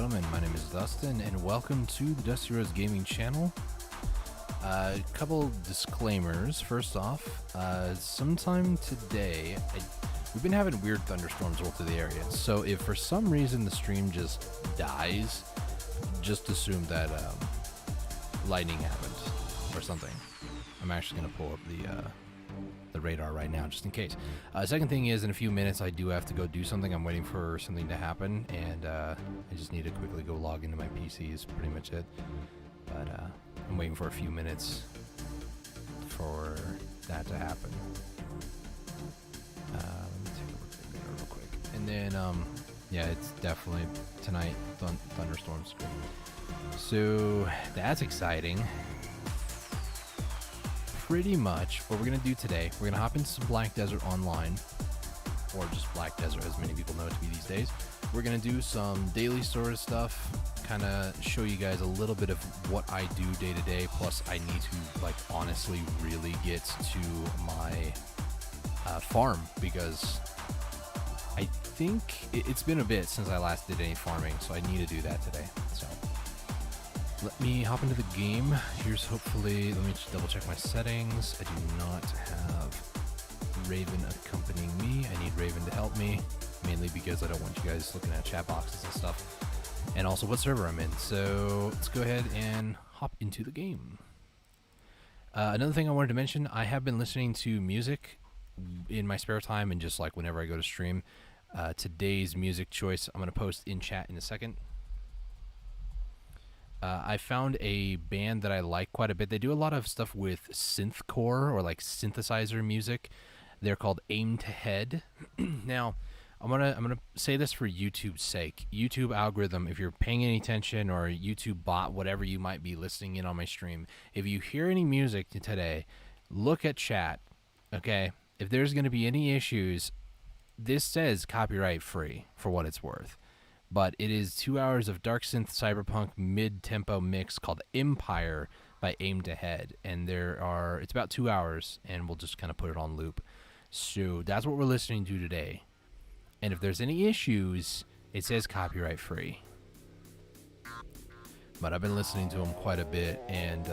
gentlemen, my name is Dustin, and welcome to the Dusty Rose Gaming channel. A couple disclaimers. First off, sometime today, we've been having weird thunderstorms roll through the area, so if for some reason the stream just dies, just assume that lightning happened or something. I'm actually going to pull up the radar right now just in case. Second thing is, in a few minutes I do have to go do something. I'm waiting for something to happen, and I just need to quickly go log into my PC is pretty much it. But I'm waiting for a few minutes for that to happen. Let me take a look at the radar real quick. And then, yeah, it's definitely tonight, thunderstorms. So that's exciting. Pretty much what we're going to do today, we're going to hop into some Black Desert Online, or just Black Desert as many people know it to be these days. We're going to do some daily sort of stuff, kind of show you guys a little bit of what I do day to day, plus I need to, like, honestly really get to my farm, because I think it's been a bit since I last did any farming, so I need to do that today. So let me hop into the game. Here's hopefully, let me just double check my settings. I do not have Raven accompanying me. I need Raven to help me, mainly because I don't want you guys looking at chat boxes and stuff. And also what server I'm in. So let's go ahead and hop into the game. Another thing I wanted to mention, I have been listening to music in my spare time and just like whenever I go to stream. Today's music choice I'm going to post in chat in a second. I found a band that I like quite a bit. They do a lot of stuff with synthcore or like synthesizer music. They're called Aim to Head. Now, I'm gonna say this for YouTube's sake. YouTube algorithm, if you're paying any attention, or YouTube bot, whatever you might be listening in on my stream, if you hear any music today, look at chat. Okay, if there's gonna be any issues, this says copyright free for what it's worth. But it is 2 hours of dark synth cyberpunk mid-tempo mix called Empire by Aim to Head, and it's about 2 hours, and we'll just kind of put it on loop. So that's what we're listening to today. And if there's any issues, it says copyright free. But I've been listening to them quite a bit, and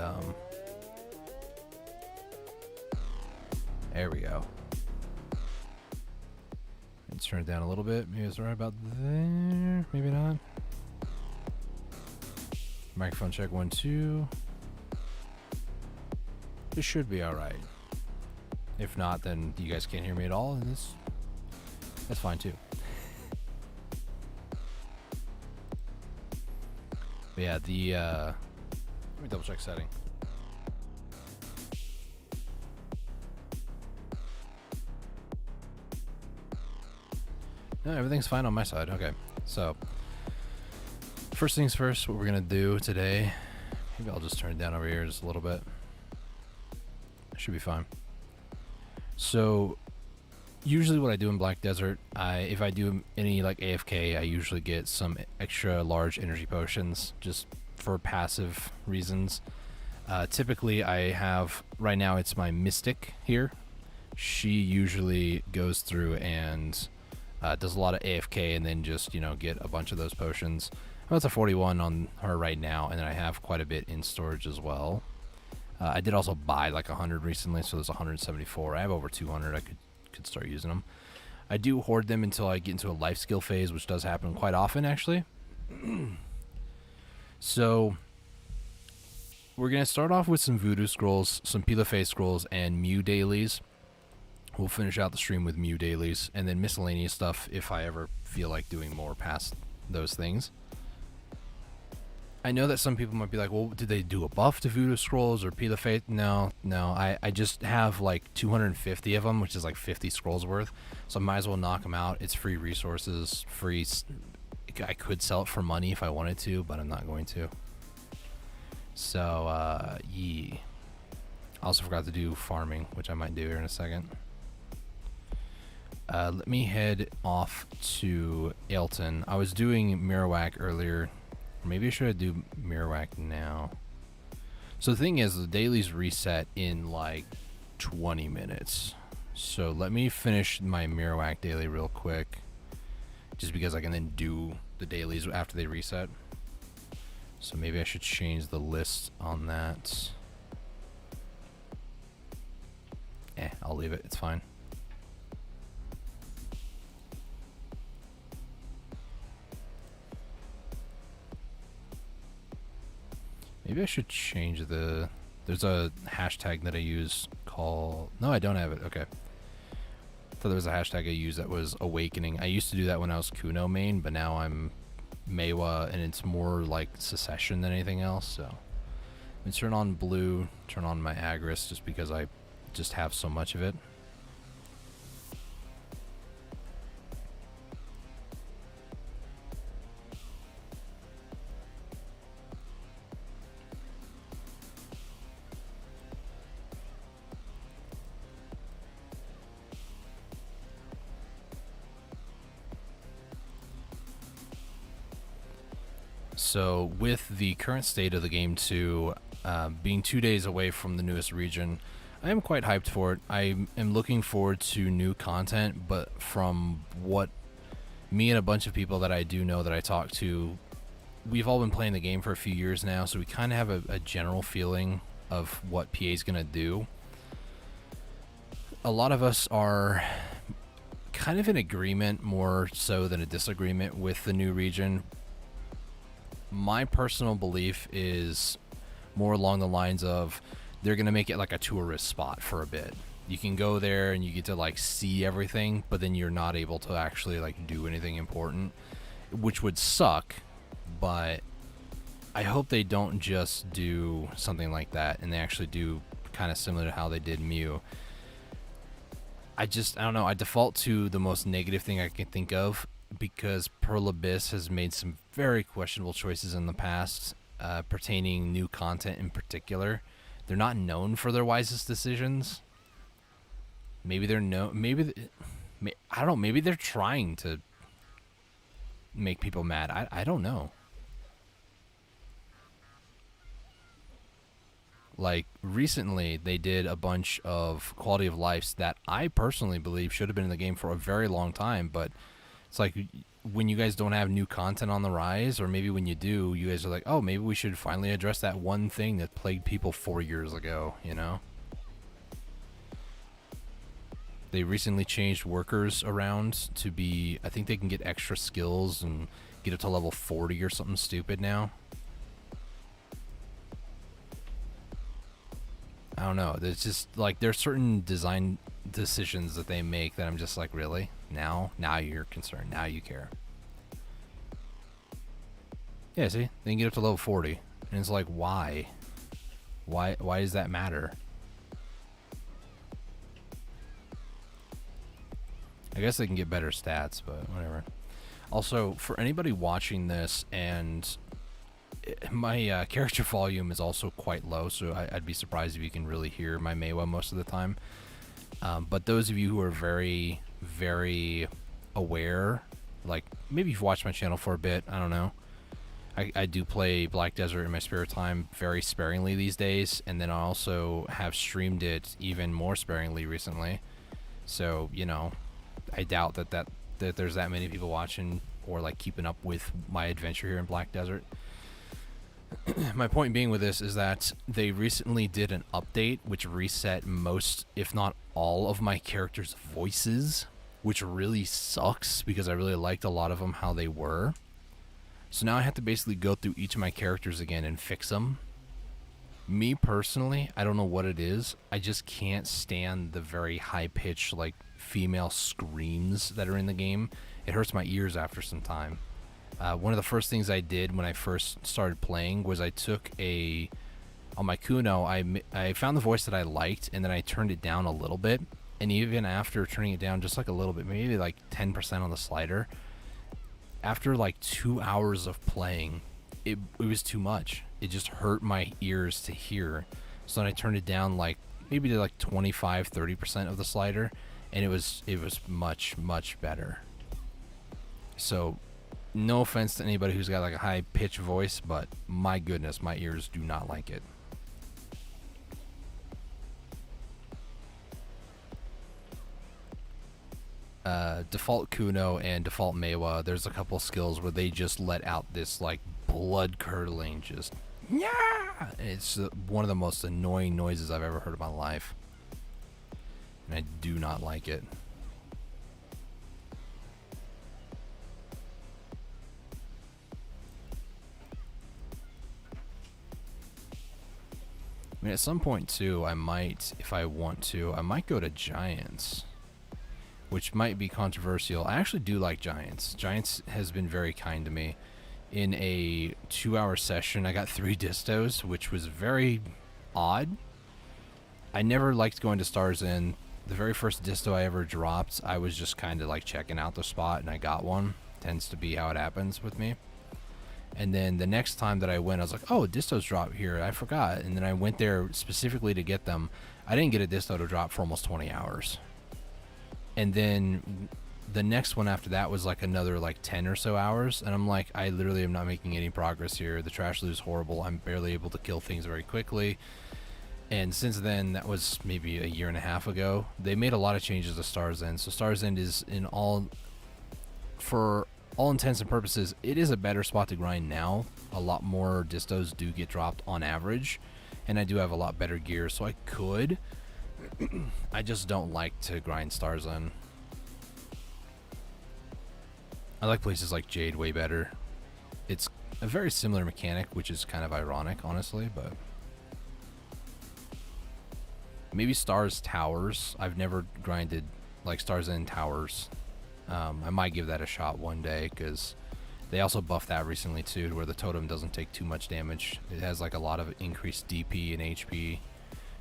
there we go. Let's turn it down a little bit. Maybe it's right about there. Maybe not. Microphone check 1, 2. This should be all right. If not, then you guys can't hear me at all, and that's fine too. But yeah, let me double check setting. No, everything's fine on my side. Okay, so first things first, what we're gonna do today, maybe I'll just turn it down over here just a little bit. Should be fine. So usually what I do in Black Desert, if I do any like AFK, I usually get some extra large energy potions just for passive reasons. Typically I have, right now it's my Mystic here. She usually goes through and does a lot of AFK and then just, get a bunch of those potions. Well, it's a 41 on her right now, and then I have quite a bit in storage as well. I did also buy like 100 recently, so there's 174. I have over 200. I could start using them. I do hoard them until I get into a life skill phase, which does happen quite often, actually. So we're going to start off with some Voodoo Scrolls, some Peel of Faith Scrolls, and Mew Dailies. We'll finish out the stream with Mew Dailies, and then miscellaneous stuff if I ever feel like doing more past those things. I know that some people might be like, well, did they do a buff to Voodoo Scrolls or Peel of Faith? No. I just have like 250 of them, which is like 50 scrolls worth. So I might as well knock them out. It's free resources, I could sell it for money if I wanted to, but I'm not going to. So, yeah. I also forgot to do farming, which I might do here in a second. Let me head off to Ailton. I was doing Marowak earlier. Maybe I should do Marowak now. So the thing is, the dailies reset in like 20 minutes. So let me finish my Marowak daily real quick, just because I can then do the dailies after they reset. So maybe I should change the list on that. I'll leave it. It's fine. Maybe I should change the... There's a hashtag that I use called... No, I don't have it. Okay. I thought there was a hashtag I used that was awakening. I used to do that when I was Kuno main, but now I'm Meiwa, and it's more like secession than anything else. So I'm gonna turn on blue, turn on my Agris, just because I just have so much of it. So with the current state of the game 2 being 2 days away from the newest region, I am quite hyped for it. I am looking forward to new content, but from what me and a bunch of people that I do know that I talk to, we've all been playing the game for a few years now, so we kind of have a general feeling of what PA is going to do. A lot of us are kind of in agreement more so than a disagreement with the new region. My personal belief is more along the lines of they're going to make it like a tourist spot for a bit. You can go there and you get to like see everything, but then you're not able to actually like do anything important, which would suck. But I hope they don't just do something like that and they actually do kind of similar to how they did Mew. I don't know. I default to the most negative thing I can think of, because Pearl Abyss has made some very questionable choices in the past pertaining new content in particular. They're not known for their wisest decisions. Maybe they're I don't know, maybe they're trying to make people mad. I don't know. Like recently they did a bunch of quality of lives that I personally believe should have been in the game for a very long time, but it's like when you guys don't have new content on the rise, or maybe when you do, you guys are like, oh, maybe we should finally address that one thing that plagued people 4 years ago, you know? They recently changed workers around to be, I think they can get extra skills and get up to level 40 or something stupid now. I don't know. There's just like there's certain design decisions that they make that I'm just like, really? Now you're concerned. Now you care. Yeah, see? They can get up to level 40. And it's like, why? Why does that matter? I guess they can get better stats, but whatever. Also, for anybody watching this, and my character volume is also quite low, so I'd be surprised if you can really hear my Meiwa most of the time. But those of you who are very, very aware, like maybe you've watched my channel for a bit, I don't know. I do play Black Desert in my spare time very sparingly these days, and then I also have streamed it even more sparingly recently. So, you know, I doubt that there's that many people watching or like keeping up with my adventure here in Black Desert. My point being with this is that they recently did an update which reset most, if not all, of my characters' voices, which really sucks because I really liked a lot of them how they were. So now I have to basically go through each of my characters again and fix them. Me personally, I don't know what it is. I just can't stand the very high-pitched, like, female screams that are in the game. It hurts my ears after some time. One of the first things I did when I first started playing was I took on my Kuno, I found the voice that I liked, and then I turned it down a little bit. And even after turning it down just like a little bit, maybe like 10% on the slider, after like 2 hours of playing, it was too much. It just hurt my ears to hear. So then I turned it down like maybe to like 25-30% of the slider, and it was much, much better. So no offense to anybody who's got like a high pitched voice, but my goodness, my ears do not like it. default Kuno and default Meiwa, there's a couple skills where they just let out this like blood curdling, just yeah. It's one of the most annoying noises I've ever heard in my life, and I do not like it. I mean, at some point too, I might, if I want to, I might go to Giants, which might be controversial. I actually do like Giants. Giants has been very kind to me. In a 2-hour session, I got 3 distos, which was very odd. I never liked going to Stars Inn. The very first disto I ever dropped, I was just kind of like checking out the spot, and I got one. Tends to be how it happens with me. And then the next time that I went, I was like, oh, distos drop here. I forgot. And then I went there specifically to get them. I didn't get a disto to drop for almost 20 hours. And then the next one after that was like another like 10 or so hours. And I'm like, I literally am not making any progress here. The trash loot is horrible. I'm barely able to kill things very quickly. And since then, that was maybe a year and a half ago, they made a lot of changes to Stars End. So Stars End is for all intents and purposes, it is a better spot to grind now. A lot more distos do get dropped on average, and I do have a lot better gear, so I could. I just don't like to grind Stars End. I like places like Jade way better. It's a very similar mechanic, which is kind of ironic, honestly, but maybe Stars Towers. I've never grinded like Stars End Towers. I might give that a shot one day, because they also buffed that recently too, where the totem doesn't take too much damage. It has like a lot of increased DP and HP,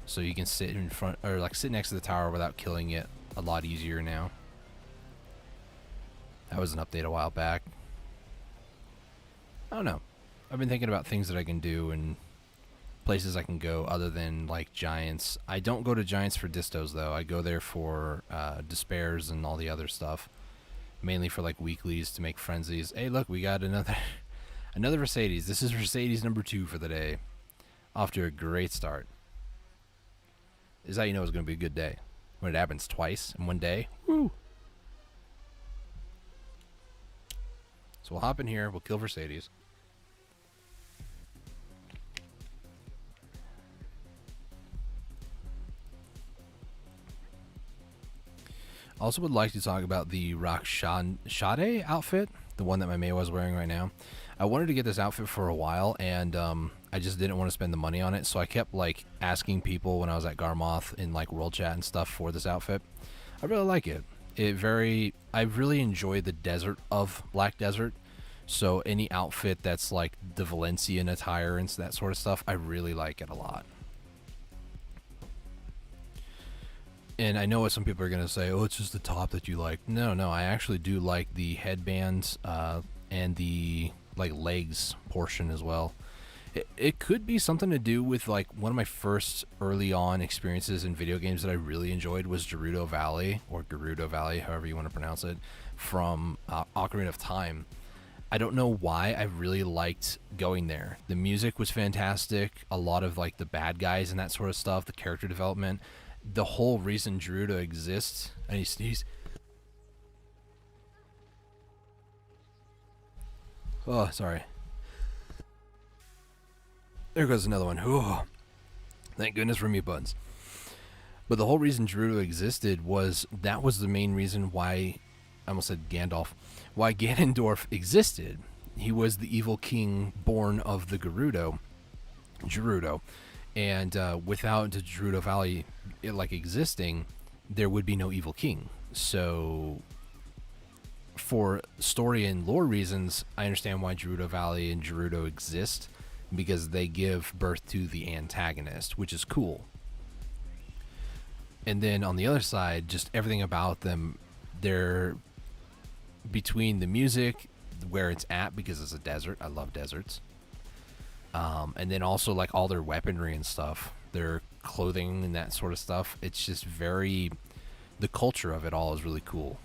so you can sit in front, or like sit next to the tower without killing it a lot easier now. That was an update a while back. I don't know. I've been thinking about things that I can do and places I can go other than like Giants. I don't go to Giants for distos though. I go there for despairs and all the other stuff. Mainly for like weeklies to make frenzies. Hey, look, we got another Mercedes. This is Mercedes number 2 for the day. Off to a great start. This is how you know it's going to be a good day. When it happens twice in one day. Woo! So we'll hop in here. We'll kill Mercedes. Also would like to talk about the Rakshade outfit, the one that my Meiwa is wearing right now. I wanted to get this outfit for a while, and I just didn't want to spend the money on it, so I kept like asking people when I was at Garmoth in like World Chat and stuff for this outfit. I really like it. I really enjoy the desert of Black Desert, so any outfit that's like the Valencian attire and that sort of stuff, I really like it a lot. And I know what some people are going to say, oh, it's just the top that you like. No, I actually do like the headbands and the like legs portion as well. It could be something to do with like one of my first early on experiences in video games that I really enjoyed was Gerudo Valley, or Gerudo Valley, however you want to pronounce it, from Ocarina of Time. I don't know why I really liked going there. The music was fantastic. A lot of like the bad guys and that sort of stuff, the character development. The whole reason Gerudo exists, and he sneezed. Oh, sorry. There goes another one. Oh, thank goodness for mute buttons. But the whole reason Gerudo existed was that was the main reason why, I almost said Gandalf, why Ganondorf existed. He was the evil king born of the Gerudo. And without the Gerudo Valley like existing, there would be no evil king. So for story and lore reasons, I understand why Gerudo Valley and Gerudo exist, because they give birth to the antagonist, which is cool. And then on the other side, just everything about them, they're between the music, where it's at, because it's a desert. I love deserts. And then also like all their weaponry and stuff, their clothing and that sort of stuff. It's just very, the culture of it all is really cool.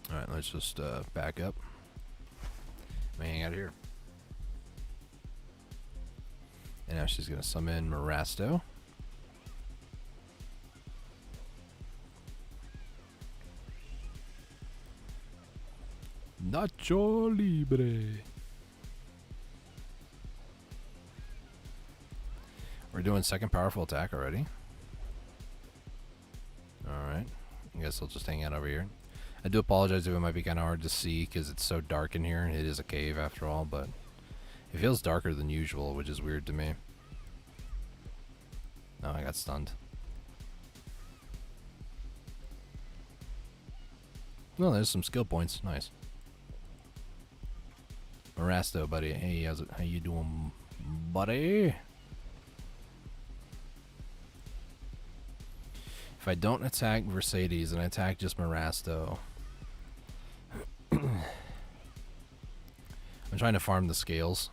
All right, let's just back up. Hang out here. And now she's going to summon Morasto. Nacho Libre. We're doing second powerful attack already. Alright. I guess I'll just hang out over here. I do apologize if it might be kind of hard to see because it's so dark in here. It is a cave after all, but it feels darker than usual, which is weird to me. No, I got stunned. No, there's some skill points. Nice. Marasto, buddy. Hey, how you doing, buddy? If I don't attack Mercedes and I attack just Marasto, I'm trying to farm the scales.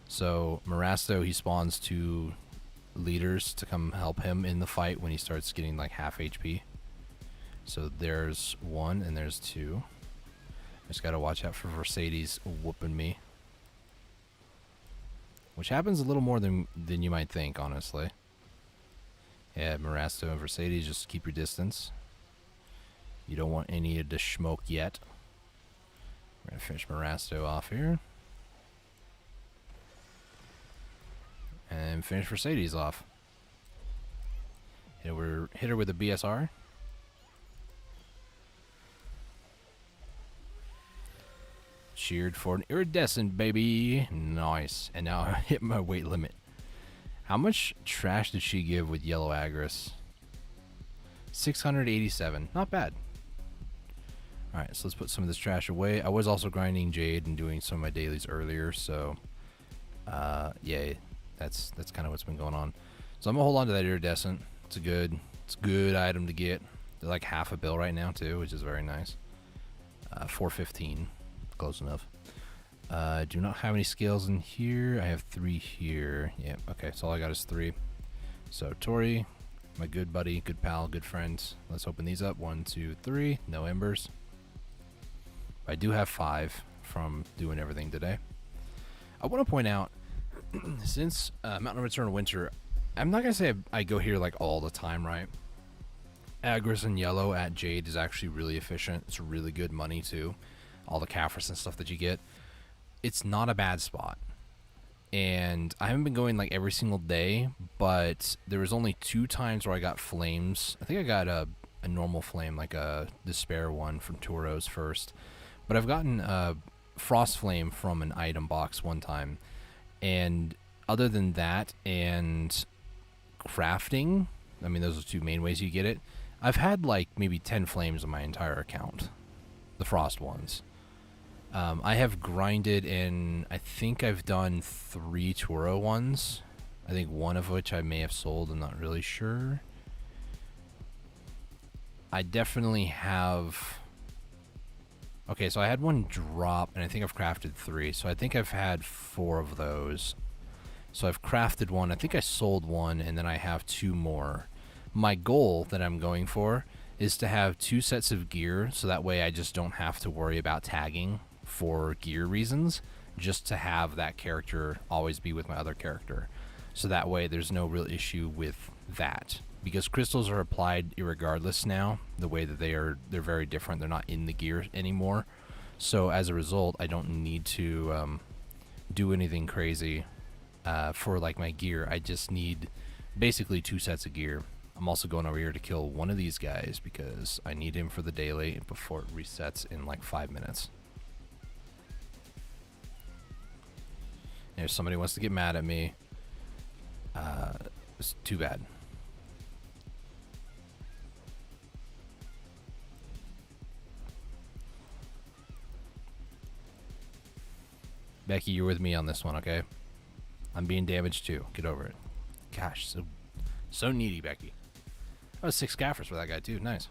So Marasto, he spawns 2 leaders to come help him in the fight when he starts getting like half HP. So there's 1 and there's 2. Just gotta watch out for Mercedes whooping me, which happens a little more than you might think, honestly. Yeah, Marasto and Mercedes, just keep your distance. You don't want any of the smoke yet. We're gonna finish Marasto off here. And finish Mercedes off. Hit her with a BSR. Cheered for an iridescent, baby. Nice. And now I hit my weight limit. How much trash did she give with yellow Agris? 687. Not bad. Alright, so let's put some of this trash away. I was also grinding Jade and doing some of my dailies earlier, so yeah, that's kind of what's been going on. So I'm gonna hold on to that iridescent. It's a good item to get. They're like half a bill right now too, which is very nice. 415. Close enough. Do not have any scales in here. I have 3 here. Yeah, okay, so all I got is 3. So Tori, my good buddy, good pal, good friend. Let's open these up. 1, 2, 3. No embers. I do have 5 from doing everything today. I want to point out, since Mountain of Eternal Winter, I'm not gonna say I go here like all the time, right? Agris and yellow at Jade is actually really efficient. It's really good money too. All the Caphras and stuff that you get. It's not a bad spot. And I haven't been going like every single day, but there was only 2 times where I got flames. I think I got a normal flame, like a despair one from Turos first. But I've gotten a frost flame from an item box one time. And other than that and crafting, I mean, those are 2 main ways you get it. I've had like maybe 10 flames on my entire account. The frost ones. I have grinded in, I think I've done 3 Turo ones. I think one of which I may have sold, I'm not really sure. I definitely have... Okay, so I had one drop, and I think I've crafted 3. So I think I've had 4 of those. So I've crafted 1, I think I sold 1, and then I have 2 more. My goal that I'm going for is to have 2 sets of gear, so that way I just don't have to worry about tagging for gear reasons, just to have that character always be with my other character. So that way there's no real issue with that. Because crystals are applied irregardless now, the way that they're very different. They're not in the gear anymore. So as a result, I don't need to do anything crazy for like my gear. I just need basically 2 sets of gear. I'm also going over here to kill one of these guys because I need him for the daily before it resets in like 5 minutes. And if somebody wants to get mad at me, it's too bad. Becky, you're with me on this one, okay? I'm being damaged too. Get over it. Gosh, so needy, Becky. Oh, 6 Caphras for that guy too. Nice.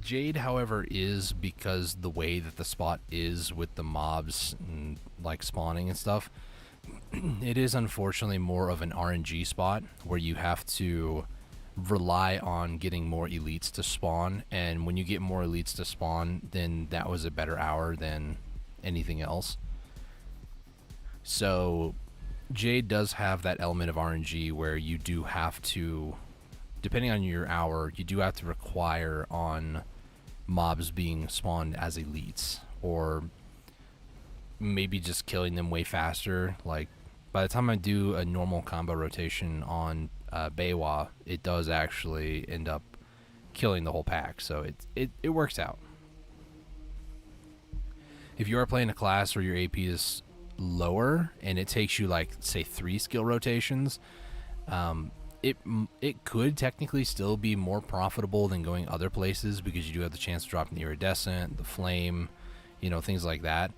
Jade, however, is, because the way that the spot is with the mobs and like spawning and stuff, it is unfortunately more of an RNG spot where you have to rely on getting more elites to spawn, and when you get more elites to spawn, then that was a better hour than anything else. So Jade does have that element of RNG where you do have to, depending on your hour, you do have to require on mobs being spawned as elites, or maybe just killing them way faster. Like, by the time I do a normal combo rotation on Beiwa, it does actually end up killing the whole pack, so it works out. If you are playing a class where your AP is lower and it takes you, like, say 3 skill rotations, it could technically still be more profitable than going other places, because you do have the chance to drop the iridescent, the flame, you know, things like that.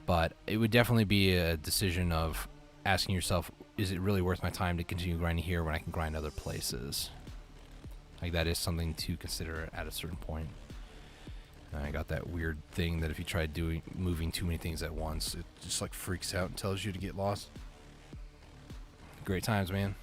But it would definitely be a decision of asking yourself, is it really worth my time to continue grinding here when I can grind other places? Like, that is something to consider at a certain point. I got that weird thing that if you try moving too many things at once, it just like freaks out and tells you to get lost. Great times, man.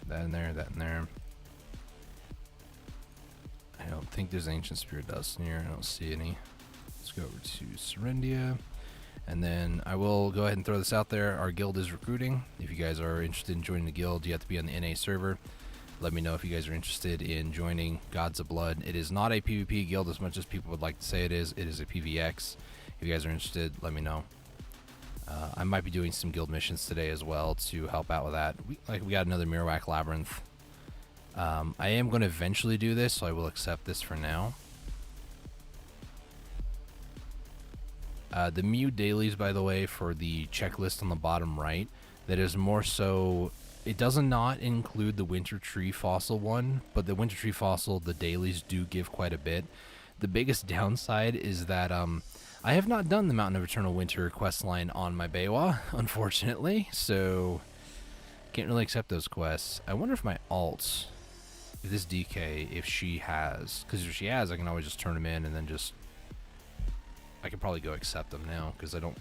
That in there, that in there. I don't think there's ancient spirit dust in here. I don't see any. Let's go over to Serendia. And then I will go ahead and throw this out there. Our guild is recruiting. If you guys are interested in joining the guild, you have to be on the NA server. Let me know if you guys are interested in joining Gods of Blood. It is not a PvP guild as much as people would like to say it is. It is a PvX. If you guys are interested, let me know. I might be doing some guild missions today as well to help out with that. We got another Mirwak Labyrinth. I am going to eventually do this, so I will accept this for now. The Mew dailies, by the way, for the checklist on the bottom right, that is more so, it does not include the Winter Tree Fossil one, but the Winter Tree Fossil, the dailies do give quite a bit. The biggest downside is that I have not done the Mountain of Eternal Winter quest line on my Beiwa, unfortunately, so can't really accept those quests. I wonder if my alts, if this DK, if she has, because if she has, I can always just turn them in and then just, I could probably go accept them now, because I don't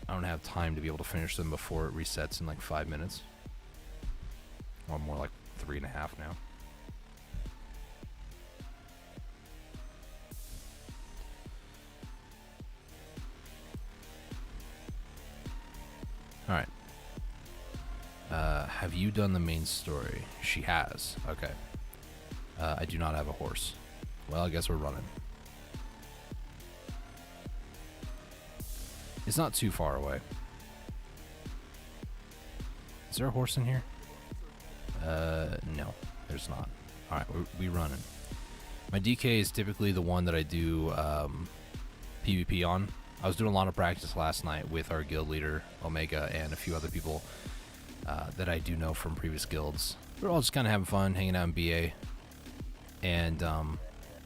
have time to be able to finish them before it resets in like 5 minutes. Or more like 3.5 now. Alright. Have you done the main story? She has. Okay. I do not have a horse. Well, I guess we're running. It's not too far away. Is there a horse in here? No, there's not. Alright, we running. My DK is typically the one that I do PvP on. I was doing a lot of practice last night with our guild leader, Omega, and a few other people that I do know from previous guilds. We're all just kind of having fun, hanging out in BA. And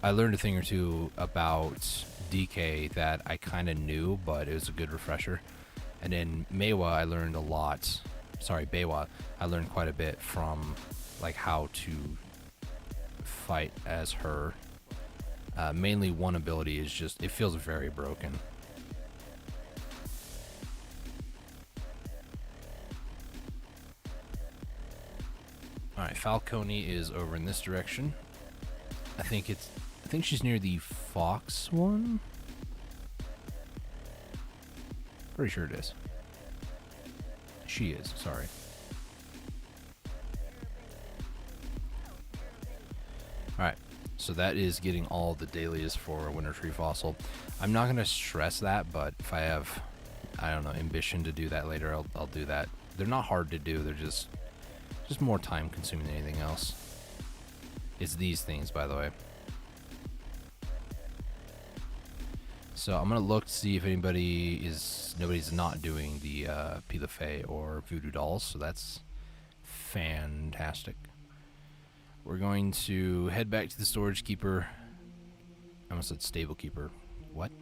I learned a thing or two about DK that I kind of knew, but it was a good refresher. And in Beiwa, I learned a lot. Sorry, Beiwa, I learned quite a bit from like how to fight as her. Mainly one ability is just, it feels very broken. Alright, Falcone is over in this direction. I think she's near the fox one. Pretty sure it is. She is, sorry. Alright, so that is getting all the dailies for Winter Tree Fossil. I'm not going to stress that, but if I have, I don't know, ambition to do that later, I'll do that. They're not hard to do, they're just more time consuming than anything else. It's these things, by the way. So I'm gonna look to see if nobody's not doing the Pila Fey or Voodoo Dolls, so that's fantastic. We're going to head back to the Storage Keeper. I almost said Stable Keeper. What?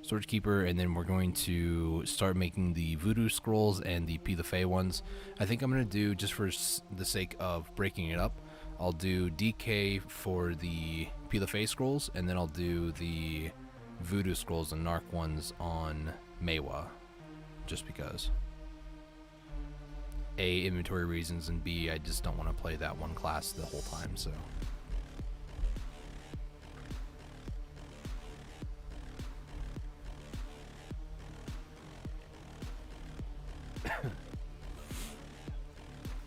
Storage Keeper, and then we're going to start making the Voodoo Scrolls and the Pila Fey ones. I think I'm gonna do, just for the sake of breaking it up, I'll do DK for the Pila Fey Scrolls, and then I'll do the Voodoo Scrolls and Narc ones on Beiwa, just because. A, inventory reasons, and B, I just don't want to play that one class the whole time, so.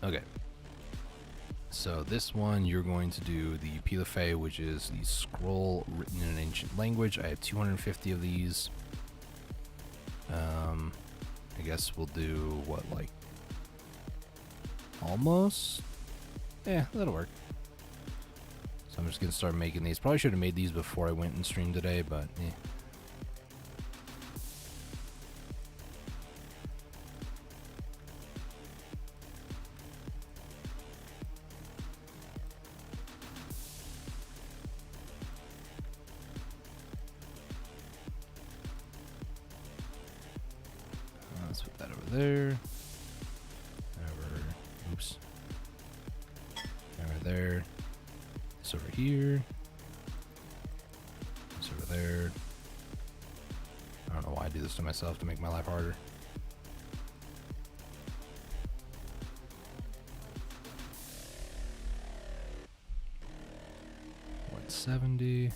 Okay. So this one, you're going to do the Pilafé, which is the scroll written in an ancient language. I have 250 of these. I guess we'll do, what, like, almost? Yeah, that'll work. So I'm just going to start making these. Probably should have made these before I went and streamed today, but eh. Let's put that over there. Oops. Over there. This over here. This over there. I don't know why I do this to myself to make my life harder. $170.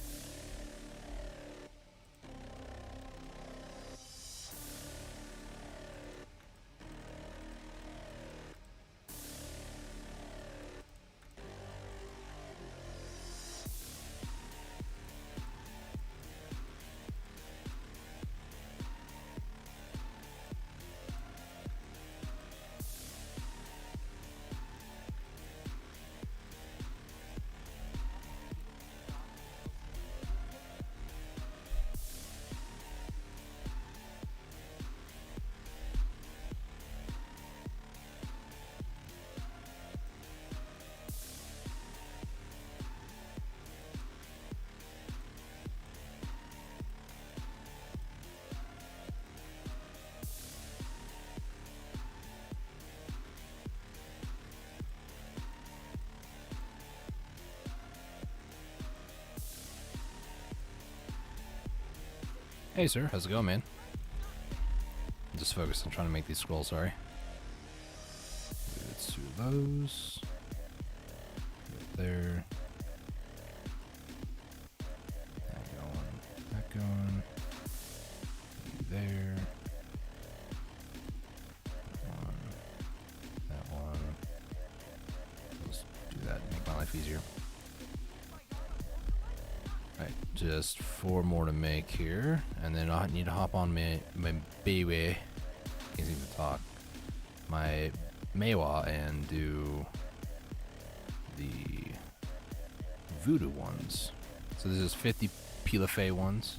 Hey sir, how's it going, man? I'm just focused on trying to make these scrolls, sorry. Let's do those. Right there. That going. There. That one. Let's do that and make my life easier. Alright, just 4 more to make here, and then I need to hop on my baby, can't even talk, my Mewa, and do the voodoo ones. So this is 50 Pilafé ones,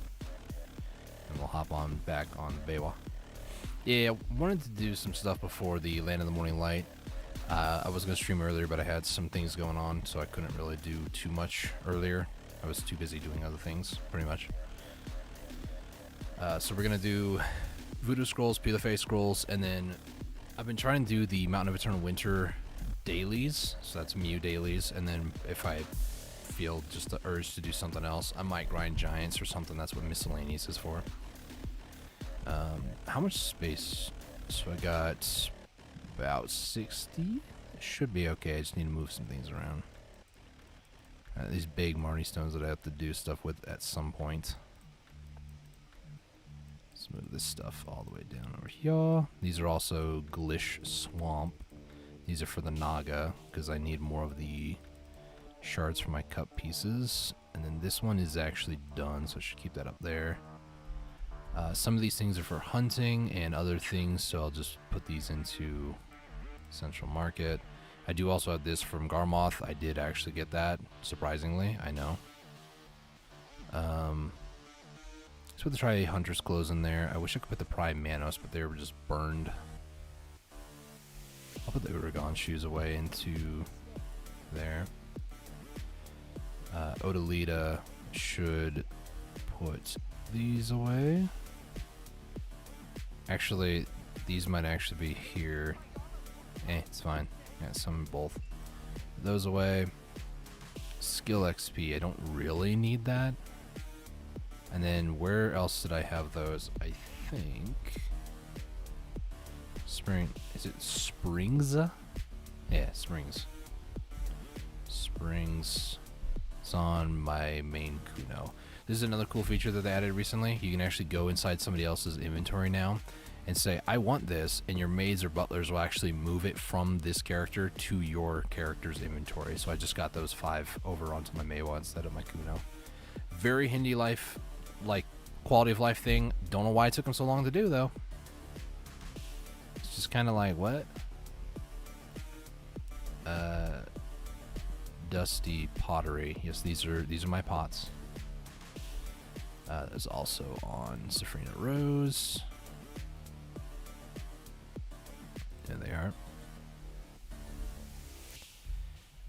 and we'll hop on back on Bewa. Yeah, I wanted to do some stuff before the Land of the Morning Light. I was going to stream earlier, but I had some things going on, so I couldn't really do too much earlier. I was too busy doing other things, pretty much. So we're going to do Voodoo Scrolls, Pilafé Scrolls, and then I've been trying to do the Mountain of Eternal Winter dailies, so that's Mew dailies, and then if I feel just the urge to do something else, I might grind Giants or something. That's what Miscellaneous is for. How much space? So I got about 60. It should be okay. I just need to move some things around. These big Marnie stones that I have to do stuff with at some point. Let's move this stuff all the way down over here. These are also Glish Swamp. These are for the Naga, because I need more of the shards for my cup pieces. And then this one is actually done, so I should keep that up there. Some of these things are for hunting and other things, so I'll just put these into Central Market. I do also have this from Garmoth. I did actually get that, surprisingly, I know. Let's put the Tri Hunter's Clothes in there. I wish I could put the Prime Manos, but they were just burned. I'll put the Uragon shoes away into there. Odalita should put these away. Actually, these might actually be here. It's fine. Yeah, some of both. Those away. Skill XP, I don't really need that. And then where else did I have those? I think Spring, is it Springs? Yeah, Springs. Springs. It's on my main Kuno. This is another cool feature that they added recently. You can actually go inside somebody else's inventory now and say, I want this, and your maids or butlers will actually move it from this character to your character's inventory. So I just got those 5 over onto my Meiwa instead of my Kuno. Very handy life, like, quality of life thing. Don't know why it took them so long to do, though. It's just kind of like, what? Dusty pottery. Yes, these are my pots. There's also on Safrina Rose. There they are.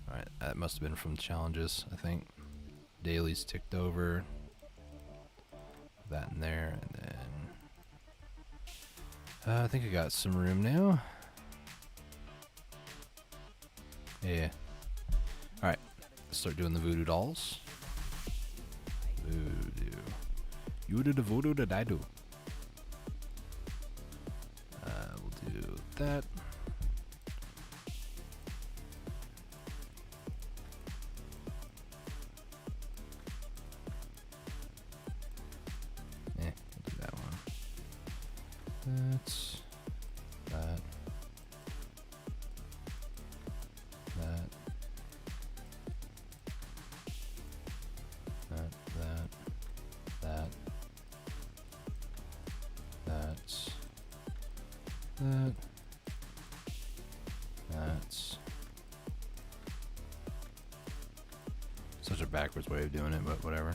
Alright, that must have been from challenges, I think. Dailies ticked over. That in there, and then I think I got some room now. Yeah. Alright, let's start doing the voodoo dolls. Voodoo. You do the voodoo that I do. We'll do that. We'll do that one. That's that. That. That. That's that. That's such a backwards way of doing it, but whatever.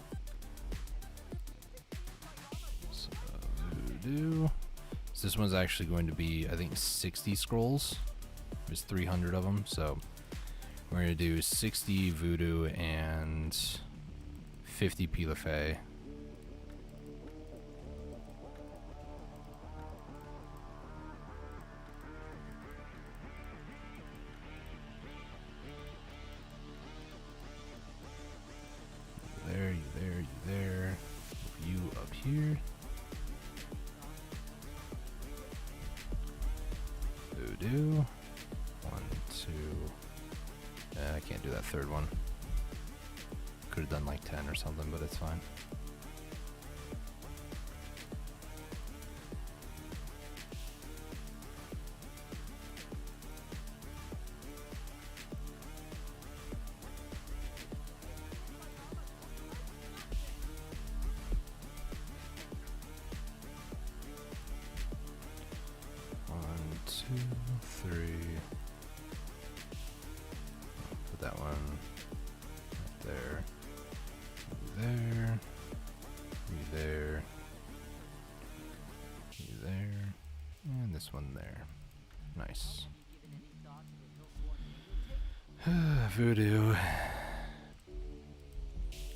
So voodoo. So this one's actually going to be, I think, 60 scrolls. There's 300 of them, so we're going to do 60 voodoo and 50 Pilafay. You there. You up here. Voodoo. 1, 2. I can't do that third one. Could have done like 10 or something, but it's fine. That one right there, there, there, there, and this one there. Nice. Voodoo.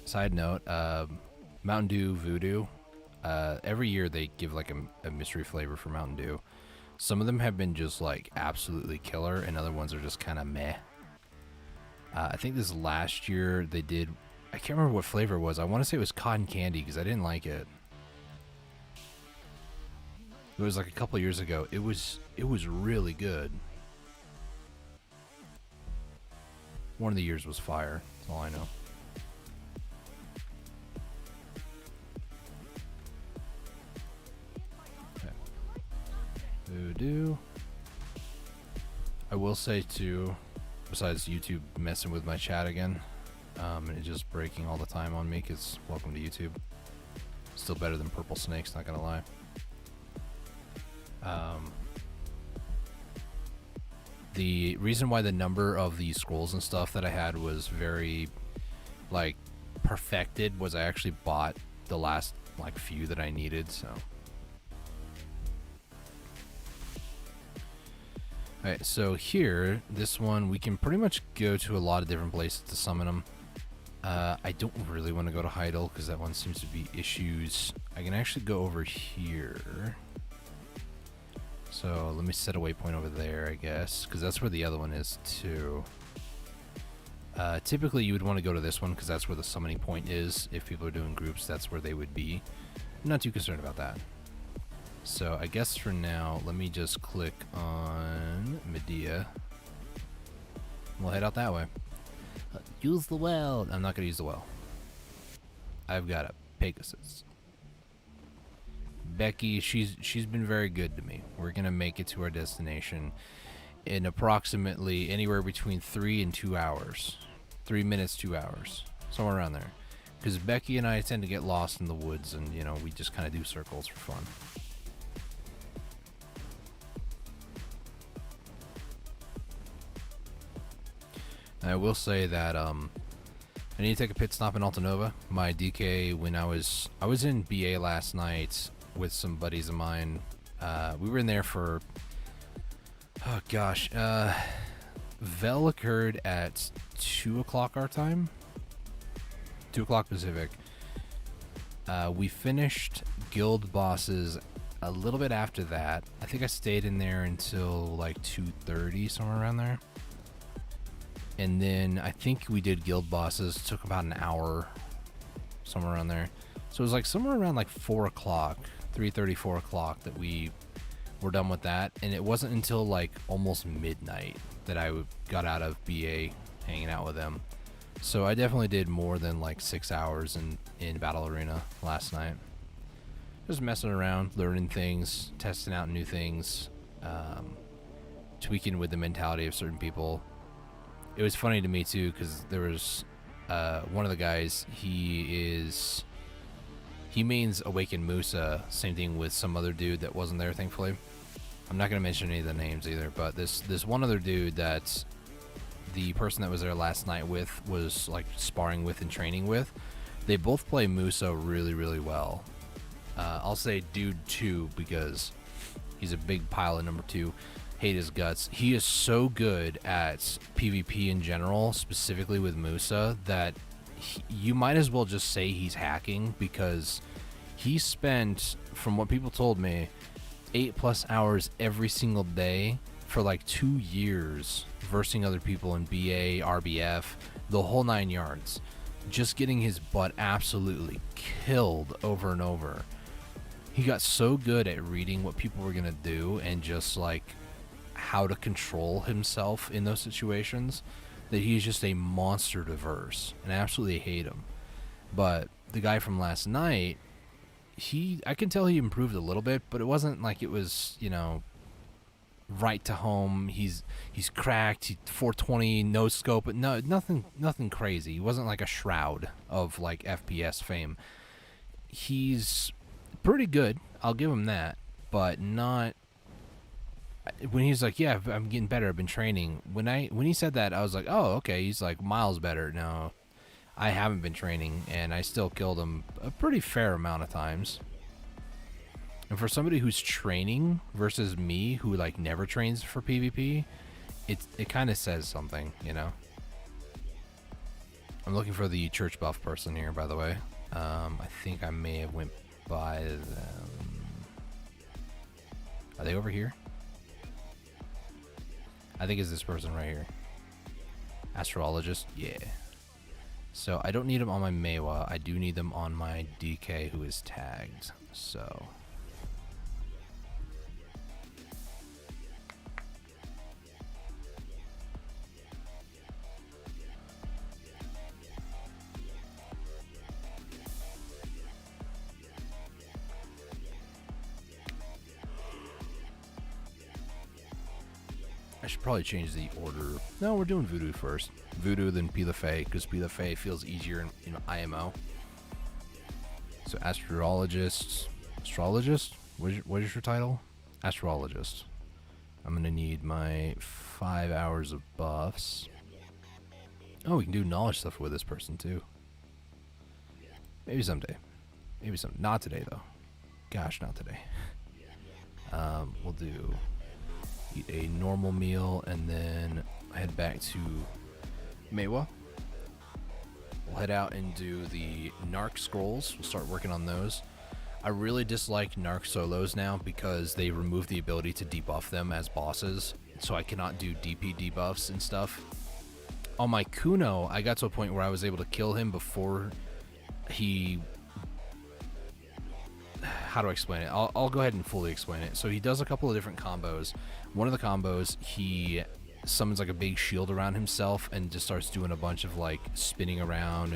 Side note, Mountain Dew Voodoo. Every year they give like a mystery flavor for Mountain Dew. Some of them have been just like absolutely killer, and other ones are just kind of meh. I think this last year they did, I can't remember what flavor it was. I want to say it was cotton candy because I didn't like it. It was like a couple years ago. It was really good. One of the years was fire. That's all I know. Okay. Voodoo. I will say too, besides YouTube messing with my chat again, and it's just breaking all the time on me because welcome to YouTube. Still better than purple snakes, not gonna lie. The reason why the number of these scrolls and stuff that I had was very, like, perfected was I actually bought the last, like, few that I needed, so. Alright, so here, this one, we can pretty much go to a lot of different places to summon them. I don't really want to go to Heidel because that one seems to be issues. I can actually go over here. So let me set a waypoint over there, I guess, because that's where the other one is too. Typically you would want to go to this one because that's where the summoning point is. If people are doing groups, that's where they would be. I'm not too concerned about that. So I guess for now, let me just click on Medea. We'll head out that way. Use the well. I'm not going to use the well. I've got a Pegasus. Becky, she's been very good to me. We're gonna make it to our destination in approximately anywhere between 3 and 2 hours, 3 minutes, 2 hours, somewhere around there. Because Becky and I tend to get lost in the woods, and we just kind of do circles for fun. And I will say that I need to take a pit stop in Altanova. My DK, when I was in BA last night with some buddies of mine. We were in there for, oh gosh, Vel occurred at 2 o'clock our time, 2 o'clock Pacific. We finished guild bosses a little bit after that. I think I stayed in there until like 2:30, somewhere around there. And then I think we did guild bosses. It took about an hour, somewhere around there. So it was like somewhere around like 4 o'clock, 3:30, 4 o'clock that we were done with that. And it wasn't until like almost midnight that I got out of BA hanging out with them. So I definitely did more than like 6 hours in Battle Arena last night. Just messing around, learning things, testing out new things, tweaking with the mentality of certain people. It was funny to me too, because there was one of the guys, he mains Awakened Musa, same thing with some other dude that wasn't there, thankfully. I'm not going to mention any of the names either, but this one other dude that the person that was there last night with was like sparring with and training with, they both play Musa really, really well. I'll say dude 2 because he's a big pile of number 2. Hate his guts. He is so good at PvP in general, specifically with Musa, that you might as well just say he's hacking, because he spent, from what people told me, 8+ hours every single day for like 2 years versing other people in BA, RBF, the whole 9 yards, just getting his butt absolutely killed over and over. He got so good at reading what people were gonna do and just like how to control himself in those situations that he's just a monster to verse, and I absolutely hate him. But the guy from last night, I can tell he improved a little bit, but it wasn't like it was, right to home. He's cracked. He 420 no scope, but no, nothing crazy. He wasn't like a Shroud of like FPS fame. He's pretty good, I'll give him that, but not. When he's like, yeah, I'm getting better, I've been training. When he said that, I was like, oh, okay, he's like miles better. No, I haven't been training, and I still killed him a pretty fair amount of times. And for somebody who's training versus me, who like never trains for PvP, it kind of says something, I'm looking for the church buff person here, by the way. I think I may have went by them. Are they over here? I think it's this person right here. Astrologist, yeah. So I don't need them on my Mewa. I do need them on my DK who is tagged. So I should probably change the order. No, we're doing Voodoo first. Voodoo, then Pilafay, because Pilafay feels easier in IMO. So astrologist. What is your title? Astrologist. I'm going to need my 5 hours of buffs. Oh, we can do knowledge stuff with this person too. Maybe someday. Not today though. Gosh, not today. We'll do eat a normal meal and then head back to Mewa. We'll head out and do the Narc scrolls. We'll start working on those. I really dislike Narc solos now because they remove the ability to debuff them as bosses, so I cannot do DP debuffs and stuff. On my Kuno, I got to a point where I was able to kill him before he... How do I explain it? I'll go ahead and fully explain it. So he does a couple of different combos. One of the combos, he summons like a big shield around himself and just starts doing a bunch of like spinning around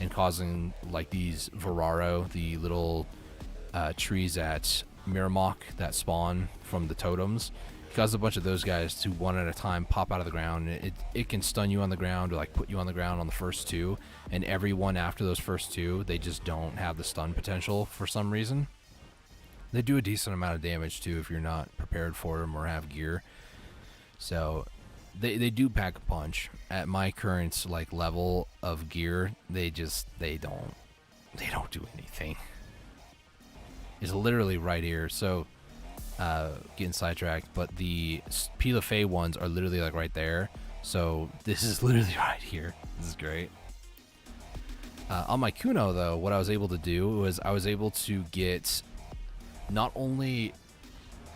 and causing like these Veraro, the little trees at Miramok that spawn from the totems. Cause a bunch of those guys to one at a time pop out of the ground. It can stun you on the ground or like put you on the ground on the first two, and every one after those first two, they just don't have the stun potential for some reason. They do a decent amount of damage too if you're not prepared for them or have gear. So they do pack a punch. At my current like level of gear, they don't do anything. It's literally right here. So getting sidetracked, but the Pilafay ones are literally like right there. So this is literally right here. This is great. On my Kuno though, what I was able to do was I was able to get not only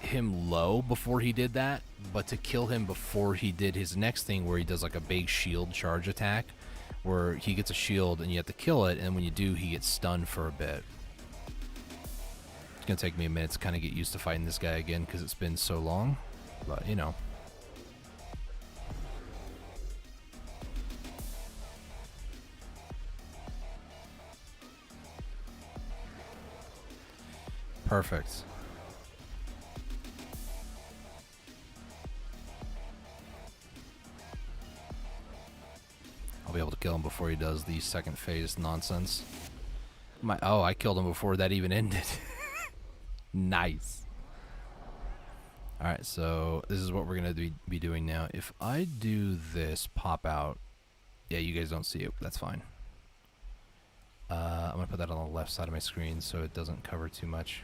him low before he did that, but to kill him before he did his next thing where he does like a big shield charge attack where he gets a shield and you have to kill it, and when you do, he gets stunned for a bit. It's gonna take me a minute to kind of get used to fighting this guy again because it's been so long, but you know. Perfect. I'll be able to kill him before he does the second phase nonsense. I killed him before that even ended. Nice. Alright, so this is what we're going to be doing now. If I do this pop out, yeah, you guys don't see it. That's fine. I'm going to put that on the left side of my screen so it doesn't cover too much.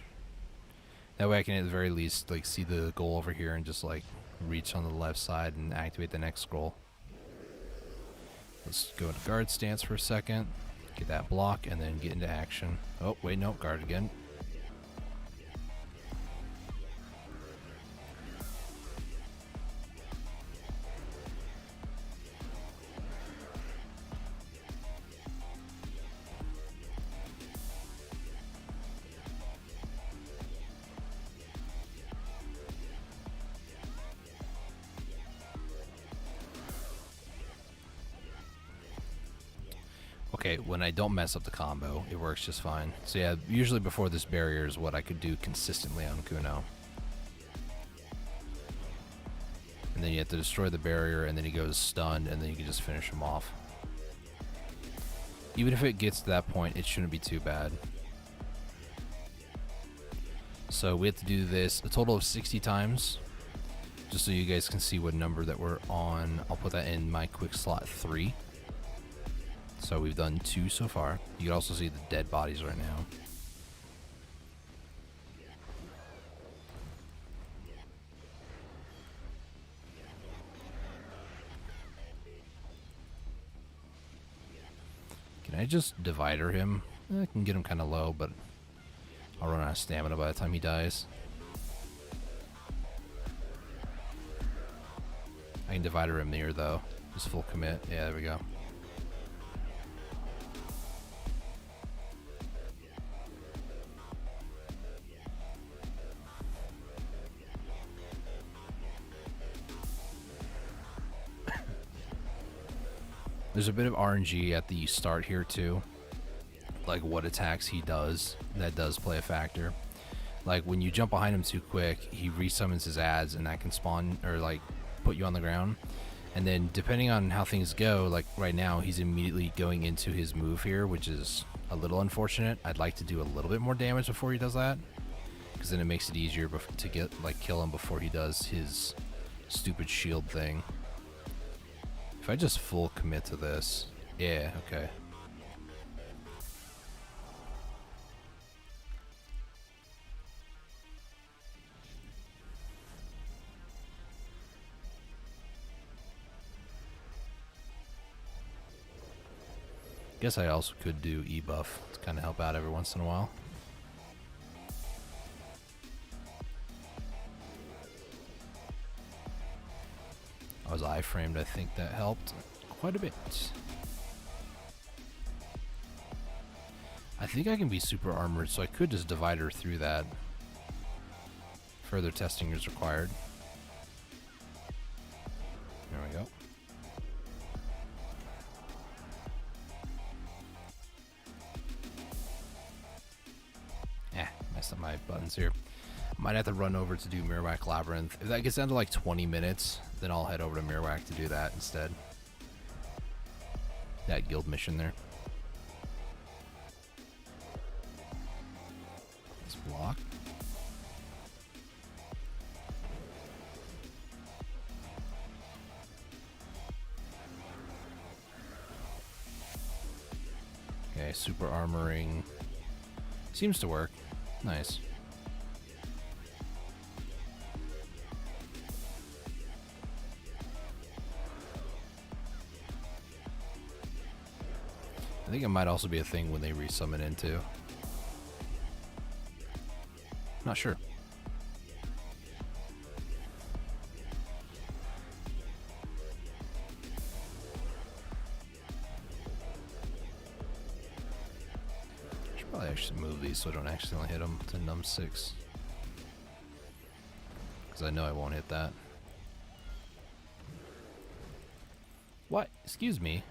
That way I can at the very least like see the goal over here and just like reach on the left side and activate the next scroll. Let's go into guard stance for a second, get that block, and then get into action. Oh, wait, no, guard again. Okay, when I don't mess up the combo, it works just fine. So yeah, usually before this barrier is what I could do consistently on Kuno. And then you have to destroy the barrier, and then he goes stunned, and then you can just finish him off. Even if it gets to that point, it shouldn't be too bad. So we have to do this a total of 60 times, just so you guys can see what number that we're on. I'll put that in my quick slot 3. So we've done 2 so far. You can also see the dead bodies right now. Can I just divider him? I can get him kind of low, but I'll run out of stamina by the time he dies. I can divider him near though. Just full commit. Yeah, there we go. There's a bit of RNG at the start here too, like what attacks he does. That does play a factor. Like when you jump behind him too quick, he resummons his ads, and that can spawn or like put you on the ground. And then depending on how things go, like right now he's immediately going into his move here, which is a little unfortunate. I'd like to do a little bit more damage before he does that, because then it makes it easier to get like kill him before he does his stupid shield thing. If I just full commit to this, yeah, okay. Guess I also could do E-buff to kind of help out every once in a while. I was iframed, I think that helped quite a bit. I think I can be super armored, so I could just divide her through that. Further testing is required. There we go. buttons here. Might have to run over to do Mirwak Labyrinth. If that gets down to like 20 minutes, then I'll head over to Mirwak to do that instead. That guild mission there. Let's block. Okay, super armoring. Seems to work. Nice. I think it might also be a thing when they resummon into. Not sure. Should probably actually move these so I don't accidentally hit them to num 6. Because I know I won't hit that. What? Excuse me.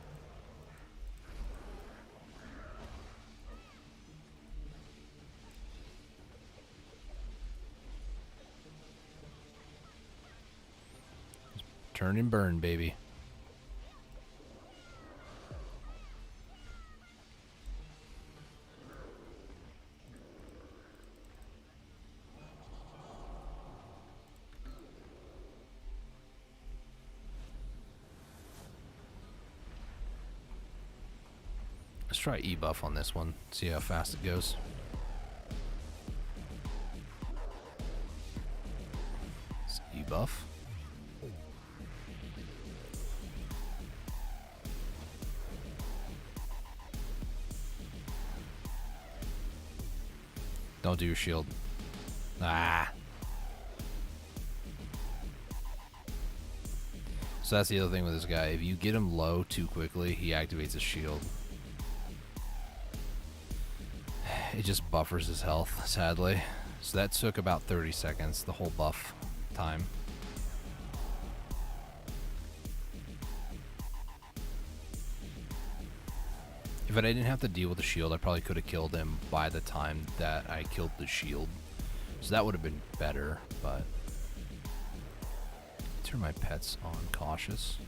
Turn and burn, baby. Let's try E-buff on this one, see how fast it goes. It's E-buff. Don't do your shield. Ah. So that's the other thing with this guy. If you get him low too quickly, he activates his shield. It just buffers his health, sadly. So that took about 30 seconds, the whole buff time. If I didn't have to deal with the shield, I probably could have killed him by the time that I killed the shield. So that would have been better, but... Turn my pets on cautious.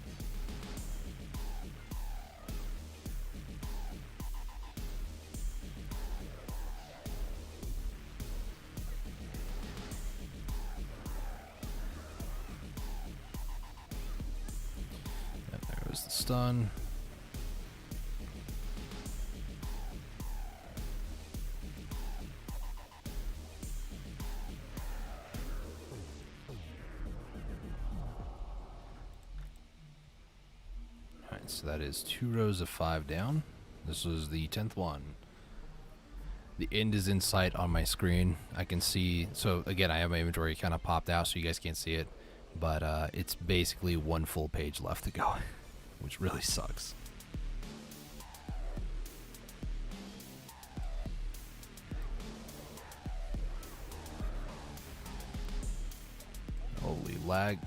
And there was the stun. So that is 2 rows of 5 down. This was the 10th one. The end is in sight on my screen. I can see, so again, I have my inventory kind of popped out so you guys can't see it, but it's basically 1 full page left to go, which really sucks. Holy lag.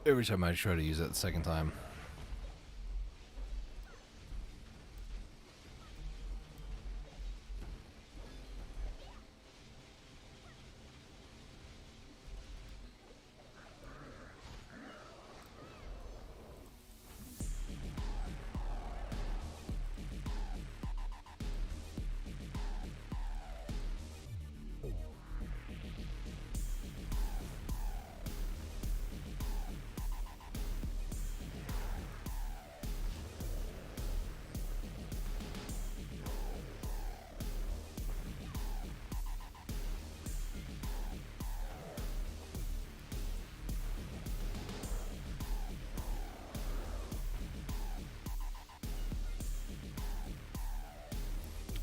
every time I try to use it the second time.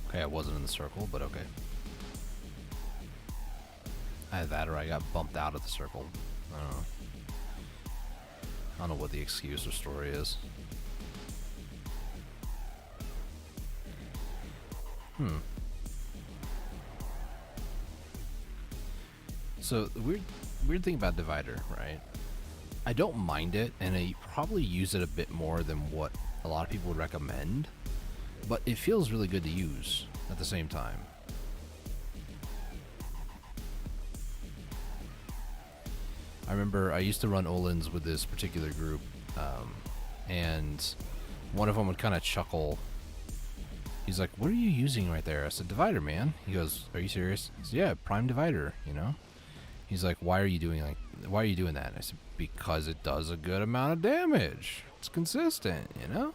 Okay, I wasn't in the circle, but okay. Either that or I got bumped out of the circle. I don't know. I don't know what the excuse or story is. So the weird thing about Divider, right? I don't mind it, and I probably use it a bit more than what a lot of people would recommend, but it feels really good to use at the same time. I remember I used to run Olin's with this particular group, and one of them would kind of chuckle. He's like, "What are you using right there?" I said, "Divider, man." He goes, "Are you serious?" I said, "Yeah, Prime Divider, you know." He's like, "Why are you doing that?" And I said, "Because it does a good amount of damage. It's consistent, you know."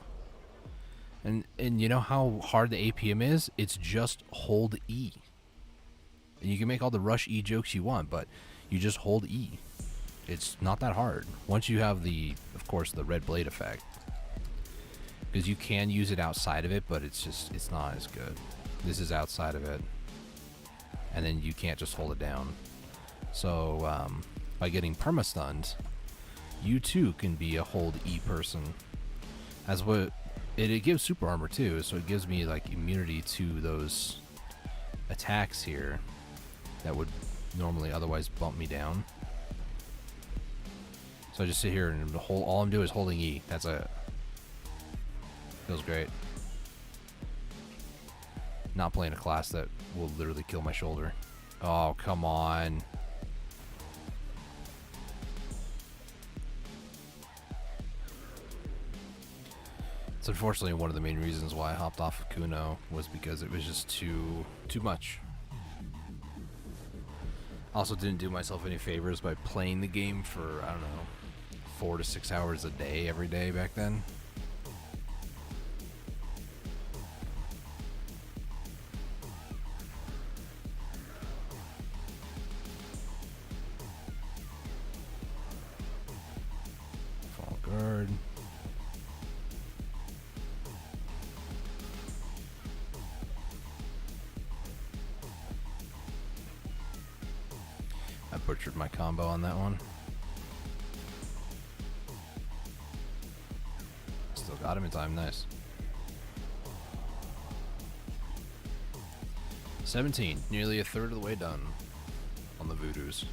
And you know how hard the APM is? It's just hold E. And you can make all the rush E jokes you want, but you just hold E. It's not that hard. Once you have of course, the red blade effect. Because you can use it outside of it, but it's not as good. This is outside of it. And then you can't just hold it down. So, by getting perma-stunned, you too can be a hold E person. As what it gives super armor too, so it gives me like immunity to those attacks here that would normally otherwise bump me down. So I just sit here and all I'm doing is holding E. That's it. Feels great. Not playing a class that will literally kill my shoulder. Oh, come on. It's unfortunately one of the main reasons why I hopped off of Kuno, was because it was just too much. Also didn't do myself any favors by playing the game for, I don't know, 4 to 6 hours a day every day back then. Fall guard. I butchered my combo on that one. Still got him in time, nice. 17, nearly a third of the way done on the voodoos.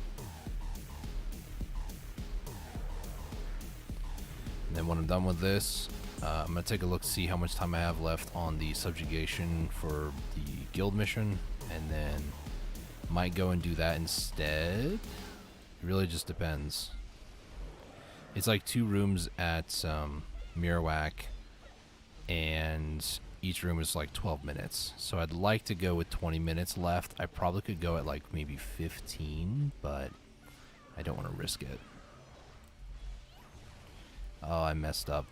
And then when I'm done with this, I'm going to take a look to see how much time I have left on the subjugation for the guild mission, and then might go and do that instead. It really just depends. It's like 2 rooms at Mirawak, and each room is like 12 minutes. So I'd like to go with 20 minutes left. I probably could go at like maybe 15, but I don't want to risk it. Oh, I messed up.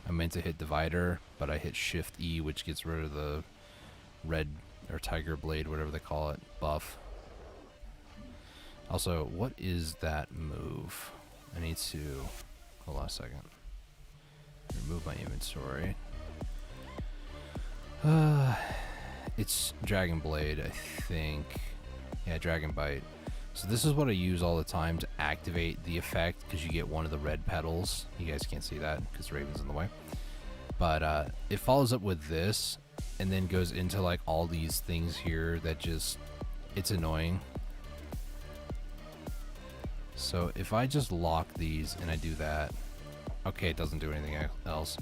I meant to hit Divider, but I hit Shift E, which gets rid of the red or tiger blade, whatever they call it, buff. Also, what is that move? I need to hold on a second. Remove my inventory. It's Dragon Blade, I think. Yeah, Dragon Bite. So this is what I use all the time to activate the effect, because you get one of the red petals. You guys can't see that because Raven's in the way. But it follows up with this, and then goes into like all these things here that just, it's annoying. So if I just lock these and I do that, okay, it doesn't do anything else.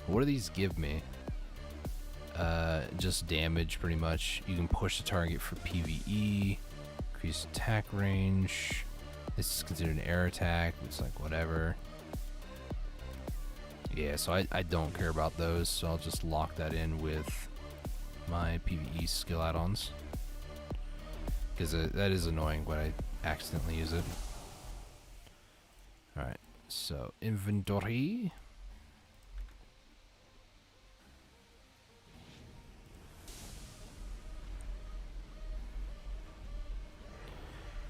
But what do these give me? Just damage, pretty much. You can push the target for PvE, increase attack range. This is considered an air attack. It's like whatever. Yeah, so I don't care about those, so I'll just lock that in with my PvE skill add-ons. Because that is annoying when I accidentally use it. Alright, so inventory.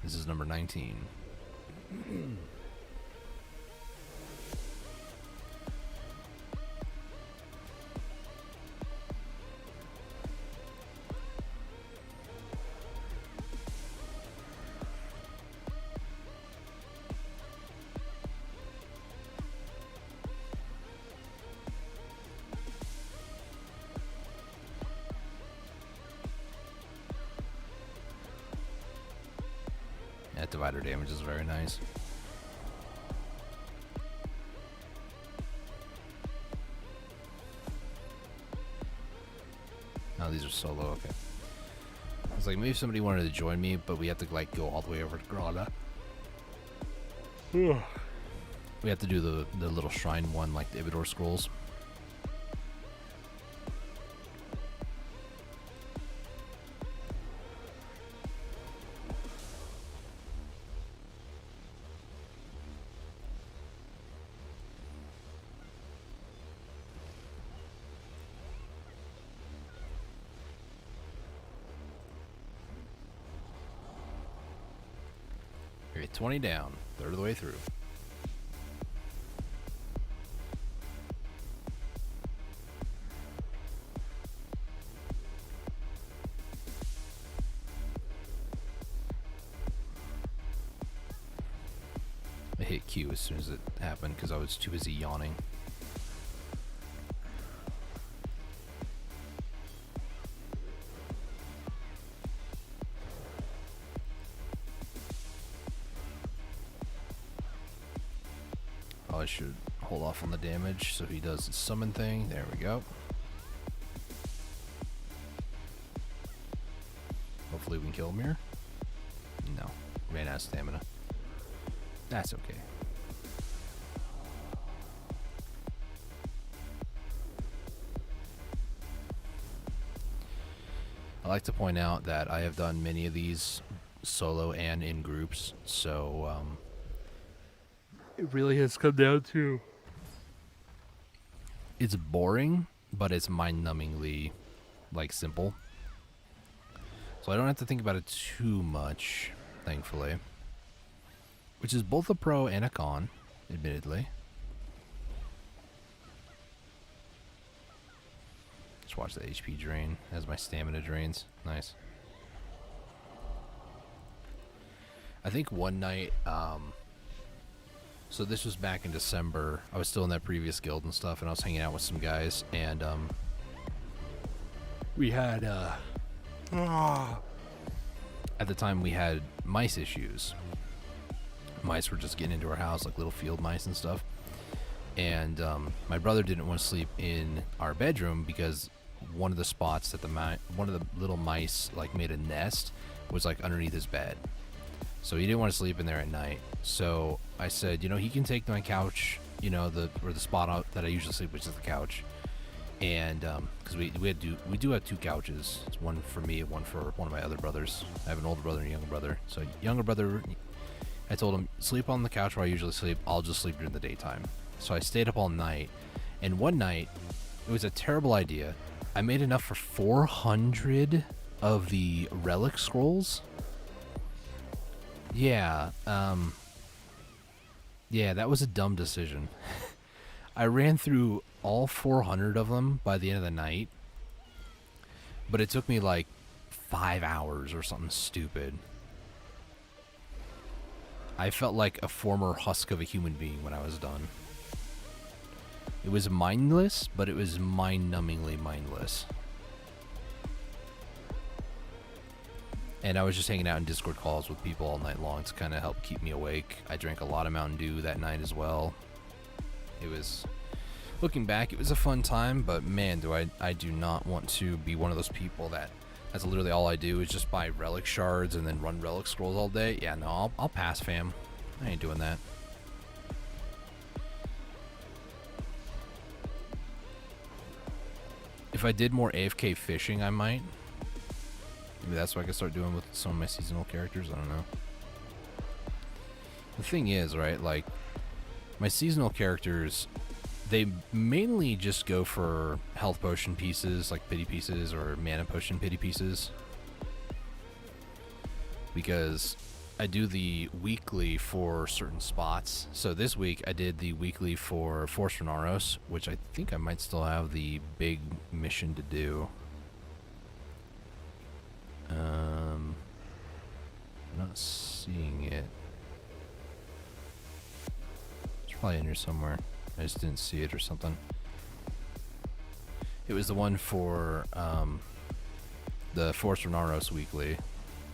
This is number 19. That divider damage is very nice. Oh, these are solo, okay. I was like, maybe somebody wanted to join me, but we have to like go all the way over to Grana. We have to do the little shrine one, like the Ibidor scrolls. Okay, 20 down, third of the way through. I hit Q as soon as it happened because I was too busy yawning. I should hold off on the damage so he does the summon thing. There we go. Hopefully we can kill him here. No, ran out of stamina. That's okay. I like to point out that I have done many of these solo and in groups, so it really has come down to it's boring, but it's mind-numbingly like simple. So I don't have to think about it too much, thankfully. Which is both a pro and a con, admittedly. Just watch the HP drain as my stamina drains. Nice. I think one night, so this was back in December. I was still in that previous guild and stuff, and I was hanging out with some guys, and we had at the time we had mice issues. Mice were just getting into our house, like little field mice and stuff. And my brother didn't want to sleep in our bedroom because one of the spots that one of the little mice like made a nest was like underneath his bed. So he didn't want to sleep in there at night. So I said, you know, he can take my couch, you know, the spot out that I usually sleep, which is the couch. And because we do have two couches. It's one for me and one for one of my other brothers. I have an older brother and a younger brother. So younger brother, I told him, sleep on the couch where I usually sleep. I'll just sleep during the daytime. So I stayed up all night. And one night, it was a terrible idea. I made enough for 400 of the relic scrolls. Yeah, yeah, that was a dumb decision. I ran through all 400 of them by the end of the night. But it took me like 5 hours or something stupid. I felt like a former husk of a human being when I was done. It was mindless, but it was mind-numbingly mindless. And I was just hanging out in Discord calls with people all night long to kind of help keep me awake. I drank a lot of Mountain Dew that night as well. It was, looking back, it was a fun time, but man, I do not want to be one of those people that's literally all I do is just buy relic shards and then run relic scrolls all day. Yeah, no, I'll pass, fam. I ain't doing that. If I did more AFK fishing, I might. Maybe that's what I could start doing with some of my seasonal characters. I don't know. The thing is, right, like, my seasonal characters, they mainly just go for health potion pieces, like pity pieces, or mana potion pity pieces. Because I do the weekly for certain spots. So this week I did the weekly for Force Renaros, which I think I might still have the big mission to do. I'm not seeing it. It's probably in here somewhere. I just didn't see it or something. It was the one for the Force Renaros weekly.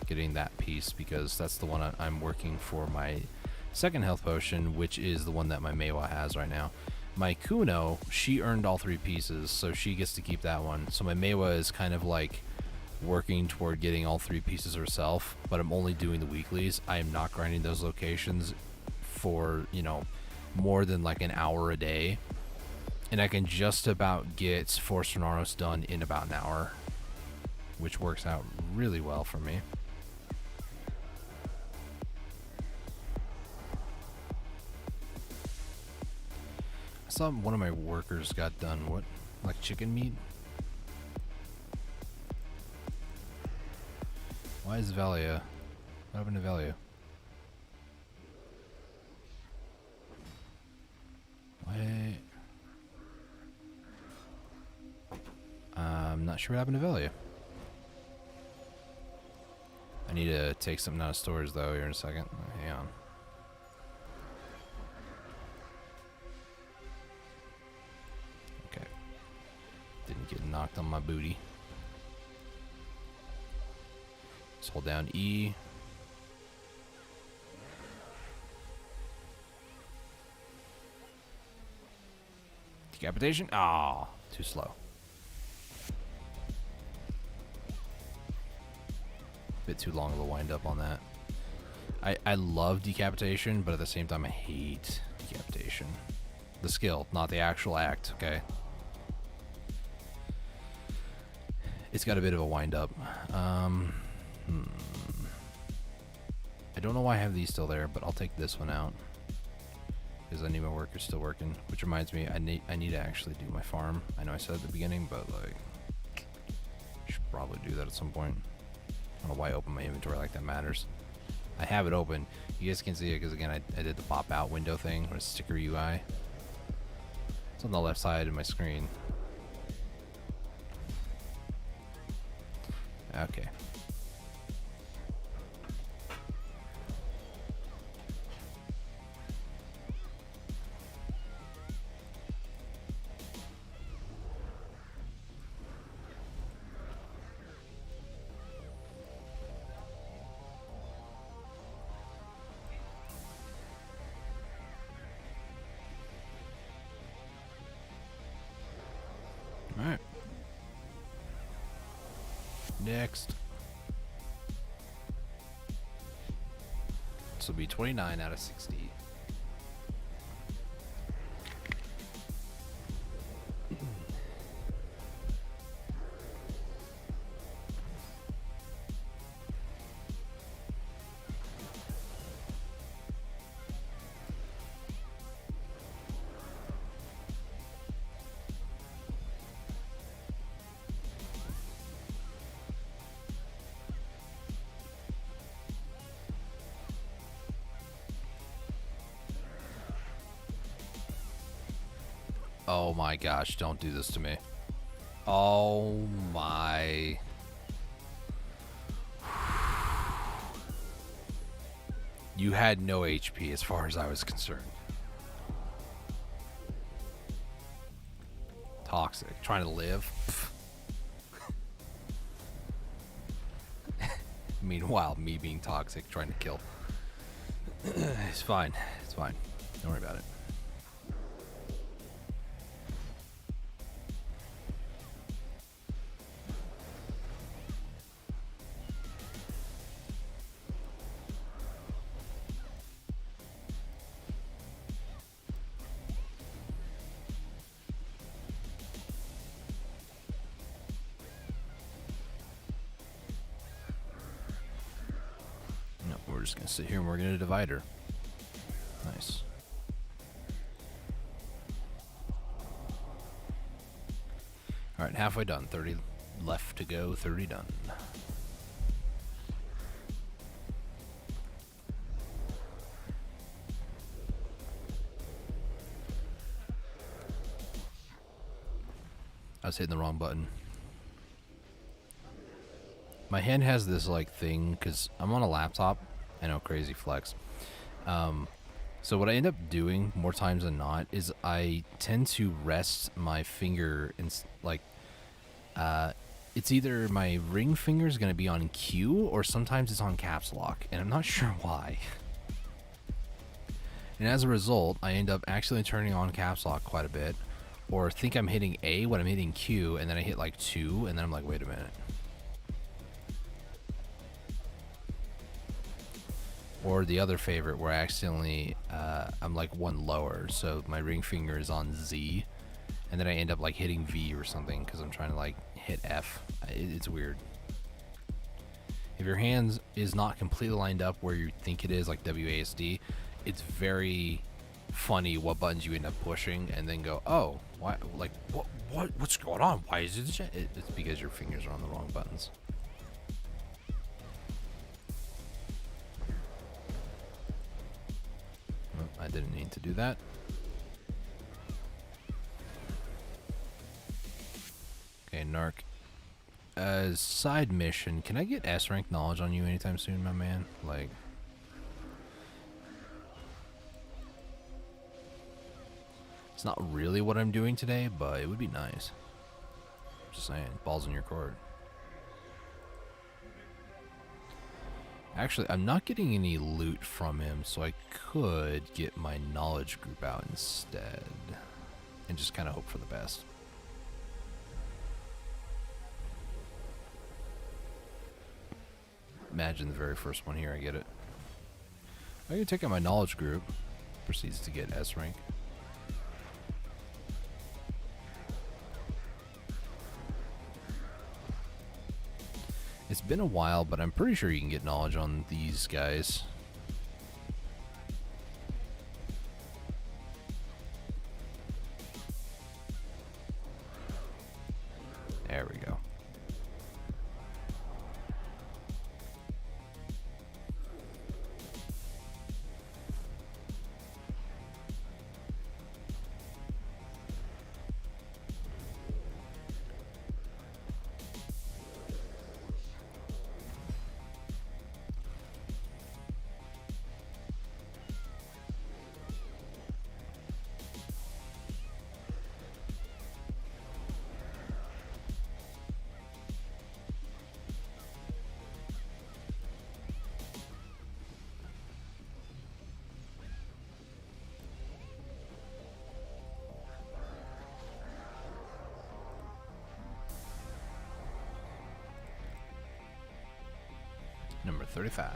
Getting that piece because that's the one I'm working for my second health potion, which is the one that my Meiwa has right now. My Kuno, she earned all 3 pieces, so she gets to keep that one. So my Meiwa is kind of like working toward getting all 3 pieces herself, but I'm only doing the weeklies. I am not grinding those locations for, you know, more than like an hour a day. And I can just about get Force Renaros done in about an hour, which works out really well for me. I saw one of my workers got done. What? Like chicken meat? Why is Valia? What happened to Valia? Why? I'm not sure what happened to Valia. I need to take something out of storage though here in a second. Hang on. Okay. Didn't get knocked on my booty. Just hold down E. Decapitation? Ah, too slow. Bit too long of a wind up on that. I love decapitation, but at the same time I hate decapitation. The skill, not the actual act, okay? It's got a bit of a wind up. I don't know why I have these still there, but I'll take this one out. Because I need my workers still working. Which reminds me, I need to actually do my farm. I know I said at the beginning, but like, I should probably do that at some point. I don't know why I open my inventory like that matters. I have it open. You guys can see it because again I did the pop out window thing or sticker UI. It's on the left side of my screen. Okay. Alright. Next. This will be 29 out of 60. Oh my gosh, don't do this to me. Oh my. You had no HP as far as I was concerned. Toxic. Trying to live. Meanwhile, me being toxic, trying to kill. It's fine. It's fine. Don't worry about it. No, we're just gonna sit here and we're gonna divide her. Nice. Alright, halfway done. 30 left to go, 30 done. I was hitting the wrong button. My hand has this like thing because I'm on a laptop. I know, crazy flex. So what I end up doing more times than not is I tend to rest my finger in like it's either my ring finger is going to be on Q or sometimes it's on caps lock, and I'm not sure why. And as a result, I end up actually turning on caps lock quite a bit, or think I'm hitting A when I'm hitting Q, and then I hit like 2, and then I'm like, wait a minute. Or the other favorite where I accidentally, I'm like one lower, so my ring finger is on Z, and then I end up like hitting V or something because I'm trying to like hit F. It's weird. If your hands is not completely lined up where you think it is, like WASD, it's very funny what buttons you end up pushing and then go, oh, why? Like what's going on? Why is it? It's because your fingers are on the wrong buttons. I didn't need to do that. Okay, Narc. Side mission. Can I get S rank knowledge on you anytime soon, my man? Like, it's not really what I'm doing today, but it would be nice. Just saying, balls in your court. Actually, I'm not getting any loot from him, so I could get my knowledge group out instead. And just kind of hope for the best. Imagine the very first one here, I get it. I can take out my knowledge group. Proceeds to get S rank. It's been a while, but I'm pretty sure you can get knowledge on these guys. There we go. Number 35.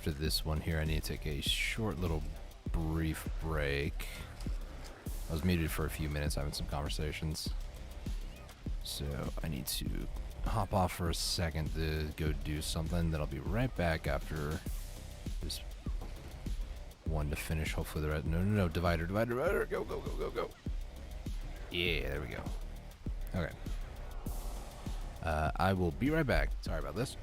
after this one here, I need to take a short little brief break. I was muted for a few minutes having some conversations. So I need to hop off for a second to go do something. Then I'll be right back after this one to finish. Hopefully the rest. No. Divider. Go. Yeah, there we go. Okay. I will be right back. Sorry about this.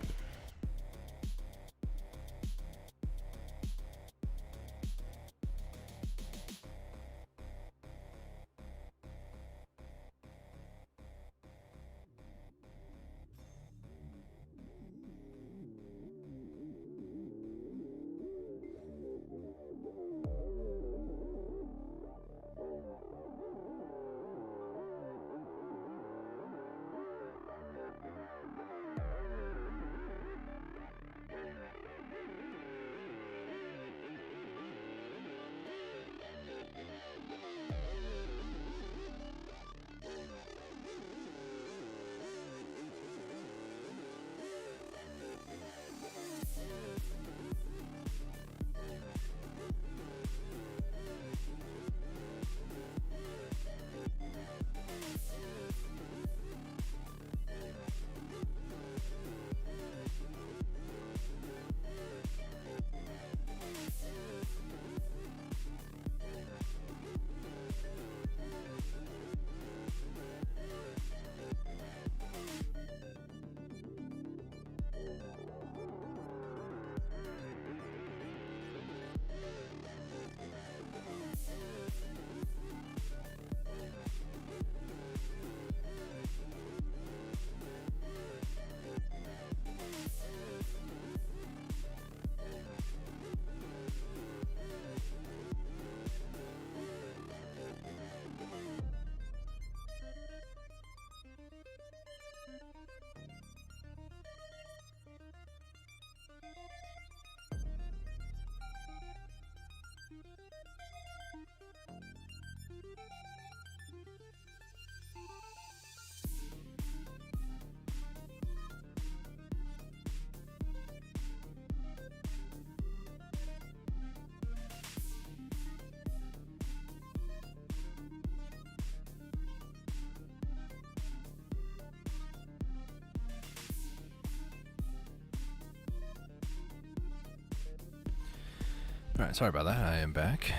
Alright, sorry about that. I am back.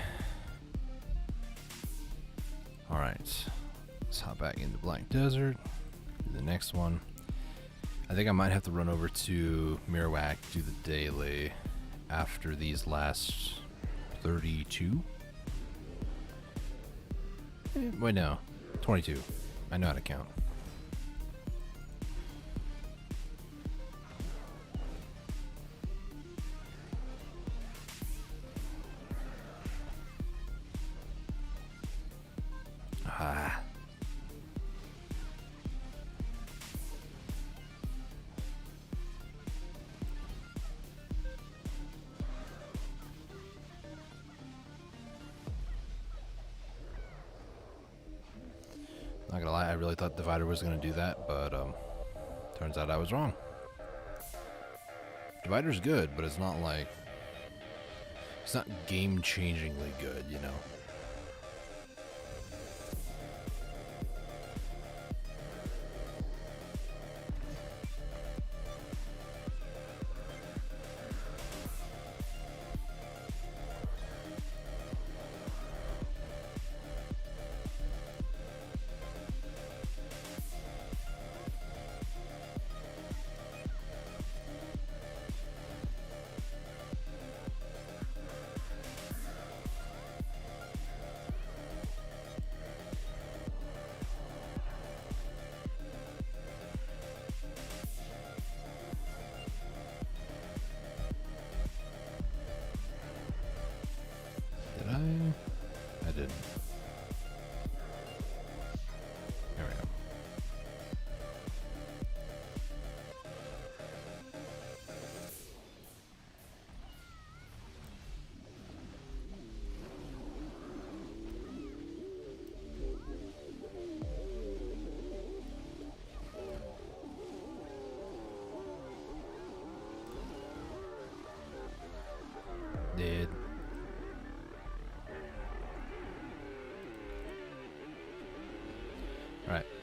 Alright, let's hop back into Black Desert. Do the next one. I think I might have to run over to Mirawak, do the daily after these last 32. Wait, no. 22. I know how to count. Not gonna lie, I really thought Divider was gonna do that, but turns out I was wrong. Divider's good, but it's not like it's not game-changingly good, you know.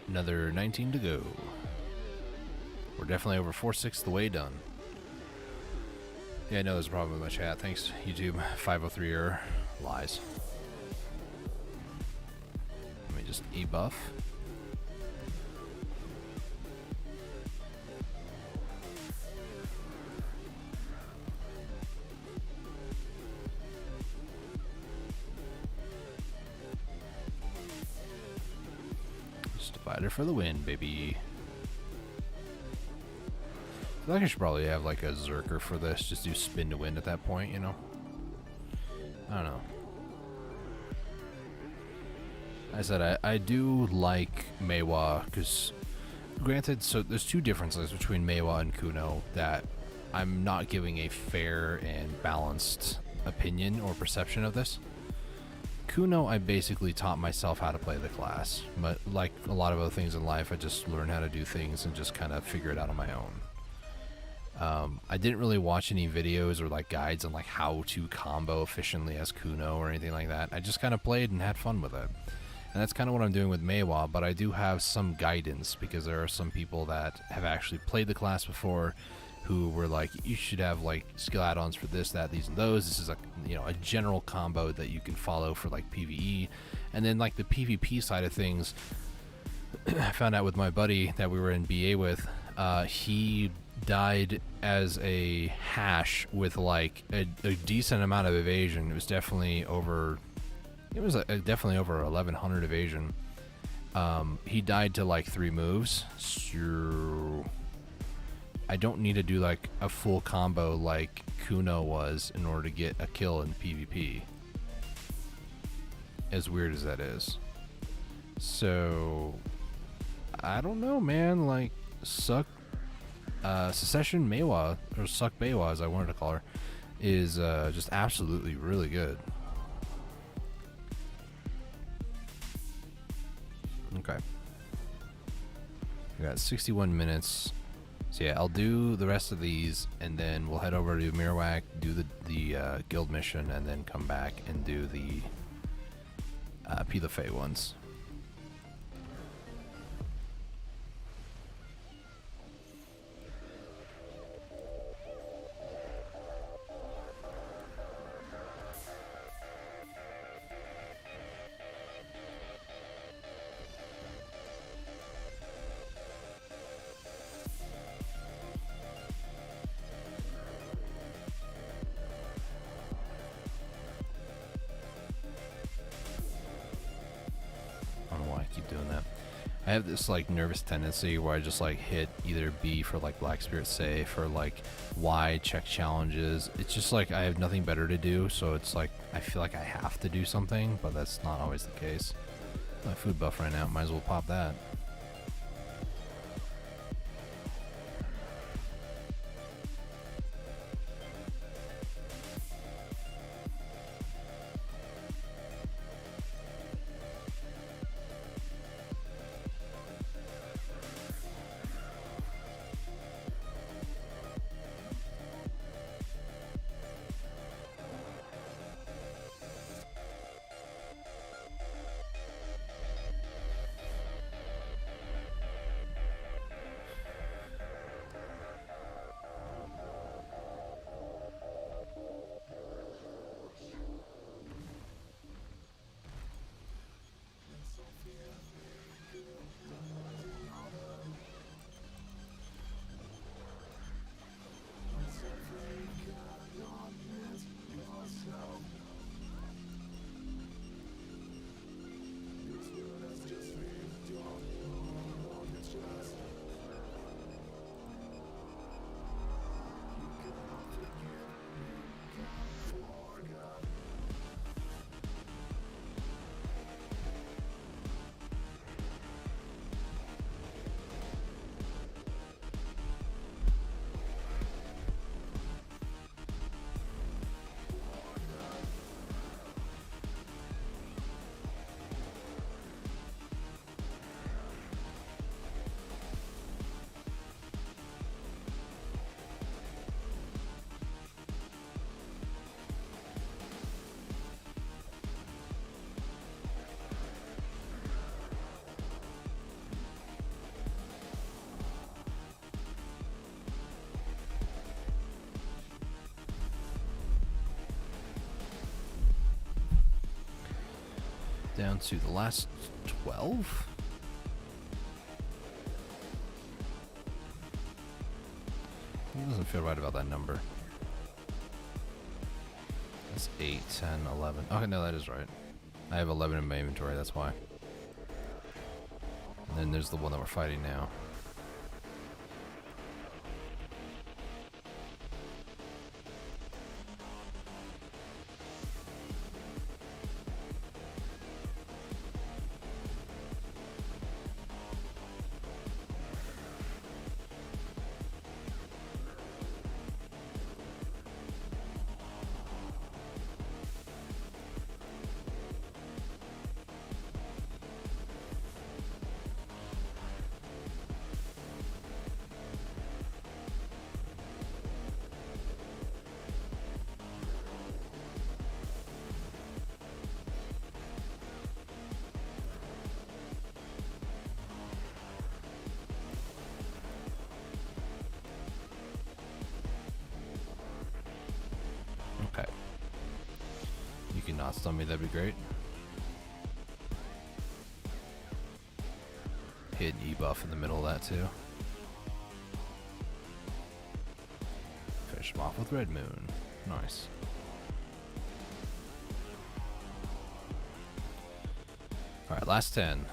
Another 19 to go. We're definitely over 4/6 the way done. Yeah, I know there's a problem with my chat. Thanks, YouTube. 503 error. Lies. Let me just e-buff. Just divider for the win, baby. I feel like I should probably have like a Zerker for this. Just do spin to win at that point, you know? I don't know. I said I do like Meiwa because, granted, so there's two differences between Meiwa and Kuno that I'm not giving a fair and balanced opinion or perception of this. Kuno, I basically taught myself how to play the class, but like a lot of other things in life, I just learned how to do things and just kind of figure it out on my own. I didn't really watch any videos or like guides on like how to combo efficiently as Kuno or anything like that. I just kind of played and had fun with it. And that's kind of what I'm doing with Meiwa, but I do have some guidance because there are some people that have actually played the class before who were like, you should have like skill add-ons for this, that, these, and those. This is a, you know, a general combo that you can follow for like PvE. And then like the PvP side of things, I found out with my buddy that we were in BA with, he died as a hash with like a decent amount of evasion. It was definitely over, definitely over 1100 evasion. He died to like 3 moves, so I don't need to do like a full combo like Kuno was in order to get a kill in PvP, as weird as that is. So I don't know, man. Like Secession Meiwa, or Suck Meiwa as I wanted to call her, is just absolutely really good. Okay. We got 61 minutes. So yeah, I'll do the rest of these, and then we'll head over to Mirwak, do the guild mission, and then come back and do the Pilafay ones. I have this like nervous tendency where I just like hit either B for like Black Spirit Safe or like Y check challenges. It's just like I have nothing better to do, so it's like I feel like I have to do something, but that's not always the case. My food buff right now, might as well pop that. down to the last 12. It doesn't feel right about that number. That's 8, 10, 11. Okay, no, that is right. I have 11 in my inventory, that's why. And then there's the one that we're fighting now. Okay. You can not stun me, that'd be great. Hit an E-buff in the middle of that too. Finish him off with Red Moon. Nice. Alright, last 10.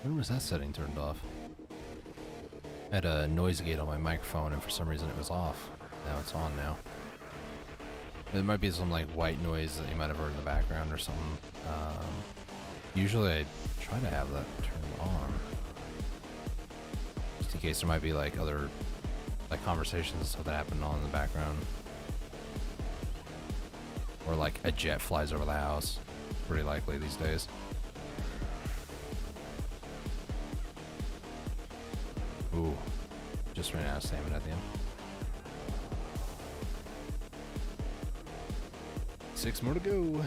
When was that setting turned off? I had a noise gate on my microphone and for some reason it was off. Now it's on now. There might be some like white noise that you might have heard in the background or something. Usually I try to have that turned on. Just in case there might be like other like conversations and stuff that happen on in the background. Or like a jet flies over the house. Pretty likely these days. Ooh, just ran out of stamina at the end. 6 more to go.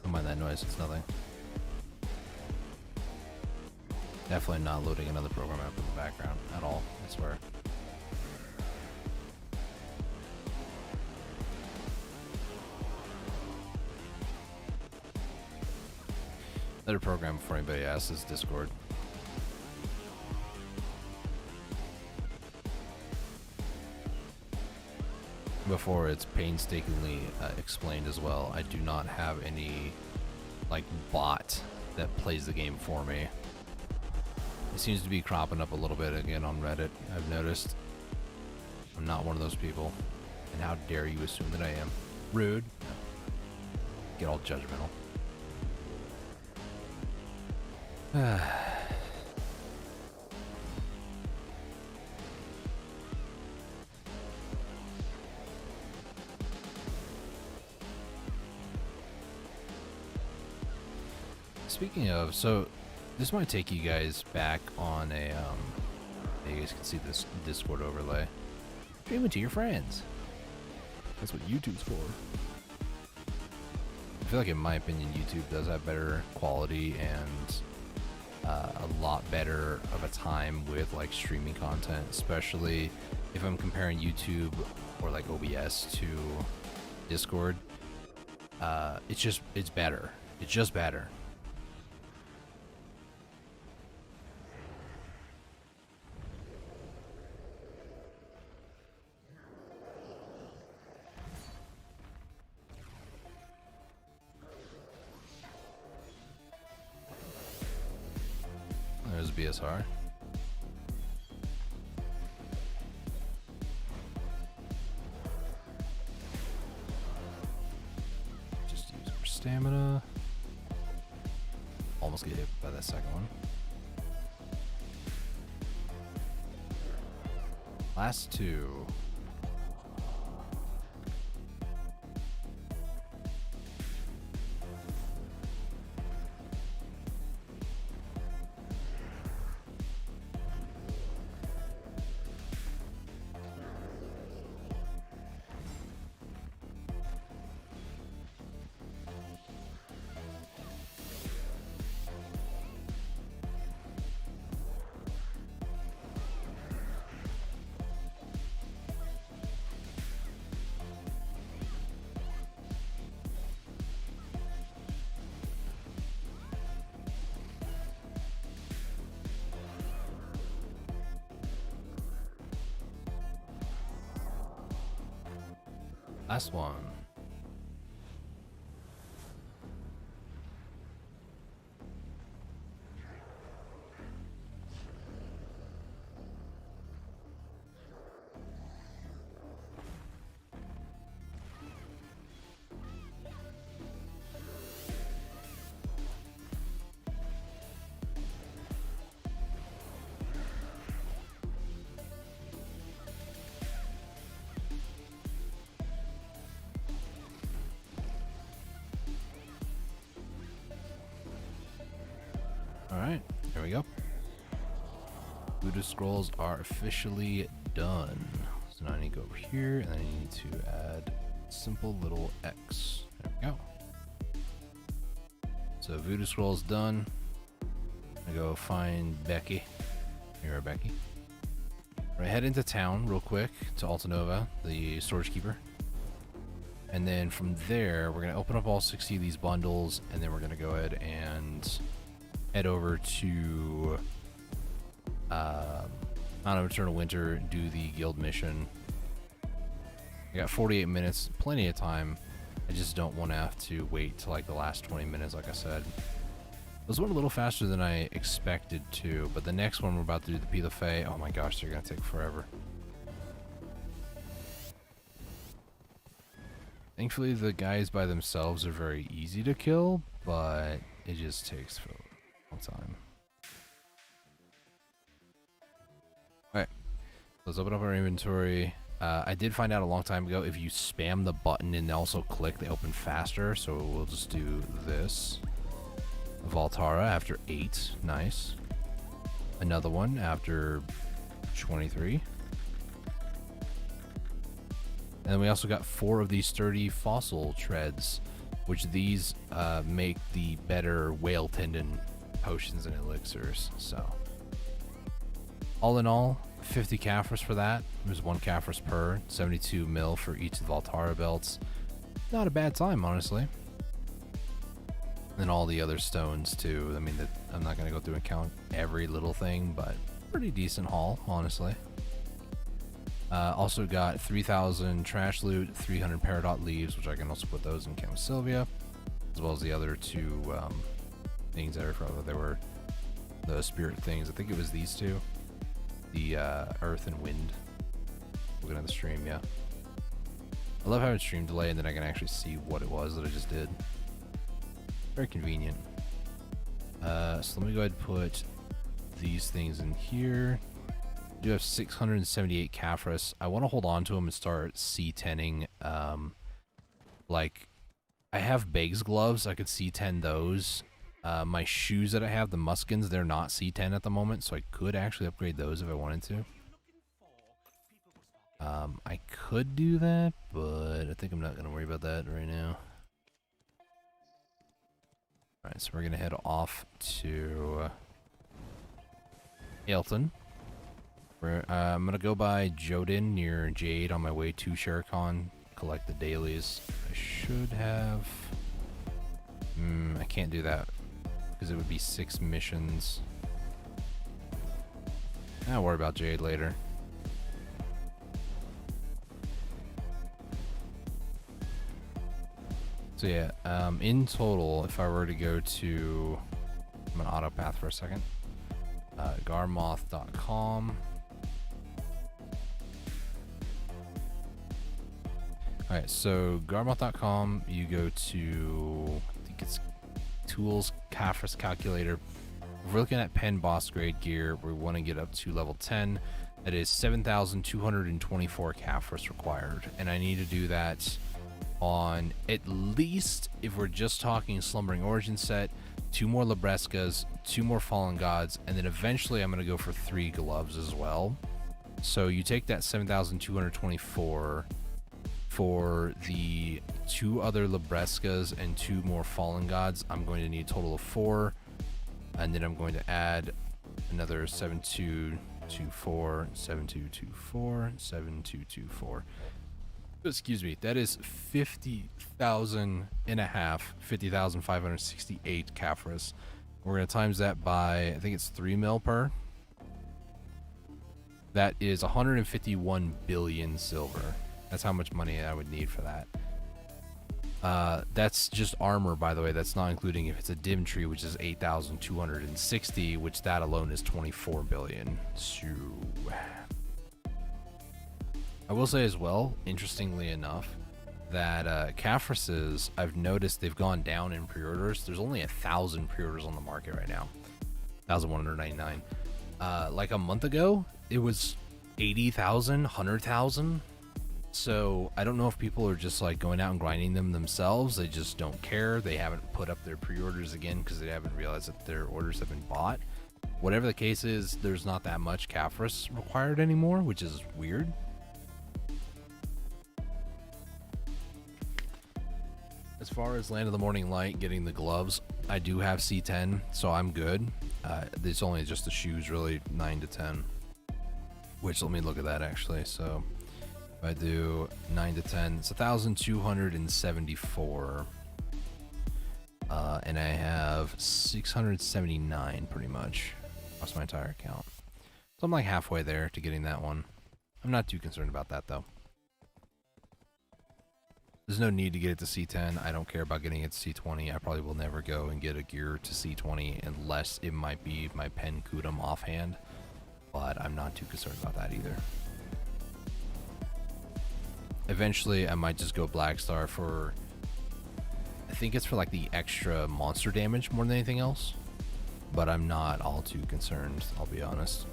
Don't mind that noise, it's nothing. Definitely not loading another program up in the background at all, I swear. Another program before anybody asks is Discord. Before it's painstakingly explained as well, I do not have any like bot that plays the game for me. It seems to be cropping up a little bit again on Reddit, I've noticed. I'm not one of those people. And how dare you assume that I am? Rude. Get all judgmental. Speaking of, so this might take you guys back on a you guys can see this Discord overlay. Stream it to your friends. That's what YouTube's for. I feel like, in my opinion, YouTube does have better quality and a lot better of a time with like streaming content, especially if I'm comparing YouTube or like OBS to Discord. It's better. It's just better. There's BSR. Just use for stamina. Almost get hit by that second one. Last two. Last one. Alright, there we go. Buddha scrolls are officially done. So now I need to go over here and then I need to add a simple little X. There we go. So Voodoo Scroll's done. I go find Becky. Here, Becky. We're gonna head into town real quick to Altanova, the storage keeper. And then from there, we're going to open up all 60 of these bundles, and then we're going to go ahead and head over to Out of Eternal Winter, do the guild mission. I got 48 minutes, plenty of time. I just don't want to have to wait till like the last 20 minutes, like I said. Those went a little faster than I expected to, but the next one we're about to do, the Pilafay, oh my gosh, they're going to take forever. Thankfully, the guys by themselves are very easy to kill, but it just takes a long time. Alright, let's open up our inventory. I did find out a long time ago, if you spam the button and also click, they open faster, so we'll just do this. Valtara after 8, nice. Another one after 23. And then we also got 4 of these sturdy fossil treads, which these make the better whale tendon potions and elixirs. So, all in all, 50 Caphras for that. There's 1 Caphras per, 72 mil for each of the Valtara belts. Not a bad time, honestly. And all the other stones too. I mean, I'm not going to go through and count every little thing, but pretty decent haul, honestly. Also got 3,000 trash loot, 300 Peridot leaves, which I can also put those in Camp Sylvia, as well as the other 2 things that they were the spirit things. I think it was these 2, the earth and wind. Looking at the stream, yeah. I love having stream delay, and then I can actually see what it was that I just did. Very convenient. So let me go ahead and put these things in here. I do have 678 Caphras. I want to hold on to them and start C10ing. Like, I have Beg's gloves. I could C10 those. My shoes that I have, the Muskins, they're not C10 at the moment, so I could actually upgrade those if I wanted to. I could do that, but I think I'm not going to worry about that right now. Alright, so we're going to head off to Ailton. I'm going to go by Jodin near Jade on my way to Sherikon, collect the dailies. I should have... I can't do that, because it would be 6 missions. I'll worry about Jade later. So yeah, in total, if I were to go to... I'm going to auto path for a second. Garmoth.com. Alright, so Garmoth.com, you go to, I think it's Tools, Caphras Calculator. If we're looking at pen boss grade gear, we want to get up to level 10. That is 7,224 Caphras required. And I need to do that on at least, if we're just talking Slumbering Origin set, 2 more Librescas, 2 more Fallen Gods, and then eventually I'm going to go for 3 gloves as well. So you take that 7,224 for the 2 other Librescas and 2 more Fallen Gods. I'm going to need a total of 4, and then I'm going to add another 7,224, 7,224, 7,224. Excuse me, that is 50,000 and a half, 50,568 Caphras. We're going to times that by, I think it's 3 mil per. That is 151 billion silver. That's how much money I would need for that. That's just armor, by the way. That's not including if it's a dim tree, which is 8,260, which that alone is 24 billion. So... I will say as well, interestingly enough, that Caphrases, I've noticed they've gone down in pre-orders. There's only 1,000 pre-orders on the market right now. 1,199. Like a month ago, it was 80,000, 100,000. So I don't know if people are just like going out and grinding them themselves. They just don't care. They haven't put up their pre-orders again because they haven't realized that their orders have been bought. Whatever the case is, there's not that much Caphras required anymore, which is weird. As far as Land of the Morning Light, getting the gloves, I do have C10, so I'm good. It's only just the shoes, really, 9 to 10. Which, let me look at that, actually. So, If I do 9 to 10, it's 1,274. And I have 679 pretty much across my entire account. So I'm like halfway there to getting that one. I'm not too concerned about that though. There's no need to get it to C10. I don't care about getting it to C20. I probably will never go and get a gear to C20 unless it might be my Pen Kudum offhand. But I'm not too concerned about that either. Eventually, I might just go Black Star for... I think it's for like the extra monster damage more than anything else. But I'm not all too concerned, I'll be honest.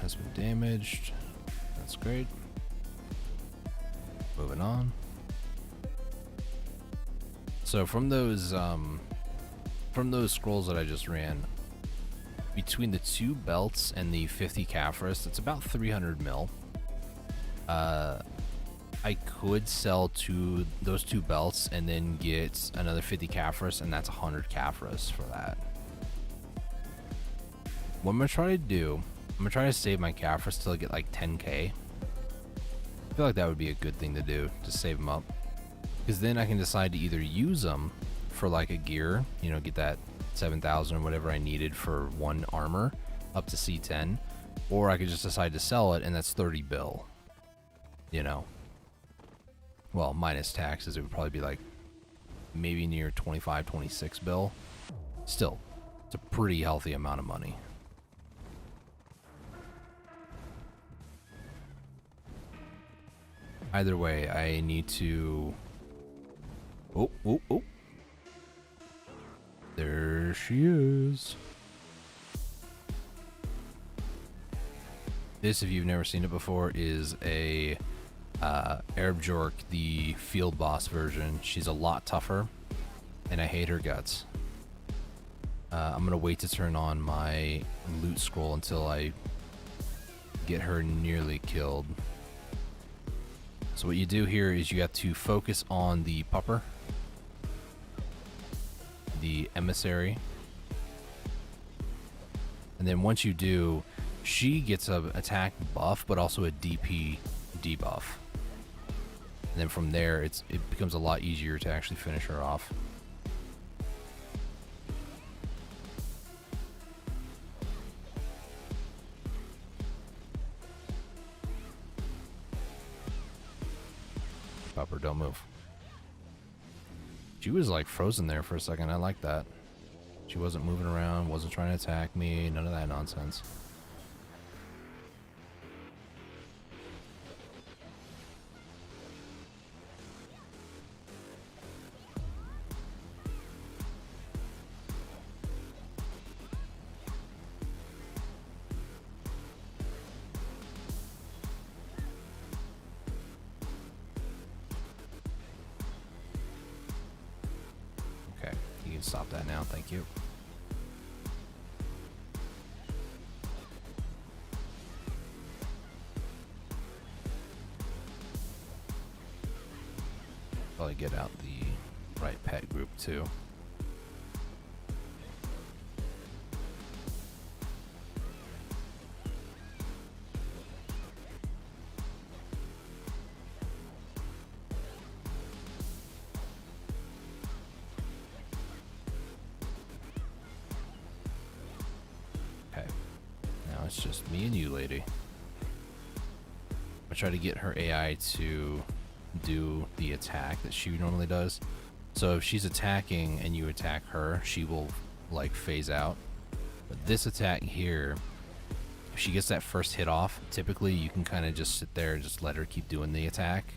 Has been damaged. That's great. Moving on. So from those scrolls that I just ran, between the 2 belts and the 50 Caphras, it's about 300 mil. I could sell those 2 belts and then get another 50 Caphras, and that's 100 Caphras for that. What I'm gonna try to do, I'm gonna try to save my Caphras till I get like 10k. I feel like that would be a good thing to do, to save them up. Because then I can decide to either use them for like a gear, you know, get that 7,000 or whatever I needed for 1 armor up to C10. Or I could just decide to sell it, and that's 30 bill. You know? Well, minus taxes, it would probably be like maybe near 25, 26 bill. Still, it's a pretty healthy amount of money. Either way, I need to... Oh. There she is. This, if you've never seen it before, is a Arab Jork, the field boss version. She's a lot tougher, and I hate her guts. I'm gonna wait to turn on my loot scroll until I get her nearly killed. So what you do here is you have to focus on the pupper, the emissary, and then once you do, she gets a attack buff but also a DP debuff, and then from there it becomes a lot easier to actually finish her off. Pupper, don't move. She was like frozen there for a second. I like that. She wasn't moving around, wasn't trying to attack me, none of that nonsense. Stop that now, thank you. Probably get out the right pet group too. It's just me and you, lady. I try to get her AI to do the attack that she normally does. So if she's attacking and you attack her, she will like phase out. But this attack here, if she gets that first hit off, typically you can kind of just sit there and just let her keep doing the attack.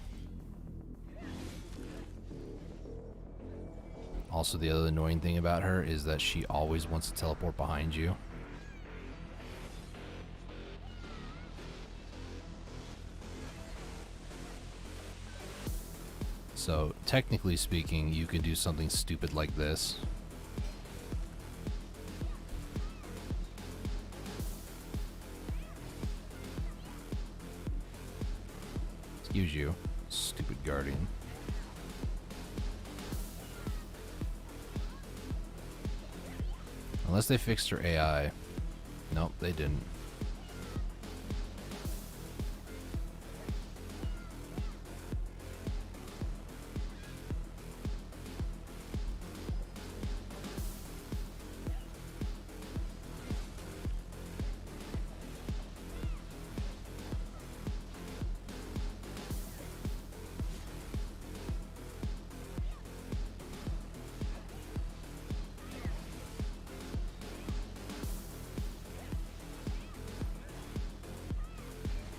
Also, the other annoying thing about her is that she always wants to teleport behind you. So, technically speaking, you can do something stupid like this. Excuse you, stupid guardian. Unless they fixed her AI. Nope, they didn't.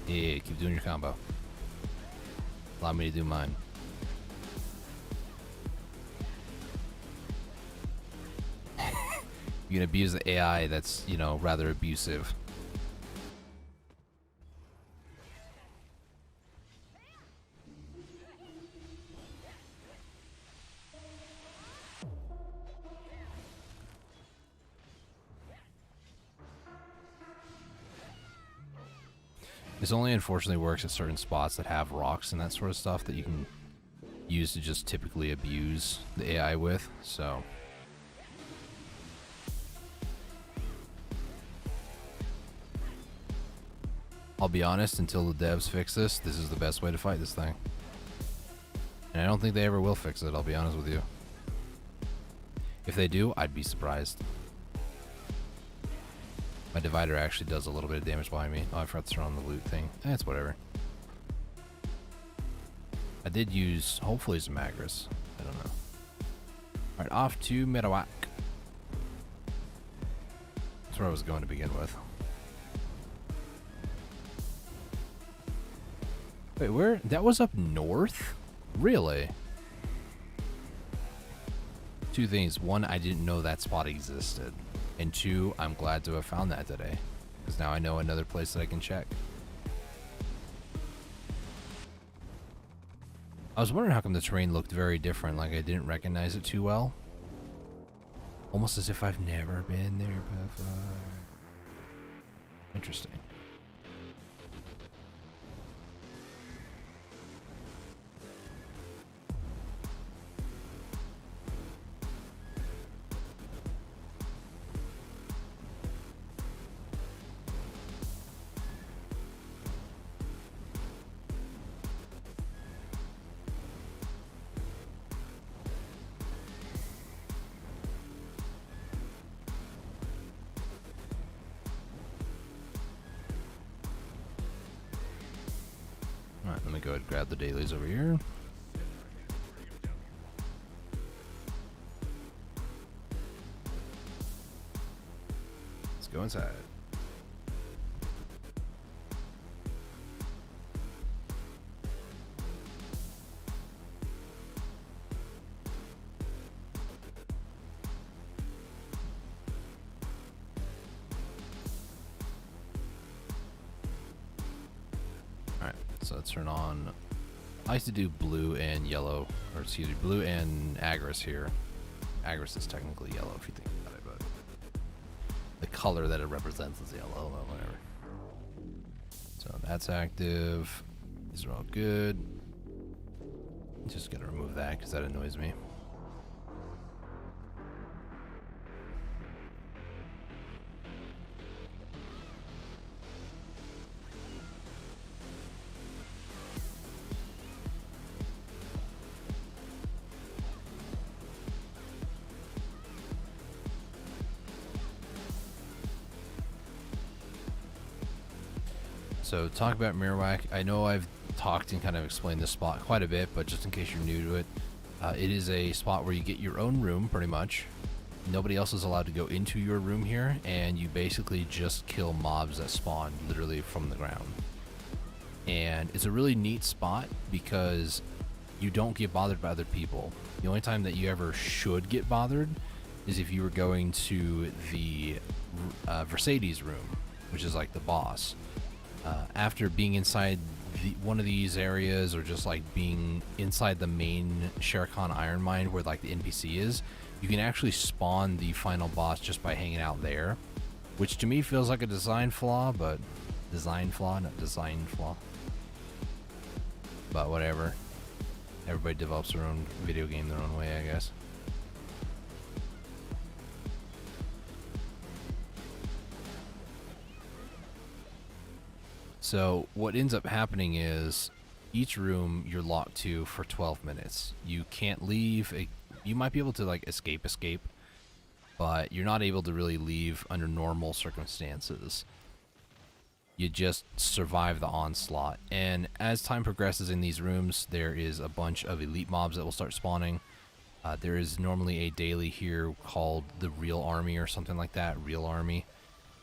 Yeah, keep doing your combo. Allow me to do mine. You can abuse the AI that's, you know, rather abusive. This only unfortunately works at certain spots that have rocks and that sort of stuff that you can use to just typically abuse the AI with, so. I'll be honest, until the devs fix this, this is the best way to fight this thing. And I don't think they ever will fix it, I'll be honest with you. If they do, I'd be surprised. My divider actually does a little bit of damage behind me. Oh, I forgot to throw on the loot thing. That's whatever. I did use, hopefully, some Agris. I don't know. Alright, off to Merawak. That's where I was going to begin with. Wait, where? That was up north? Really? Two things. One, I didn't know that spot existed. And two, I'm glad to have found that today. Because now I know another place that I can check. I was wondering how come the terrain looked very different, like I didn't recognize it too well. Almost as if I've never been there before. Interesting. Alright, let me go ahead and grab the dailies over here. Let's go inside. So let's turn on. I like to do blue and yellow, or excuse me, blue and Agris here. Agris is technically yellow if you think about it, but the color that it represents is yellow, but whatever. So that's active. These are all good. Just gotta remove that because that annoys me. So talk about Merawak. I know I've talked and kind of explained this spot quite a bit, but just in case you're new to it, it is a spot where you get your own room, pretty much. Nobody else is allowed to go into your room here, and you basically just kill mobs that spawn literally from the ground. And it's a really neat spot because you don't get bothered by other people. The only time that you ever should get bothered is if you were going to the Mercedes room, which is like the boss. After being inside one of these areas, or just like being inside the main Shere Khan Iron Mine where like the NPC is, you can actually spawn the final boss just by hanging out there, which to me feels like a design flaw, but design flaw, not design flaw. But whatever. Everybody develops their own video game their own way, I guess. So what ends up happening is each room you're locked to for 12 minutes. You can't leave. You might be able to like escape, but you're not able to really leave under normal circumstances. You just survive the onslaught. And as time progresses in these rooms, there is a bunch of elite mobs that will start spawning. There is normally a daily here called the Real Army or something like that, Real Army.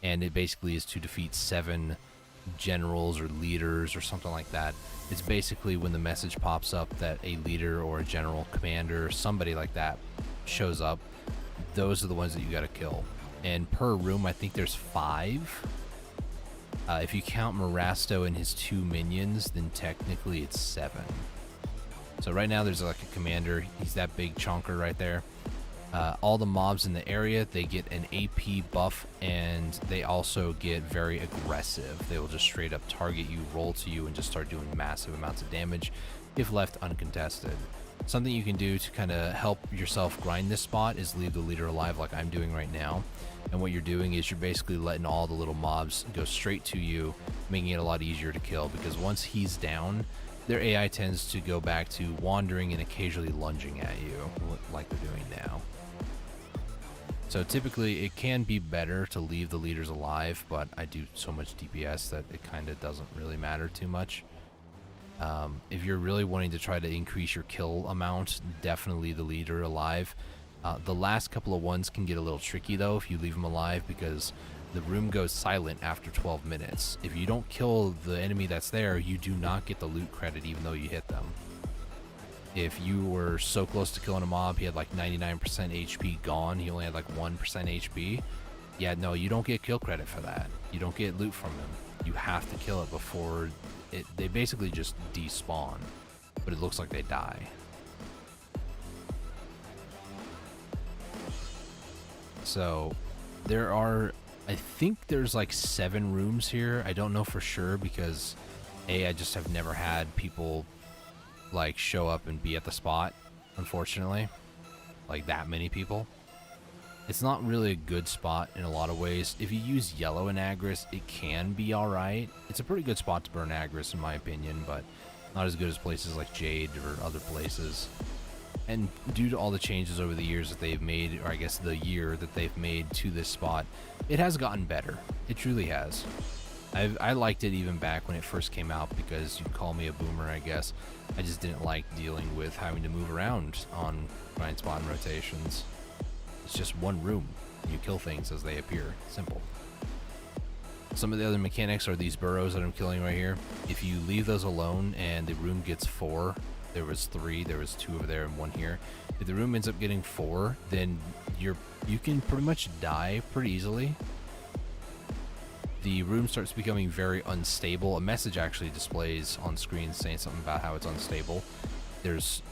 And it basically is to defeat 7 generals or leaders or something like that. It's basically when the message pops up that a leader or a general commander or somebody like that shows up, those are the ones that you got to kill. And per room, I think there's 5. If you count Morasto and his 2 minions, then technically it's 7. So right now there's like a commander. He's that big chonker right there. All the mobs in the area, they get an AP buff, and they also get very aggressive. They will just straight up target you, roll to you, and just start doing massive amounts of damage if left uncontested. Something you can do to kind of help yourself grind this spot is leave the leader alive like I'm doing right now. And what you're doing is you're basically letting all the little mobs go straight to you, making it a lot easier to kill, because once he's down, their AI tends to go back to wandering and occasionally lunging at you like they're doing now. So typically it can be better to leave the leaders alive, but I do so much DPS that it kind of doesn't really matter too much. If you're really wanting to try to increase your kill amount, definitely leave the leader alive. The last couple of ones can get a little tricky though if you leave them alive, because the room goes silent after 12 minutes. If you don't kill the enemy that's there, you do not get the loot credit even though you hit them. If you were so close to killing a mob, he had like 99% HP gone, he only had like 1% HP, yeah, no, you don't get kill credit for that. You don't get loot from him. You have to kill it before they basically just despawn, but it looks like they die. So there are, I think there's like 7 rooms here. I don't know for sure because I just have never had people like show up and be at the spot, unfortunately, like that many people. It's not really a good spot in a lot of ways. If you use yellow in Agris, it can be alright. It's a pretty good spot to burn Agris in my opinion, but not as good as places like Jade or other places. And due to all the changes over the years that they've made, or I guess the year that they've made to this spot, it has gotten better. It truly has. I liked it even back when it first came out because you'd call me a boomer, I guess. I just didn't like dealing with having to move around on grind spot and rotations. It's just one room. You kill things as they appear. Simple. Some of the other mechanics are these burrows that I'm killing right here. If you leave those alone and the room gets 4, there was 3, there was 2 over there and 1 here. If the room ends up getting 4, then you can pretty much die pretty easily. The room starts becoming very unstable. A message actually displays on screen saying something about how it's unstable. There's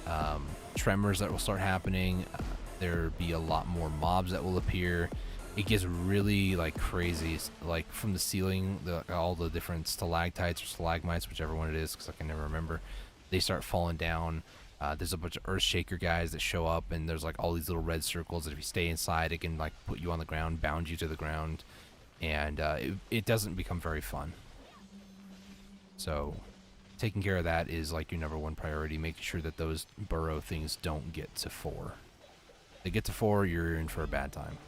tremors that will start happening. There'll be a lot more mobs that will appear. It gets really like crazy, like from the ceiling, all the different stalactites or stalagmites, whichever one it is, because I can never remember. They start falling down. There's a bunch of Earthshaker guys that show up, and there's like all these little red circles that if you stay inside, it can like put you on the ground, bound you to the ground, and it doesn't become very fun. So taking care of that is like your #1 priority, making sure that those burrow things don't get to 4. If they get to 4, you're in for a bad time.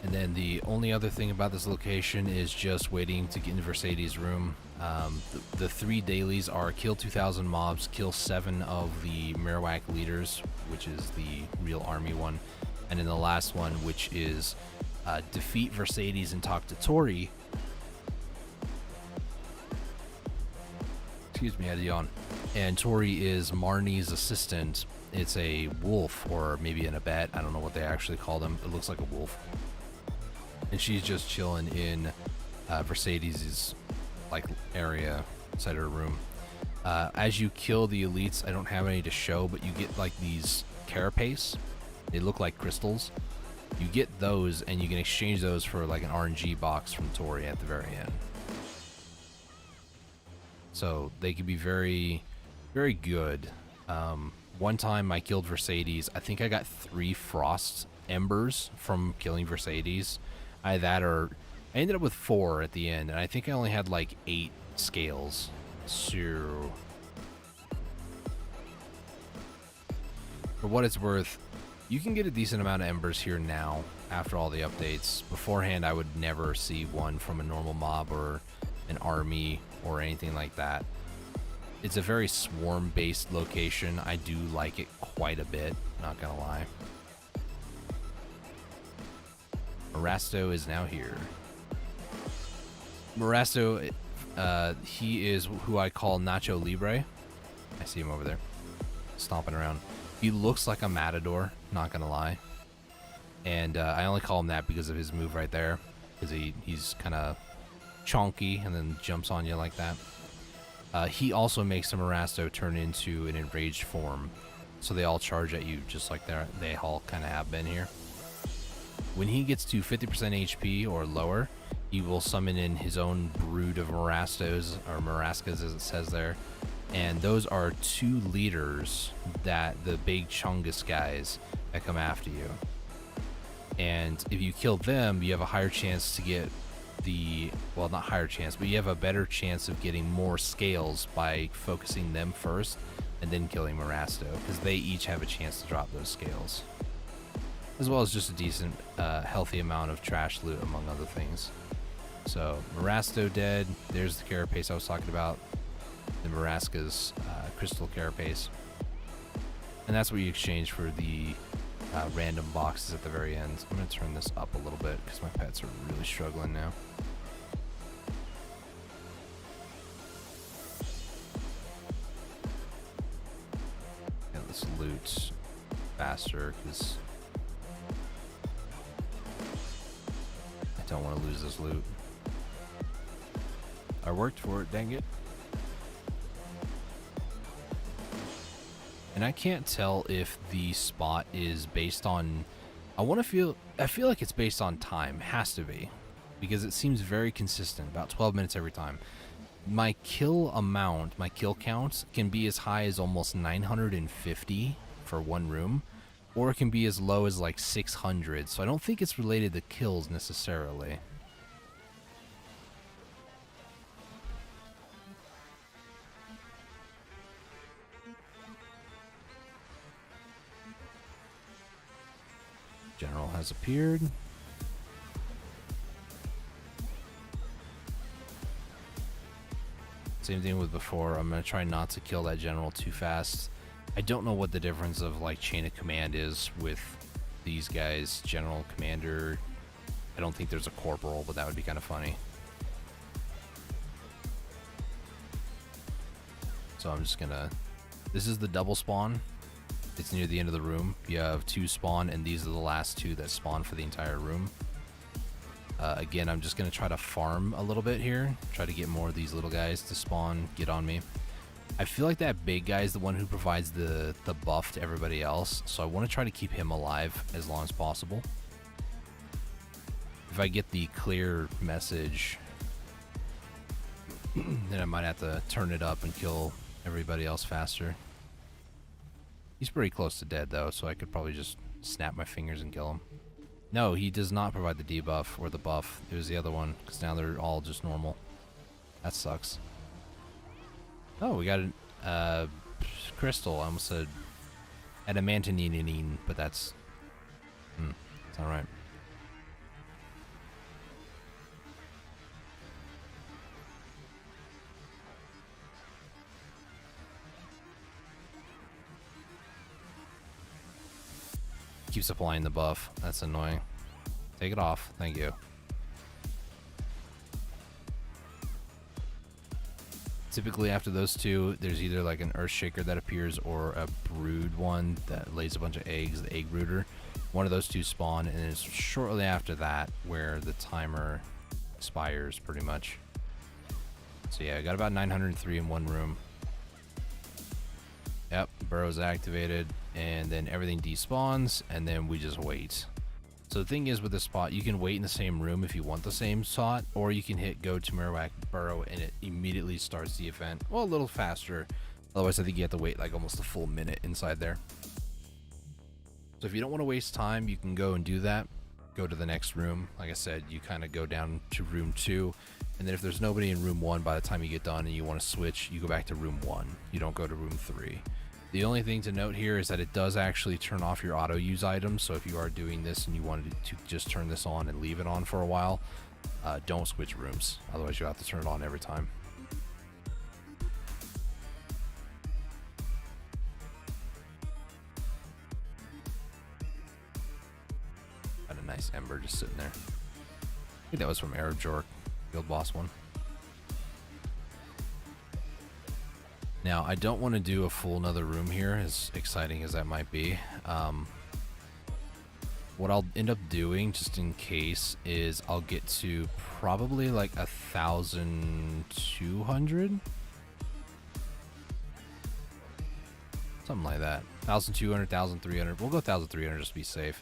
And then the only other thing about this location is just waiting to get into Versailles' room. The 3 dailies are kill 2,000 mobs, kill 7 of the Marowak leaders, which is the Real Army one, and then the last one, which is defeat Versailles and talk to Tori. Excuse me, I had to yawn. And Tori is Marnie's assistant. It's a wolf, or maybe an abat. I don't know what they actually call them. It looks like a wolf. And she's just chilling in Versailles' like area inside her room. As you kill the elites, I don't have any to show, but you get like these carapace. They look like crystals. You get those, and you can exchange those for like an RNG box from Tori at the very end. So they can be very, very good. One time I killed Mercedes. I think I got 3 frost embers from killing Mercedes. I ended up with 4 at the end, and I think I only had like 8 scales. So for what it's worth, you can get a decent amount of embers here now after all the updates. Beforehand, I would never see one from a normal mob or an army or anything like that. It's a very swarm-based location. I do like it quite a bit, not gonna lie. Morasto is now here. Morasto, he is who I call Nacho Libre. I see him over there, stomping around. He looks like a matador, not gonna lie. And I only call him that because of his move right there, because he's kind of chunky and then jumps on you like that. He also makes the Morasto turn into an enraged form, so they all charge at you just like they all kind of have been here. When he gets to 50% HP or lower, he will summon in his own brood of Morastos, or Maraskas as it says there, and those are 2 leaders, that the big Chungus guys that come after you. And if you kill them, you have a higher chance to get well, not higher chance, but you have a better chance of getting more scales by focusing them first and then killing Morasto, because they each have a chance to drop those scales, as well as just a decent healthy amount of trash loot among other things. So Morasto dead. There's the carapace I was talking about, the Maraska's crystal carapace, and that's what you exchange for the random boxes at the very end. I'm going to turn this up a little bit because my pets are really struggling now. Get this loot faster because I don't want to lose this loot. I worked for it, dang it. And I can't tell if the spot is based on, I feel like it's based on time. Has to be, because it seems very consistent, about 12 minutes every time. My kill count can be as high as almost 950 for one room, or it can be as low as like 600. So I don't think it's related to kills necessarily. General has appeared. Same thing with before. I'm going to try not to kill that general too fast. I don't know what the difference of like chain of command is with these guys. General, commander. I don't think there's a corporal, but that would be kind of funny. So I'm just going to... This is the double spawn. It's near the end of the room. You have 2 spawn, and these are the last 2 that spawn for the entire room. Again, I'm just going to try to farm a little bit here. Try to get more of these little guys to spawn, get on me. I feel like that big guy is the one who provides the buff to everybody else, so I want to try to keep him alive as long as possible. If I get the clear message, then I might have to turn it up and kill everybody else faster. He's pretty close to dead, though, so I could probably just snap my fingers and kill him. No, he does not provide the debuff or the buff. It was the other one, because now they're all just normal. That sucks. Oh, we got a crystal. I almost said adamantinine, but that's... it's alright. Keeps applying the buff. That's annoying. Take it off. Thank you. Typically after those 2, there's either like an Earthshaker that appears or a brood one that lays a bunch of eggs, the egg brooder. One of those 2 spawn, and it's shortly after that where the timer expires pretty much. So yeah, I got about 903 in one room. Yep, burrow's activated, and then everything despawns, and then we just wait. So the thing is with this spot, you can wait in the same room if you want the same spot, or you can hit go to Marowak Burrow and it immediately starts the event. Well, a little faster Otherwise, I think you have to wait like almost a full minute inside there. So if you don't want to waste time, you can go and do that. Go to the next room. Like I said, you kind of go down to room 2. And then if there's nobody in room 1 by the time you get done and you want to switch, you go back to room 1. You don't go to room 3. The only thing to note here is that it does actually turn off your auto use items. So if you are doing this and you wanted to just turn this on and leave it on for a while, don't switch rooms. Otherwise, you'll have to turn it on every time. Got a nice ember just sitting there. I think that was from Arab Jork, Guild Boss one. Now, I don't want to do a full another room here, as exciting as that might be. What I'll end up doing, just in case, is I'll get to probably like 1,200? Something like that. 1,200, 1,300. We'll go 1,300 just to be safe.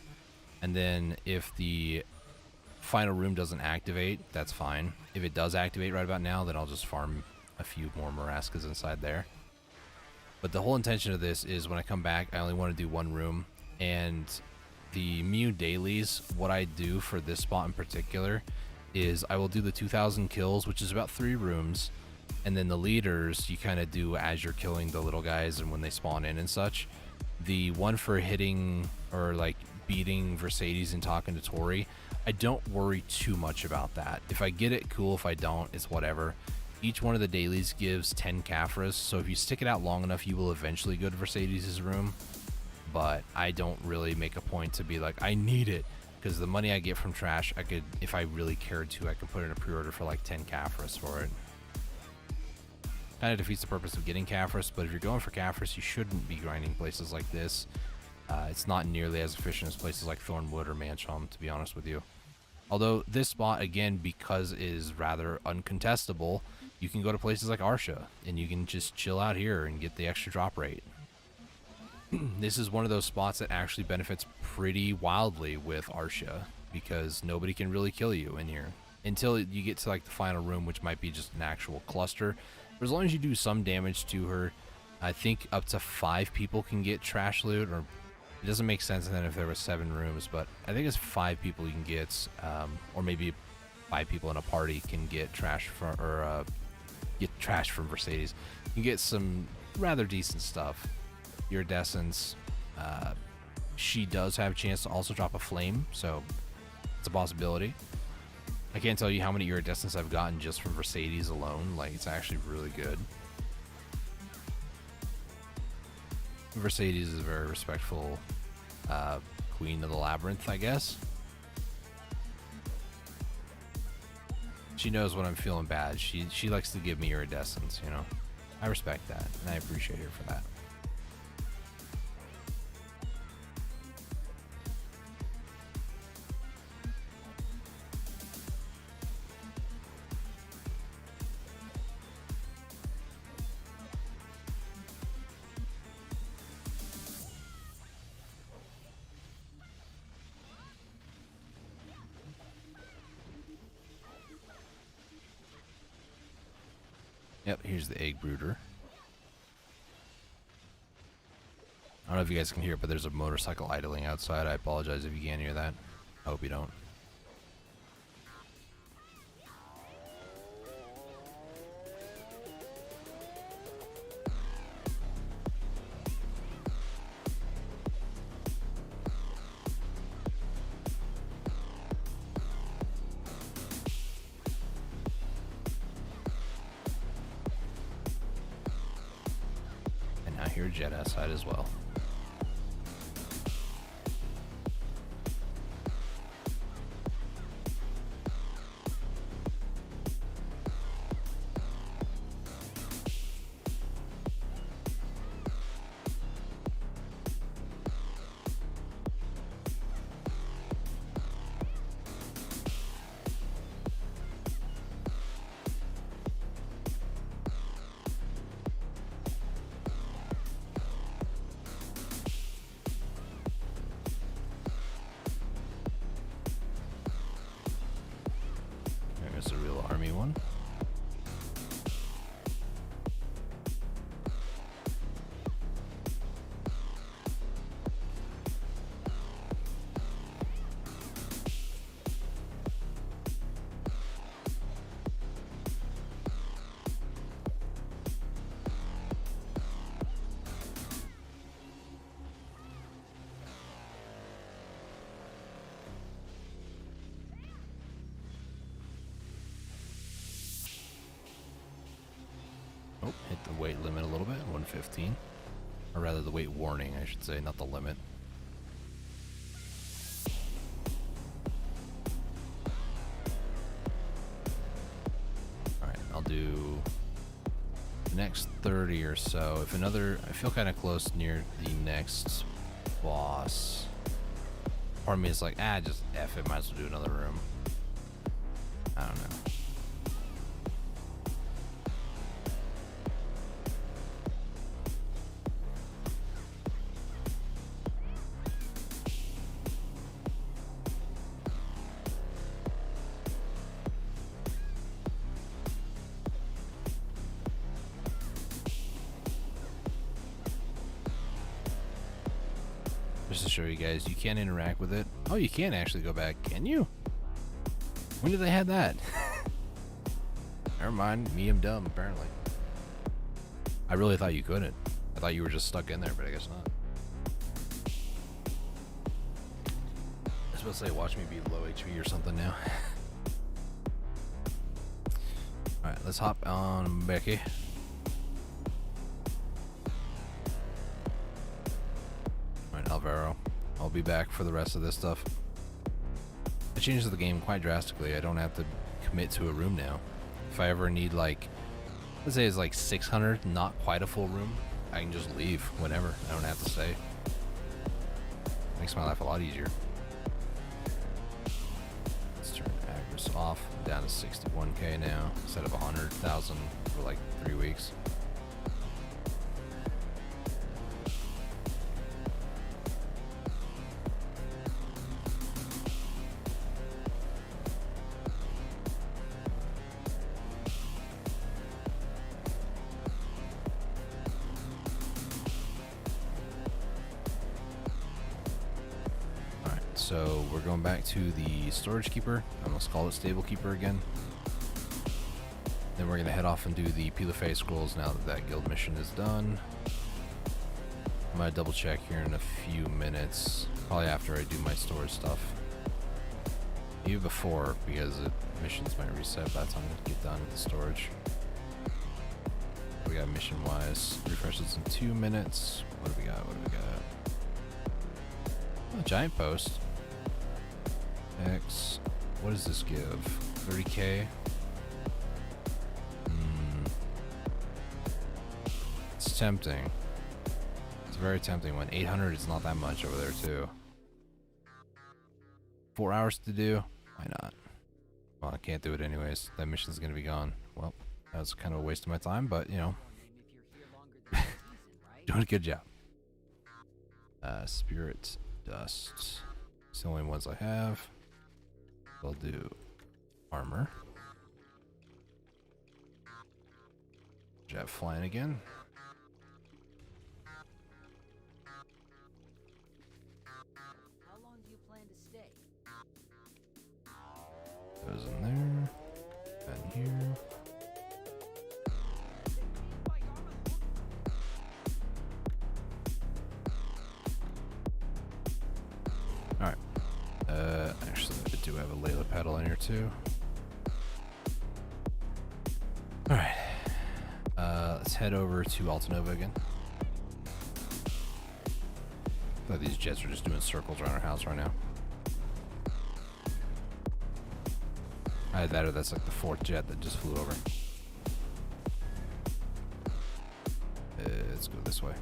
And then if the final room doesn't activate, that's fine. If it does activate right about now, then I'll just farm a few more Maraskas inside there. But the whole intention of this is when I come back, I only want to do one room. And the Mew dailies, what I do for this spot in particular is I will do the 2,000 kills, which is about 3 rooms. And then the leaders, you kind of do as you're killing the little guys and when they spawn in and such. The one for hitting or like beating Mercedes and talking to Tori, I don't worry too much about that. If I get it, cool. If I don't, it's whatever. Each one of the dailies gives 10 Caphras, so if you stick it out long enough, you will eventually go to Mercedes' room. But I don't really make a point to be like, I need it, because the money I get from trash, I could, if I really cared to, I could put in a pre-order for like 10 Caphras for it. Kind of defeats the purpose of getting Caphras, but if you're going for Caphras, you shouldn't be grinding places like this. It's not nearly as efficient as places like Thornwood or Manchom, to be honest with you. Although this spot, again, because it is rather uncontestable, you can go to places like Arsha, and you can just chill out here and get the extra drop rate. This is one of those spots that actually benefits pretty wildly with Arsha, because nobody can really kill you in here. Until you get to like the final room, which might be just an actual cluster. But as long as you do some damage to her, I think up to 5 people can get trash loot, or it doesn't make sense then if there were 7 rooms, but I think it's 5 people you can get, or maybe 5 people in a party can get trash from, or get trash from Mercedes. You can get some rather decent stuff. Iridescence, she does have a chance to also drop a flame, so it's a possibility. I can't tell you how many iridescence I've gotten just from Mercedes alone. Like, it's actually really good. Mercedes is a very respectful queen of the labyrinth, I guess. She knows when I'm feeling bad. She likes to give me iridescence, you know. I respect that, and I appreciate her for that. Yep, here's the egg brooder. I don't know if you guys can hear it, but there's a motorcycle idling outside. I apologize if you can't hear that. I hope you don't. And I hear Jet outside as well. 115. Or rather, the weight warning, I should say, not the limit. Alright, I'll do the next 30 or so. If another, I feel kind of close near the next boss. Part of me is like, just F it, might as well do another room. I don't know. Just to show you guys, you can interact with it. Oh, you can actually go back, can you? When did they have that? Never mind, me, I'm dumb, apparently. I really thought you couldn't. I thought you were just stuck in there, but I guess not. I was supposed to say, watch me be low HP or something now. Alright, let's hop on Becky. Alvaro. I'll be back for the rest of this stuff. It changes the game quite drastically. I don't have to commit to a room now. If I ever need, like, let's say it's like 600, not quite a full room, I can just leave whenever. I don't have to stay. Makes my life a lot easier. Let's turn Agris off. I'm down to 61k now instead of 100,000 for like 3 weeks. So we're going back to the storage keeper. Let's call it stable keeper again. Then we're gonna head off and do the Peel of Face scrolls now that that guild mission is done. I might double check here in a few minutes, probably after I do my storage stuff. Even before, because the missions might reset by the time I get done with the storage. We got mission wise, refreshes in 2 minutes. What do we got? What do we got? Oh, giant post. X. What does this give? 30k? It's tempting. It's very tempting when 800 is not that much over there too. 4 hours to do? Why not? Well, I can't do it anyways. That mission's gonna be gone. Well, that was kind of a waste of my time, but you know. Doing a good job. Spirit Dust. It's the only ones I have. I'll do armor. Jab flying again. How long do you plan to stay? Goes in there. And here. Alright. Actually, I do have a Layla pedal in here too. Alright. Let's head over to Altanova again. I feel like these jets are just doing circles around our house right now. Either that or that's like the 4th jet that just flew over. Let's go this way.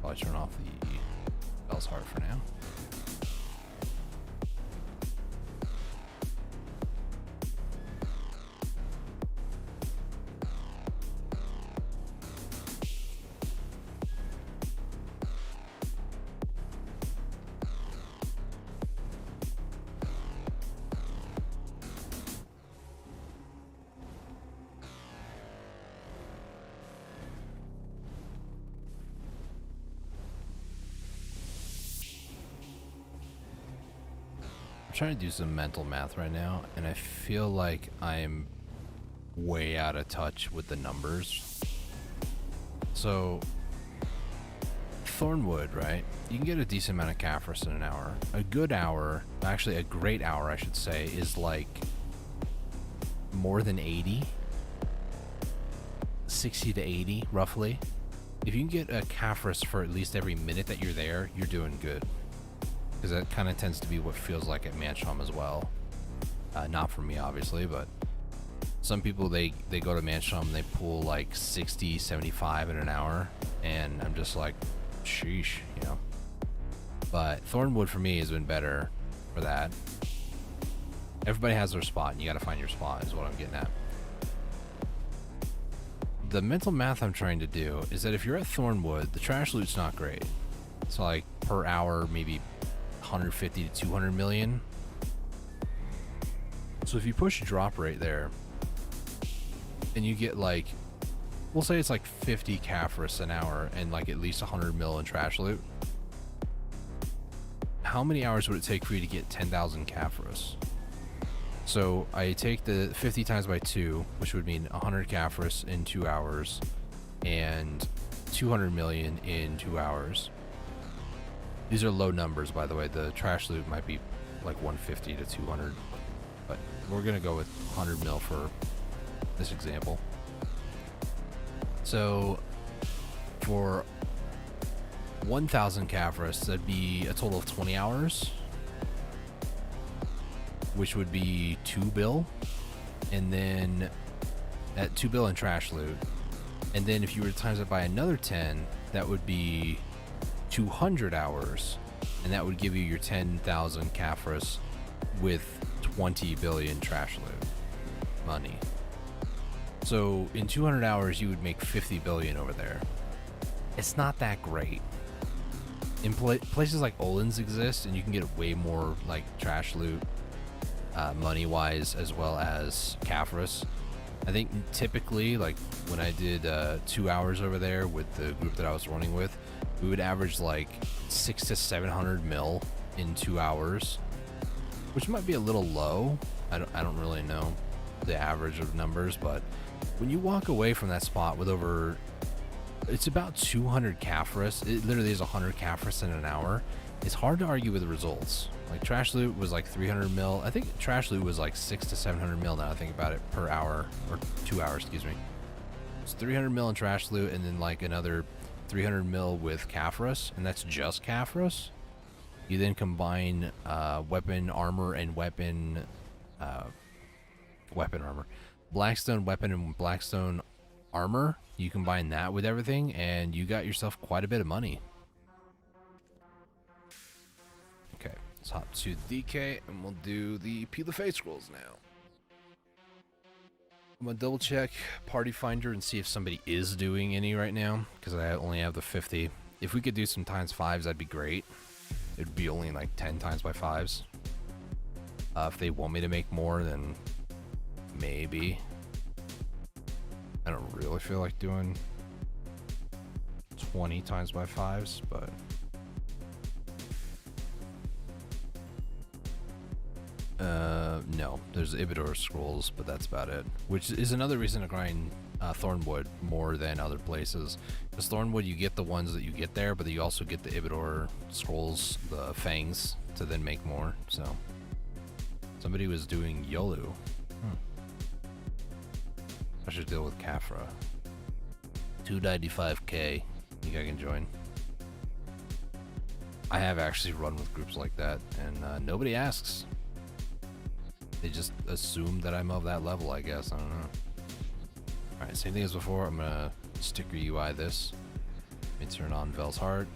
Probably turn off the Bell's Heart for now. trying to do some mental math right now, and I feel like I'm way out of touch with the numbers. So, Thornwood, right? You can get a decent amount of Caphras in an hour. A good hour, actually a great hour, I should say, is like more than 80. 60 to 80, roughly. If you can get a Caphras for at least every minute that you're there, you're doing good. Because that kind of tends to be what feels like at Manchom as well. Not for me, obviously, but some people, they go to Manchom and they pull like 60, 75 in an hour, and I'm just like, sheesh, you know. But Thornwood for me has been better for that. Everybody has their spot, and you got to find your spot, is what I'm getting at. The mental math I'm trying to do is that if you're at Thornwood, the trash loot's not great. So like per hour, maybe 150 to 200 million. So if you push drop rate there, and you get like, we'll say it's like 50 Caphras an hour and like at least 100 mil in trash loot. How many hours would it take for you to get 10,000 Caphras? So I take the 50 times by 2, which would mean 100 Caphras in 2 hours and 200 million in 2 hours. These are low numbers, by the way. The trash loot might be like 150 to 200, but we're going to go with 100 mil for this example. So for 1,000 Caphras, that'd be a total of 20 hours, which would be 2 bill, and then at 2 bill in trash loot. And then if you were to times it by another 10, that would be 200 hours, and that would give you your 10,000 Caphras with 20 billion trash loot money. So in 200 hours, you would make 50 billion over there. It's not that great. In places like Olin's exist, and you can get way more like trash loot money-wise, as well as Caphras. I think typically, like when I did 2 hours over there with the group that I was running with, we would average like 600 to 700 mil in 2 hours, which might be a little low. I don't really know the average of numbers, but when you walk away from that spot with over, it's about 200 Caphras. It literally is 100 Caphras in an hour. It's hard to argue with the results. Like trash loot was like 300 mil. I think trash loot was like 600 to 700 mil now I think about it per hour, or 2 hours, excuse me. It's 300 mil in trash loot, and then like another 300 mil with Caphras, and that's just Caphras. You then combine weapon armor and weapon armor, Blackstone weapon and Blackstone armor. You combine that with everything, and you got yourself quite a bit of money. Okay, let's hop to DK, and we'll do the Peel the Face scrolls now. I'm gonna double check Party Finder and see if somebody is doing any right now, because I only have the 50. If we could do some times 5s, that'd be great. It'd be only like 10 times by 5s. If they want me to make more, then maybe. I don't really feel like doing 20 times by 5s, but no, there's Ibidor scrolls, but that's about it, which is another reason to grind Thornwood more than other places, because Thornwood, you get the ones that you get there, but you also get the Ibidor scrolls, the fangs, to then make more. So somebody was doing Yolu. I should deal with Caphra. 295k. Think I can join? I have actually run with groups like that, and nobody asks. They just assume that I'm of that level, I guess. I don't know. Alright, same thing as before. I'm gonna sticker UI this. Let me turn on Vel's Heart.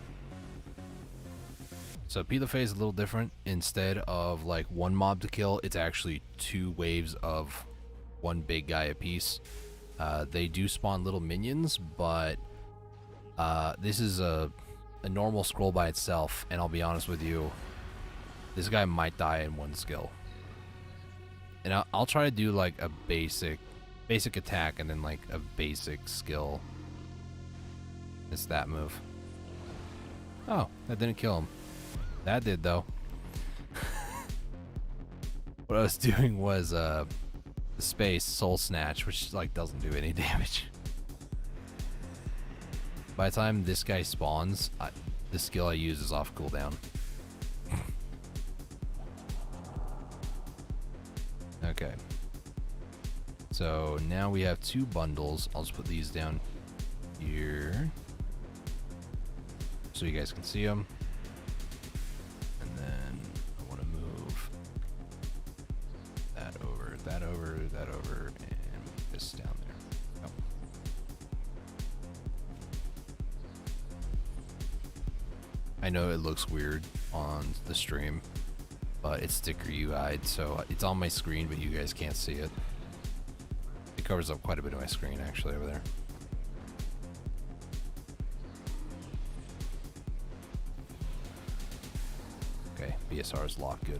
So Peel the Face is a little different. Instead of like one mob to kill, it's actually 2 waves of one big guy apiece. They do spawn little minions, but this is a normal scroll by itself, and I'll be honest with you, this guy might die in 1 skill. And I'll try to do like a basic attack and then like a basic skill. It's that move. Oh, that didn't kill him. That did though. what I was doing was the space soul snatch, which like doesn't do any damage. By the time this guy spawns, the skill I use is off cooldown. Okay. So now we have 2 bundles. I'll just put these down here so you guys can see them. And then I want to move that over, that over, that over, and move this down there. Oh. I know it looks weird on the stream, but it's sticker UI'd, so it's on my screen, but you guys can't see it. It covers up quite a bit of my screen, actually, over there. Okay, BSR is locked, good.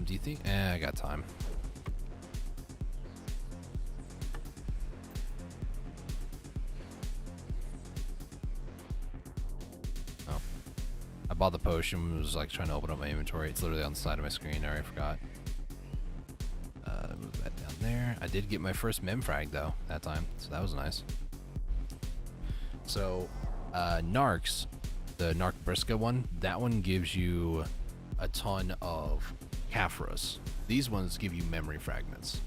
Do you think? I got time. Oh. I bought the potion, was like trying to open up my inventory. It's literally on the side of my screen. I already forgot. Move that down there. I did get my first mem frag though that time, so that was nice. So, Narcs, the Narc Brisca one, that one gives you a ton of Caphras. These ones give you memory fragments.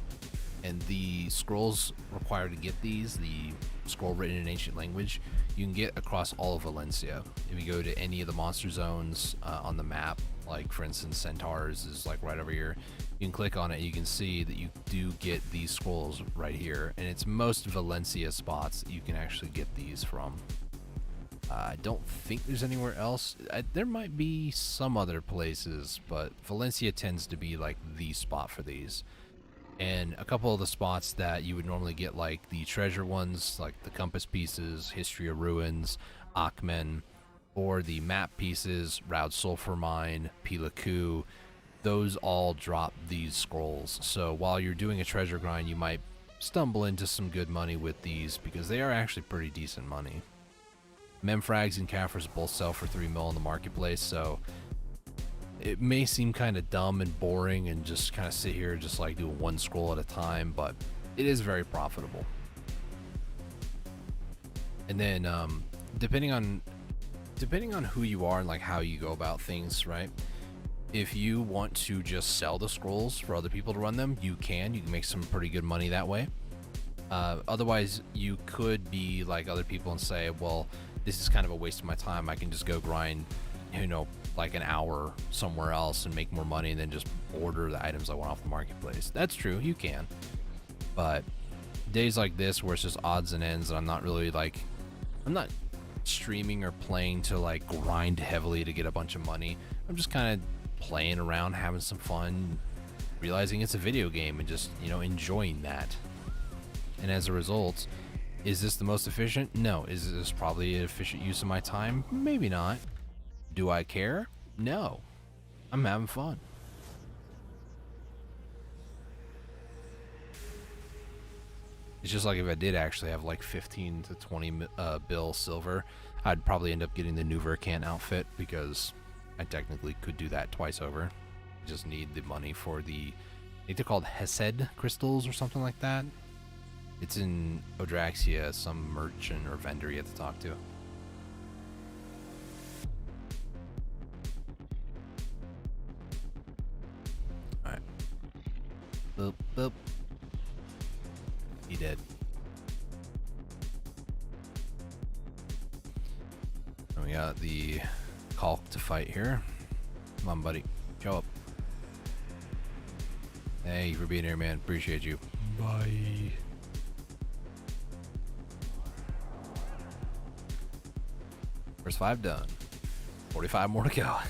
And the scrolls required to get these, the scroll written in ancient language, you can get across all of Valencia. If you go to any of the monster zones on the map, like for instance Centaurs is like right over here, you can click on it, you can see that you do get these scrolls right here, and it's most Valencia spots that you can actually get these from. I don't think there's anywhere else. There might be some other places, but Valencia tends to be like the spot for these. And a couple of the spots that you would normally get, like the treasure ones, like the compass pieces, History of Ruins, Akmen, or the map pieces, Raud Sulfur Mine, Pilaku, those all drop these scrolls. So while you're doing a treasure grind, you might stumble into some good money with these, because they are actually pretty decent money. Memfrags and Caphras both sell for 3 mil in the marketplace, so it may seem kind of dumb and boring and just kind of sit here just like do one scroll at a time, but it is very profitable. And then depending on who you are and like how you go about things, right? If you want to just sell the scrolls for other people to run them, you can make some pretty good money that way. Otherwise, you could be like other people and say, well, this is kind of a waste of my time. I can just go grind, you know, like an hour somewhere else and make more money and then just order the items I want off the marketplace. That's true, you can. But days like this where it's just odds and ends and I'm not really like, I'm not streaming or playing to like grind heavily to get a bunch of money. I'm just kind of playing around, having some fun, realizing it's a video game and just, you know, enjoying that. And as a result, is this the most efficient? No. Is this probably an efficient use of my time? Maybe not. Do I care? No. I'm having fun. It's just like if I did actually have like 15 to 20 bill silver, I'd probably end up getting the new Vercant outfit because I technically could do that twice over. I just need the money for the, I think they're called Hesed crystals or something like that. It's in Odraxia, some merchant or vendor you have to talk to. Alright. Boop, boop. He dead. And we got the Calc to fight here. Come on, buddy. Show up. Thank you for being here, man. Appreciate you. Bye. First 5 done. 45 more to go. How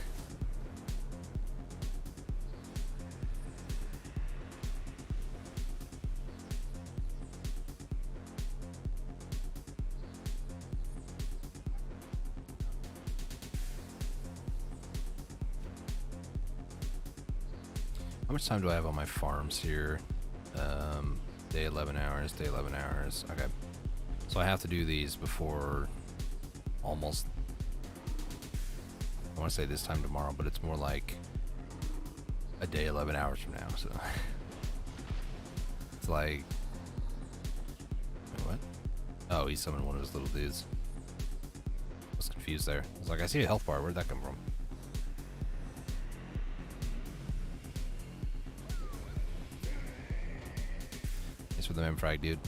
much time do I have on my farms here? Day 11 hours, day 11 hours. Okay. So I have to do these before almost, I want to say this time tomorrow, but it's more like a day 11 hours from now, so it's like, wait, what? Oh, he summoned one of his little dudes. I was confused there. I was like, I see a health bar. Where'd that come from? Thanks for the mem frag, dude.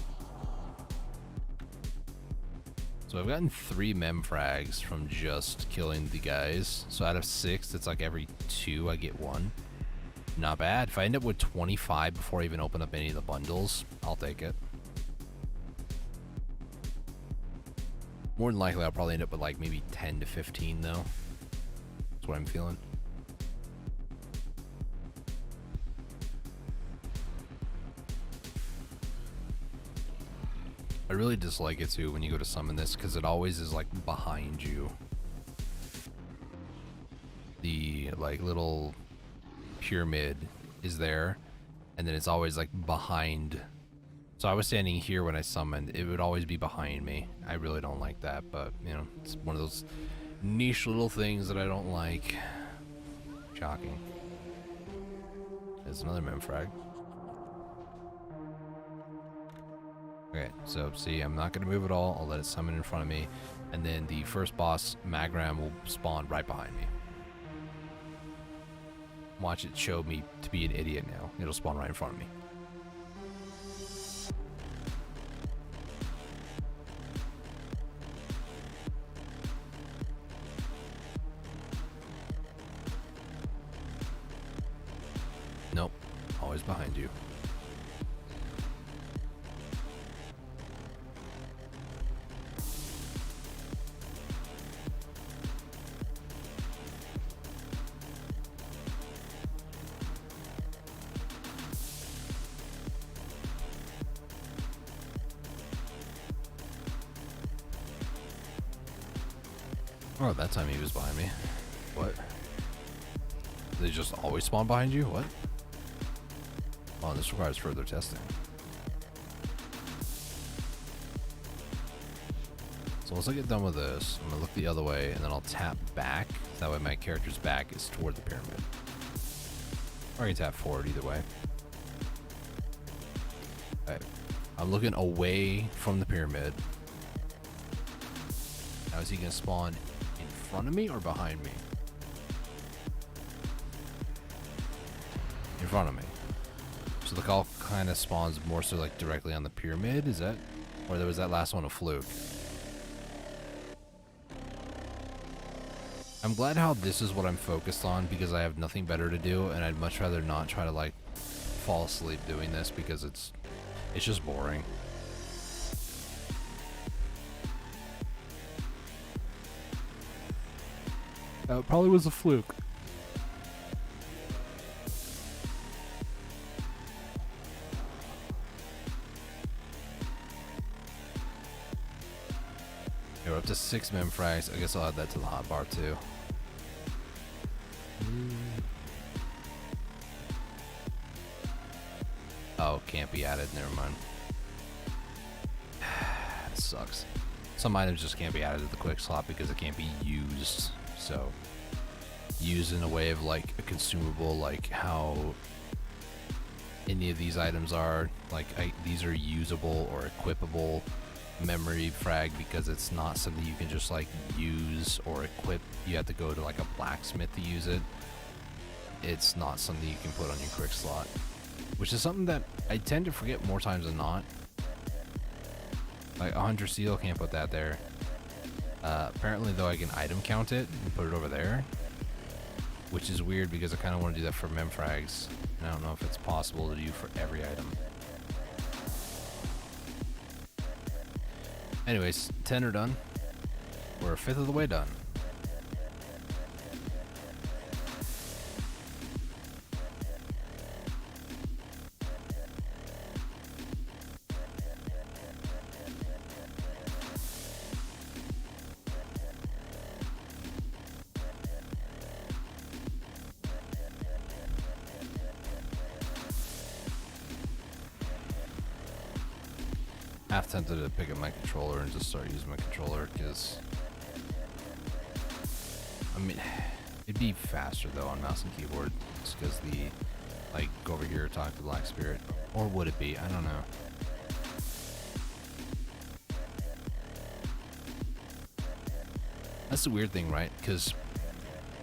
So I've gotten 3 mem frags from just killing the guys. So out of 6, it's like every 2 I get 1. Not bad. If I end up with 25 before I even open up any of the bundles, I'll take it. More than likely, I'll probably end up with like maybe 10 to 15 though. That's what I'm feeling. I really dislike it too when you go to summon this because it always is like behind you. The like little pyramid is there, and then it's always like behind. So I was standing here when I summoned. It would always be behind me. I really don't like that, but you know, it's one of those niche little things that I don't like. Shocking. There's another mem frag. Okay, so see, I'm not going to move at all. I'll let it summon in front of me. And then the first boss, Magram, will spawn right behind me. Watch it show me to be an idiot now. It'll spawn right in front of me. Nope, always behind you. Oh, that time he was behind me. What? They just always spawn behind you? What? Oh, this requires further testing. So once I get done with this, I'm gonna look the other way and then I'll tap back. That way my character's back is toward the pyramid. Or I can tap forward either way. Okay. I'm looking away from the pyramid. Now is he gonna spawn in front of me or behind me? In front of me. So the call kind of spawns more so like directly on the pyramid, is that? Or was that last one a fluke? I'm glad how this is what I'm focused on because I have nothing better to do and I'd much rather not try to like fall asleep doing this because it's just boring. It probably was a fluke. Okay, we're up to 6 mem frags. I guess I'll add that to the hotbar too. Oh, can't be added. Never mind. This sucks. Some items just can't be added to the quick slot because it can't be used. So, used in a way of like a consumable, like how any of these items are. Like these are usable or equipable memory frag because it's not something you can just like use or equip. You have to go to like a blacksmith to use it. It's not something you can put on your quick slot, which is something that I tend to forget more times than not. Like a hunter seal, can't put that there. Apparently though I can item count it and put it over there, which is weird because I kind of want to do that for mem frags, and I don't know if it's possible to do for every item. Anyways, 10 are done. We're a fifth of the way done. Half tempted to pick up my controller and just start using my controller because, I mean, It'd be faster though on mouse and keyboard, just because the like go over here talk to Black Spirit, or would it be? I don't know. That's the weird thing, right? Because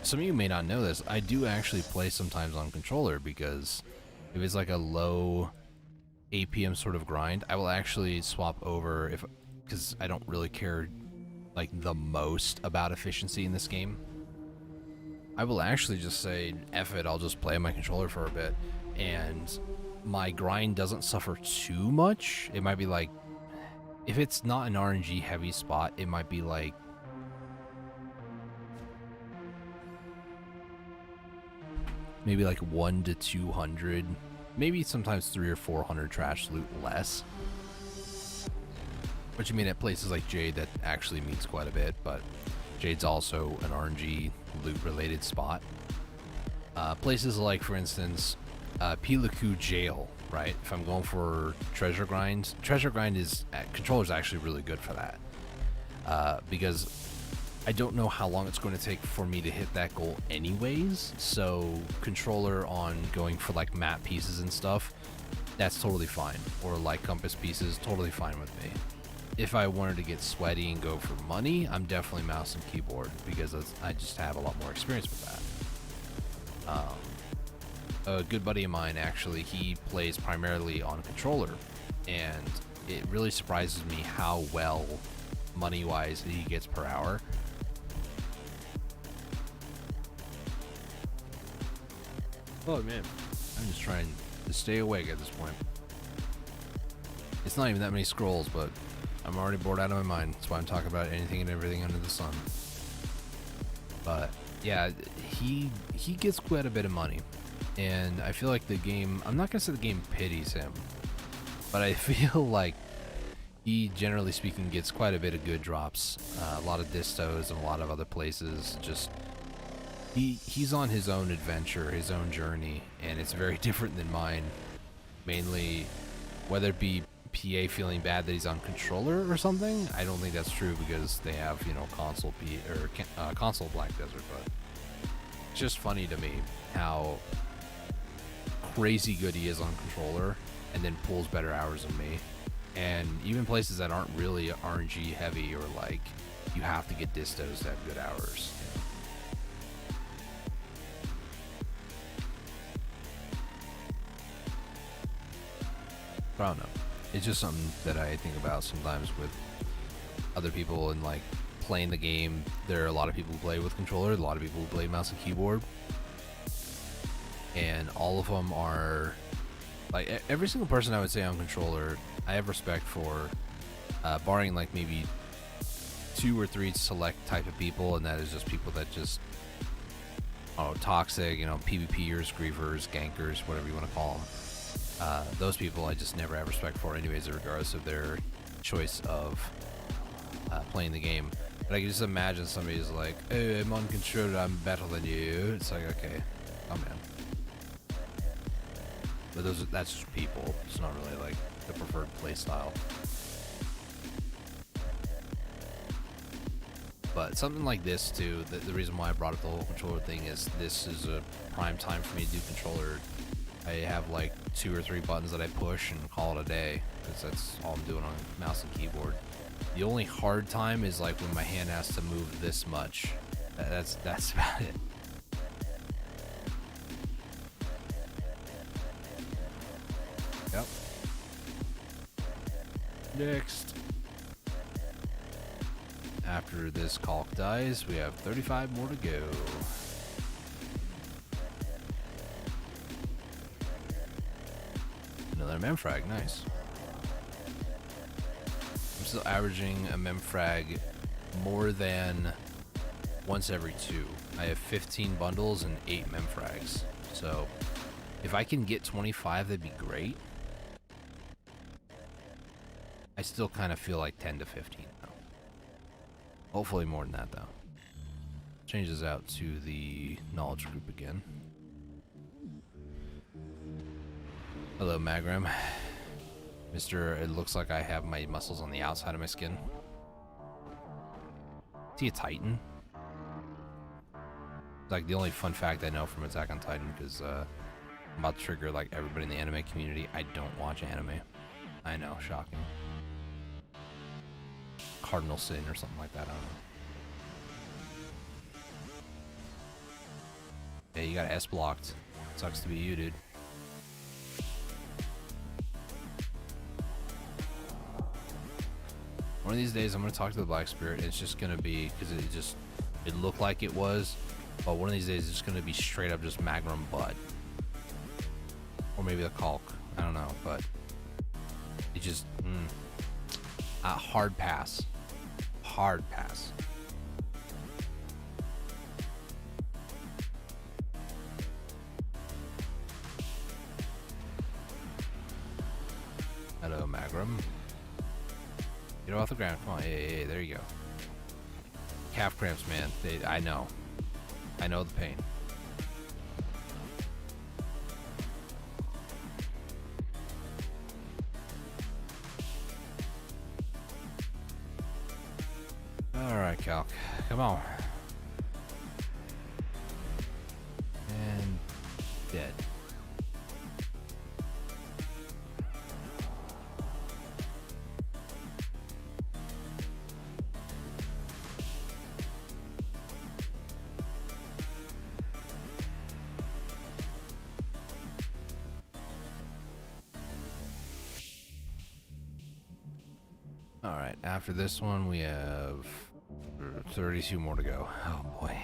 some of you may not know this. I do actually play sometimes on controller because if it's like a low APM sort of grind, I will actually swap over because I don't really care like the most about efficiency in this game. I will actually just say, F it, I'll just play on my controller for a bit, and my grind doesn't suffer too much. It might be like, if it's not an RNG heavy spot, it might be like maybe like 1 to 200, maybe sometimes 300 or 400 trash loot less. Which I mean, at places like Jade, that actually means quite a bit, but Jade's also an RNG loot related spot. Places like, for instance, Pilaku Jail, right? If I'm going for treasure grind is controller's actually really good for that, because I don't know how long it's going to take for me to hit that goal anyways, so controller on going for like map pieces and stuff, that's totally fine, or like compass pieces, totally fine with me. If I wanted to get sweaty and go for money, I'm definitely mouse and keyboard, because I just have a lot more experience with that. A good buddy of mine, actually, he plays primarily on controller, and it really surprises me how well, money-wise, he gets per hour. Oh man, I'm just trying to stay awake at this point. It's not even that many scrolls, but I'm already bored out of my mind. That's why I'm talking about anything and everything under the sun. But yeah, he gets quite a bit of money, and I feel like the game, I'm not gonna say the game pities him, but I feel like he, generally speaking, gets quite a bit of good drops, a lot of distos and a lot of other places. Just he's on his own adventure, his own journey, and it's very different than mine. Mainly, whether it be PA feeling bad that he's on controller or something, I don't think that's true, because they have, you know, console console Black Desert. But it's just funny to me how crazy good he is on controller, and then pulls better hours than me. And even places that aren't really RNG heavy, or like you have to get distos to have good hours. I don't know. It's just something that I think about sometimes with other people, and like playing the game. There are a lot of people who play with controller, a lot of people who play mouse and keyboard, and all of them are like, every single person I would say on controller I have respect for, barring like maybe 2 or 3 select type of people, and that is just people that just, oh, toxic, you know, PvPers, griefers, gankers, whatever you want to call them. Those people I just never have respect for anyways, regardless of their choice of playing the game. But I can just imagine somebody's like, hey, I'm on controller, I'm better than you. It's like, okay, oh man. But that's just people. It's not really like the preferred play style. But something like this too, the reason why I brought up the whole controller thing is this is a prime time for me to do controller. I have like 2 or 3 buttons that I push and call it a day, because that's all I'm doing on mouse and keyboard. The only hard time is like when my hand has to move this much. That's about it. Yep. Next. After this caulk dies, we have 35 more to go. Another memfrag, nice. I'm still averaging a memfrag more than once every 2. I have 15 bundles and 8 memfrags. So if I can get 25, that'd be great. I still kind of feel like 10 to 15 though. Hopefully more than that though. Change this out to the knowledge group again. Hello, Magram. Mr. It looks like I have my muscles on the outside of my skin. Is he a Titan? It's like the only fun fact I know from Attack on Titan, because I'm about to trigger like everybody in the anime community. I don't watch anime. I know, shocking. Cardinal sin or something like that. I don't know. Yeah, you got S blocked. Sucks to be you, dude. One of these days, I'm gonna talk to the Black Spirit. It's just gonna be because it looked like it was, but one of these days, it's gonna be straight up just Magnum butt, or maybe the Calc. I don't know, but it just hard pass, hard pass. Hello, Magnum. Get off the ground. Come on. Hey, there you go. Calf cramps, man. I know. I know the pain. Alright, Calc. Come on. And dead. Alright, after this one, we have 32 more to go. Oh boy.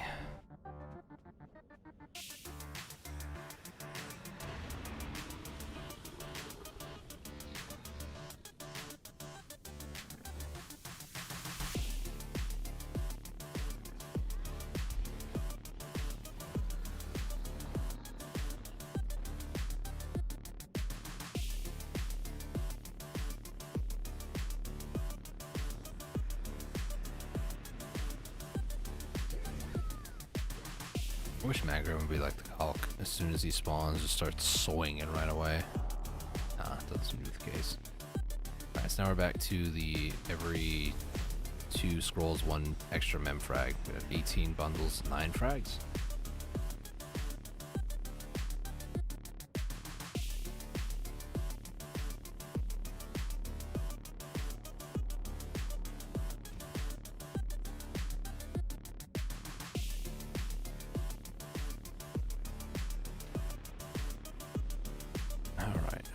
I wish Magrum would be like the Hulk. As soon as he spawns, just starts swinging right away. Nah, doesn't seem to be the case. Alright, so now we're back to the every 2 scrolls, 1 extra mem frag. We have 18 bundles, 9 frags. Alright.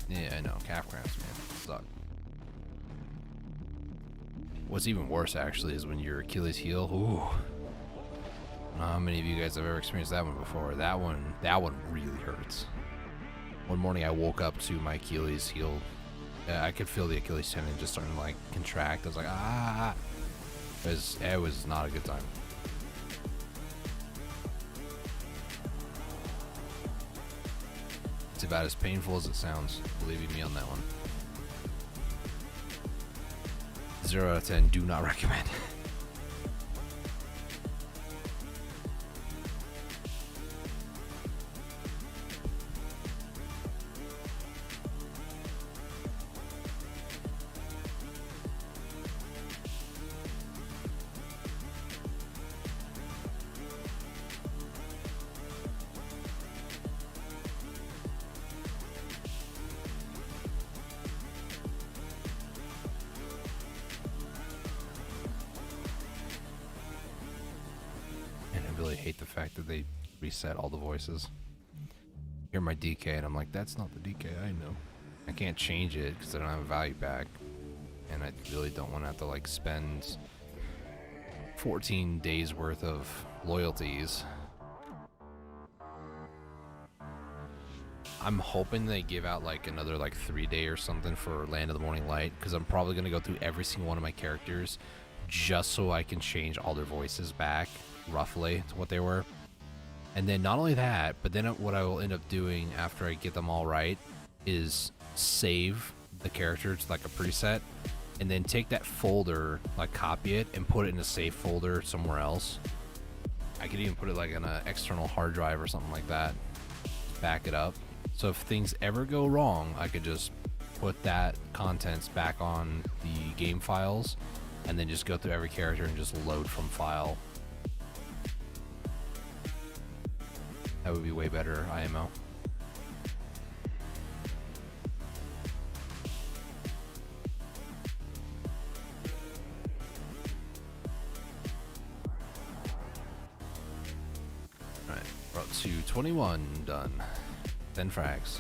Yeah, I know. Calf cramps, man. Suck. What's even worse, actually, is when your Achilles heel. Ooh. I don't know how many of you guys have ever experienced that one before. That one really hurts. One morning I woke up to my Achilles heel. I could feel the Achilles tendon just starting to like contract. I was like, ah. It was not a good time. It's about as painful as it sounds. Believe me on that one. 0 out of 10. Do not recommend. Really hate the fact that they reset all the voices. Hear my DK and I'm like, that's not the DK I know. I can't change it because I don't have a value pack, and I really don't want to have to like spend 14 days worth of loyalties. I'm hoping they give out like another like 3-day or something for Land of the Morning Light, because I'm probably going to go through every single one of my characters just so I can change all their voices back roughly to what they were. And then not only that, but then what I will end up doing after I get them all right is save the character to like a preset, and then take that folder, like copy it and put it in a safe folder somewhere else. I could even put it like on an external hard drive or something like that, back it up. So if things ever go wrong, I could just put that contents back on the game files and then just go through every character and just load from file. That would be way better IMO. Alright, we're up to 21 done. 10 frags.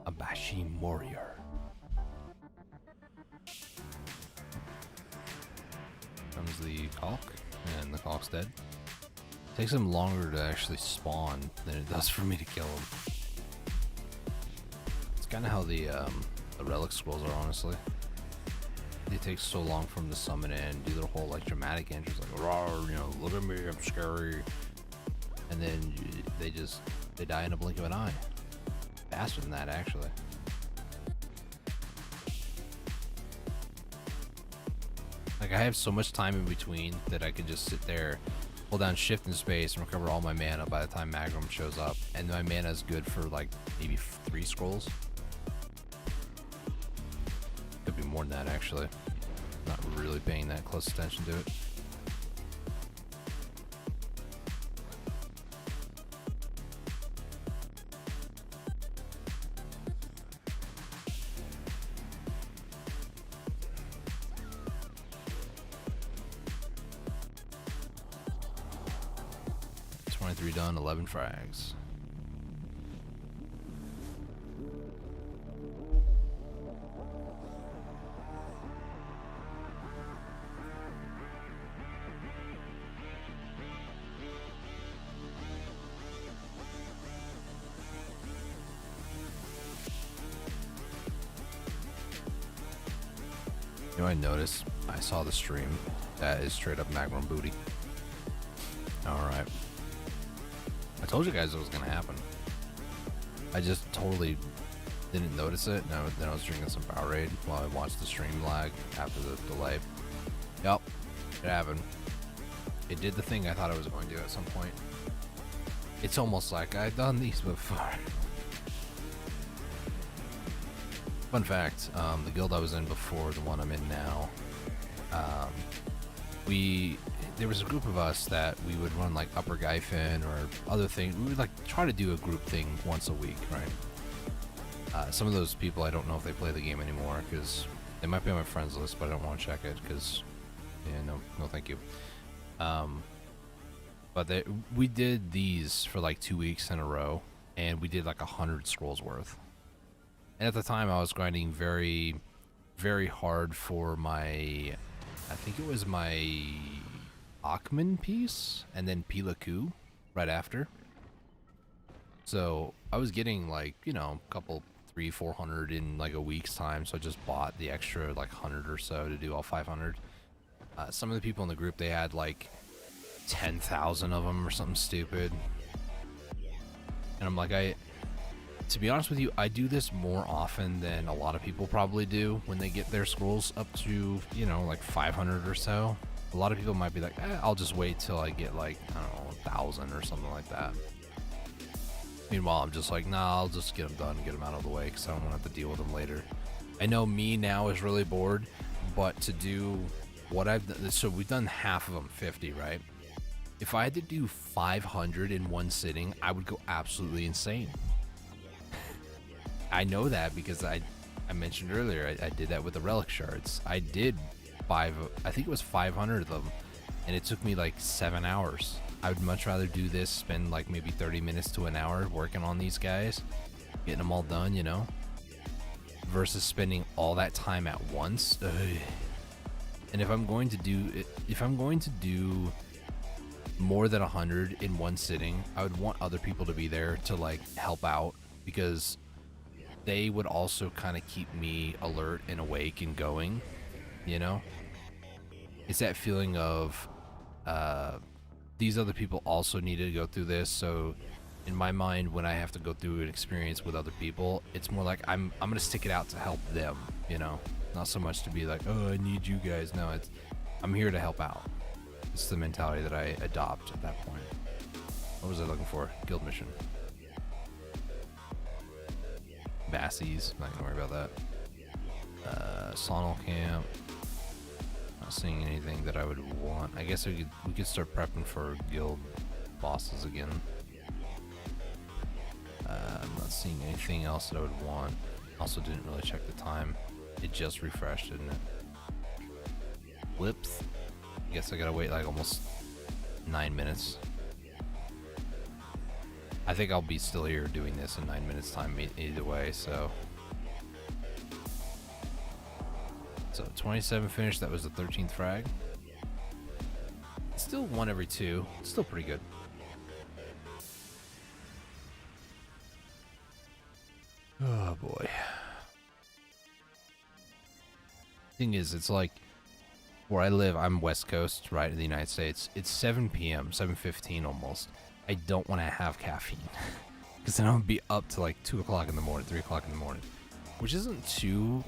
Abashi warrior. Comes the caulk, and the caulk's dead. Takes him longer to actually spawn than it does for me to kill him. It's kind of how the relic scrolls are, honestly. It takes so long for them to summon in and do their whole like dramatic entries, like "Rawr, you know, look at me, I'm scary," and then they die in a blink of an eye. Faster than that, actually. Like, I have so much time in between that I can just sit there, hold down shift and space, and recover all my mana by the time Magrum shows up. And my mana is good for, like, maybe 3 scrolls. Could be more than that, actually. Not really paying that close attention to it. Done, 11 frags. You know, I noticed, I saw the stream. That is straight up Magrum booty. Alright. I told you guys it was gonna happen. I just totally didn't notice it. No, then I was drinking some Powerade while I watched the stream lag after the delay. Yup, it happened. It did the thing I thought it was going to at some point. It's almost like I've done these before. Fun fact, the guild I was in before the one I'm in now, there was a group of us that we would run like Upper Gyfin or other things. We would like try to do a group thing once a week, right? Some of those people, I don't know if they play the game anymore because they might be on my friends list, but I don't want to check it because, yeah, no thank you. But we did these for like 2 weeks in a row, and we did like 100 scrolls worth. And at the time, I was grinding very, very hard for my, I think it was my Achman piece, and then Pilaku right after. So I was getting like, you know, a couple 300-400 in like a week's time, so I just bought the extra like 100 or so to do all 500. Some of the people in the group, they had like 10,000 of them or something stupid, and I'm like, to be honest with you, I do this more often than a lot of people probably do when they get their scrolls up to, you know, like 500 or so. A lot of people might be like, I'll just wait till I get like, I don't know, 1,000 or something like that. Meanwhile, I'm just like, nah, I'll just get them done and get them out of the way because I don't want to have to deal with them later. I know me now is really bored, but to do what I've done, so we've done half of them, 50, right? If I had to do 500 in one sitting, I would go absolutely insane. I know that because I mentioned earlier, I did that with the relic shards. I did I think it was 500 of them, and it took me like 7 hours. I would much rather do this, spend like maybe 30 minutes to an hour working on these guys, getting them all done, you know, versus spending all that time at once. Ugh. And if I'm going to do more than 100 in one sitting, I would want other people to be there to like help out, because they would also kind of keep me alert and awake and going, you know? It's that feeling of these other people also need to go through this, so in my mind, when I have to go through an experience with other people, it's more like I'm gonna stick it out to help them, you know? Not so much to be like, oh, I need you guys. No, it's I'm here to help out. It's the mentality that I adopt at that point. What was I looking for? Guild mission. Bassies, not gonna worry about that. Sonal camp. Not seeing anything that I would want. I guess we could start prepping for guild bosses again. I'm not seeing anything else that I would want. Also didn't really check the time. It just refreshed, didn't it? Lips. I guess I gotta wait like almost 9 minutes. I think I'll be still here doing this in 9 minutes time either way, so 27 finished. That was the 13th frag. Still 1 every 2. Still pretty good. Oh boy. Thing is, it's like where I live, I'm West Coast, right, in the United States. It's 7 p.m., 7:15 almost. I don't want to have caffeine because then I'm gonna be up to like 2 o'clock in the morning, 3 o'clock in the morning, which isn't too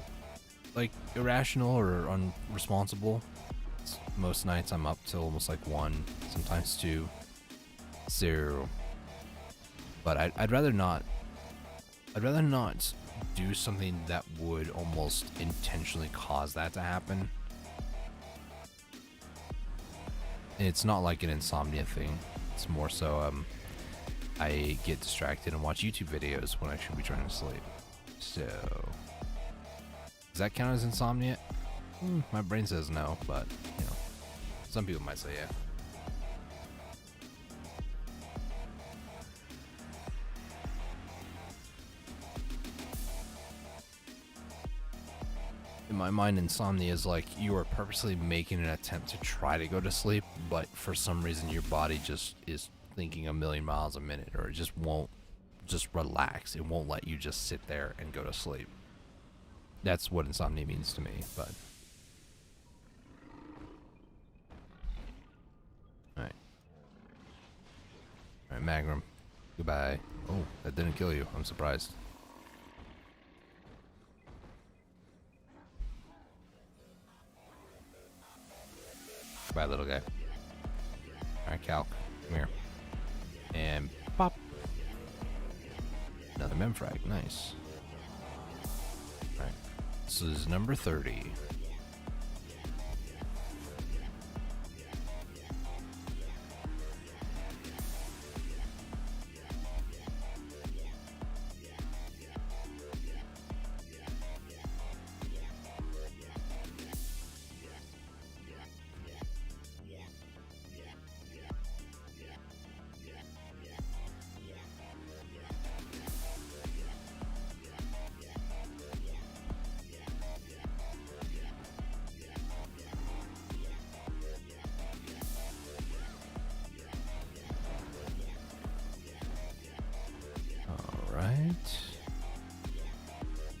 like irrational or unresponsible. Most nights I'm up till almost like 1, sometimes 2, 0. But I'd rather not. I'd rather not do something that would almost intentionally cause that to happen. And it's not like an insomnia thing. It's more so I get distracted and watch YouTube videos when I should be trying to sleep. So does that count as insomnia? My brain says no, but you know, some people might say yeah. In my mind, insomnia is like you are purposely making an attempt to try to go to sleep, but for some reason your body just is thinking a million miles a minute, or it just won't just relax. It won't let you just sit there and go to sleep. That's what insomnia means to me, but alright. Alright, Magnum. Goodbye. Oh, that didn't kill you. I'm surprised. Bye, little guy. Alright, Calc. Come here. And pop. Another memfrag. Nice. Alright. This is number 30.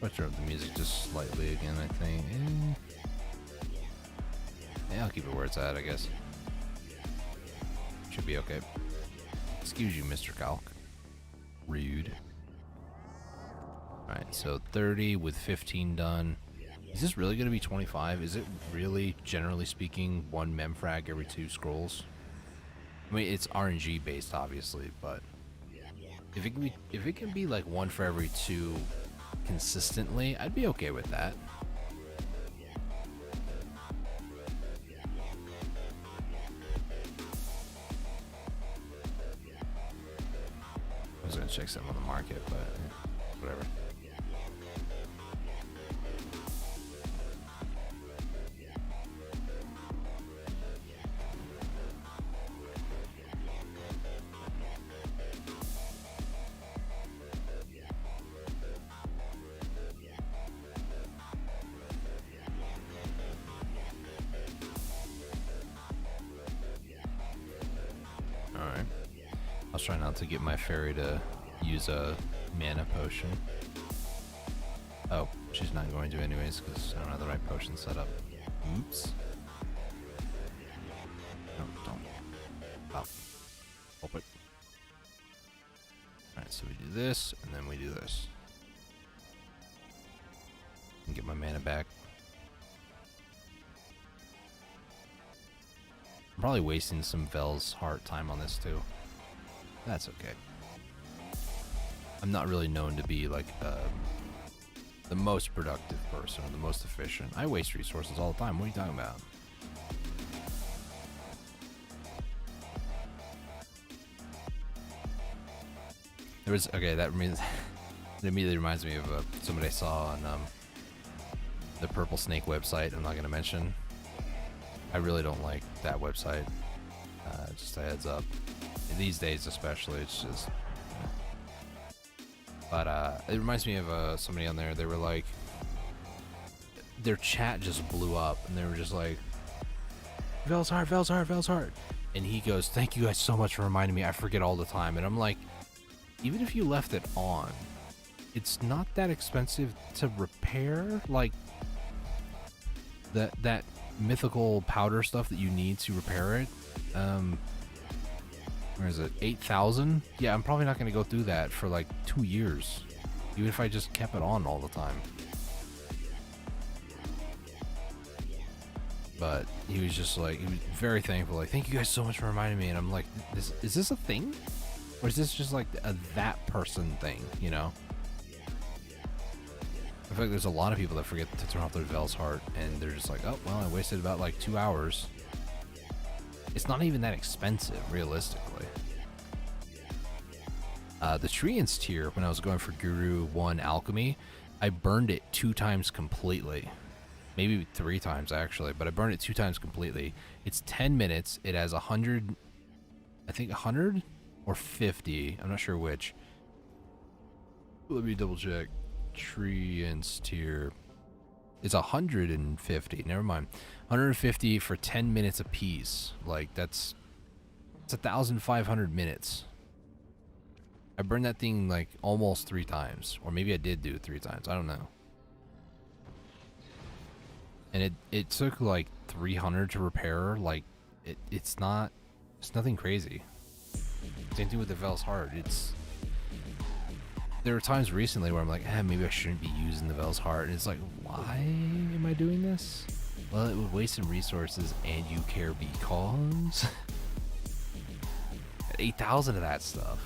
Let's turn up the music just slightly again, I think. Yeah, I'll keep it where it's at, I guess. Should be okay. Excuse you, Mr. Calc. Rude. Alright, so 30 with 15 done. Is this really going to be 25? Is it really, generally speaking, 1 memfrag every 2 scrolls? I mean, it's RNG based, obviously, but if it can be like 1 for every 2 consistently, I'd be okay with that. I was gonna check something on the market, but whatever. Try not to get my fairy to use a mana potion. Oh, she's not going to anyways because I don't have the right potion set up. Oops. No, don't. Oh. Help it. Alright, so we do this, and then we do this. And get my mana back. I'm probably wasting some Vel's Heart time on this too. That's okay. I'm not really known to be like the most productive person or the most efficient. I waste resources all the time. What are you talking about? There was that immediately reminds me of somebody I saw on the Purple Snake website. I'm not going to mention. I really don't like that website. Just a heads up. These days, especially, it's just. But it reminds me of somebody on there. They were like, their chat just blew up, and they were just like, Vel's Heart, Vel's Heart, Vel's Heart. And he goes, thank you guys so much for reminding me. I forget all the time. And I'm like, even if you left it on, it's not that expensive to repair. Like, that mythical powder stuff that you need to repair it. Where is it? 8,000? Yeah, I'm probably not going to go through that for like 2 years. Even if I just kept it on all the time. But he was just like, he was very thankful. Like, thank you guys so much for reminding me. And I'm like, is this a thing? Or is this just like a that person thing, you know? I feel like there's a lot of people that forget to turn off their Vel's Heart. And they're just like, oh, well, I wasted about like 2 hours. It's not even that expensive, realistically. The Treants tier, when I was going for Guru 1 Alchemy, I burned it 2 times completely. Maybe 3 times, actually, but I burned it 2 times completely. It's 10 minutes. It has 100, I think 100 or 50. I'm not sure which. Let me double check. Treants tier. It's 150. Never mind. 150 for 10 minutes apiece. Like, it's 1,500 minutes. I burned that thing like almost 3 times, or maybe I did do it 3 times. I don't know. And it took like 300 to repair. Like, it's nothing crazy. Same thing with the Vel's Heart. There were times recently where I'm like, maybe I shouldn't be using the Vel's Heart, and it's like, why am I doing this? Well, it would waste some resources, and you care because 8,000 of that stuff.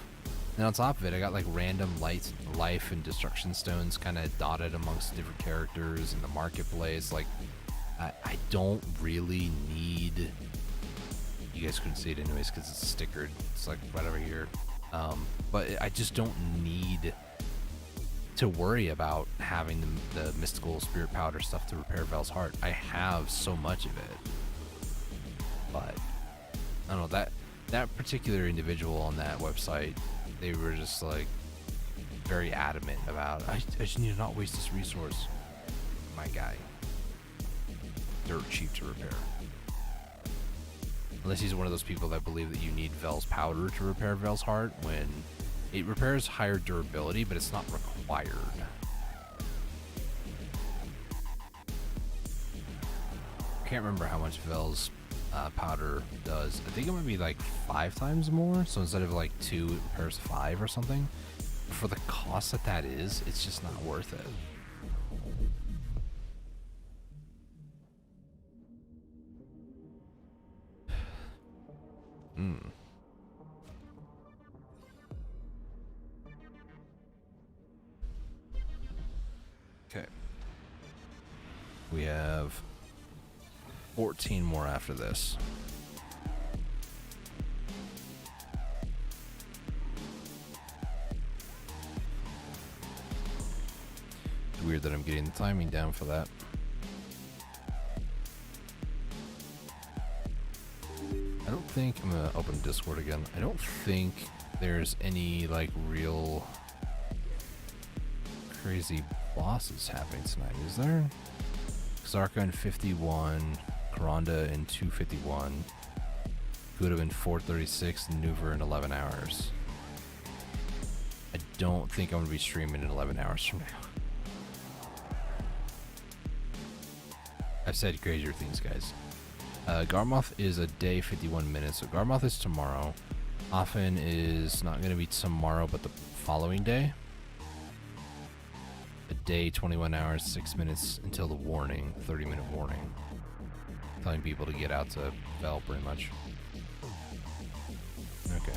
And on top of it, I got like random life and destruction stones kind of dotted amongst different characters in the marketplace. Like, I don't really need. You guys couldn't see it anyways because it's stickered. It's like right over here. But I just don't need to worry about having the mystical spirit powder stuff to repair Vel's Heart. I have so much of it. But I don't know, that particular individual on that website, they were just like very adamant about, I just need to not waste this resource. My guy. Dirt cheap to repair. Unless he's one of those people that believe that you need Vel's powder to repair Vel's Heart, when it repairs higher durability, but it's not required. I can't remember how much Vel's powder does. I think it might be like 5 times more, so instead of like 2, it repairs 5 or something. For the cost that is, it's just not worth it. Okay. We have 14 more after this. It's weird that I'm getting the timing down for that. I don't think, I'm gonna open Discord again. I don't think there's any like real crazy bosses happening tonight, is there? Xarka in 51, Karanda in 251, Gouda in 436, and Nuver in 11 hours. I don't think I'm gonna be streaming in 11 hours from now. I've said crazier things, guys. Garmoth is a day 51 minutes. So Garmoth is tomorrow. Often is not going to be tomorrow, but the following day. A day, 21 hours, 6 minutes until the warning, 30-minute warning. Telling people to get out to Vel, pretty much. Okay.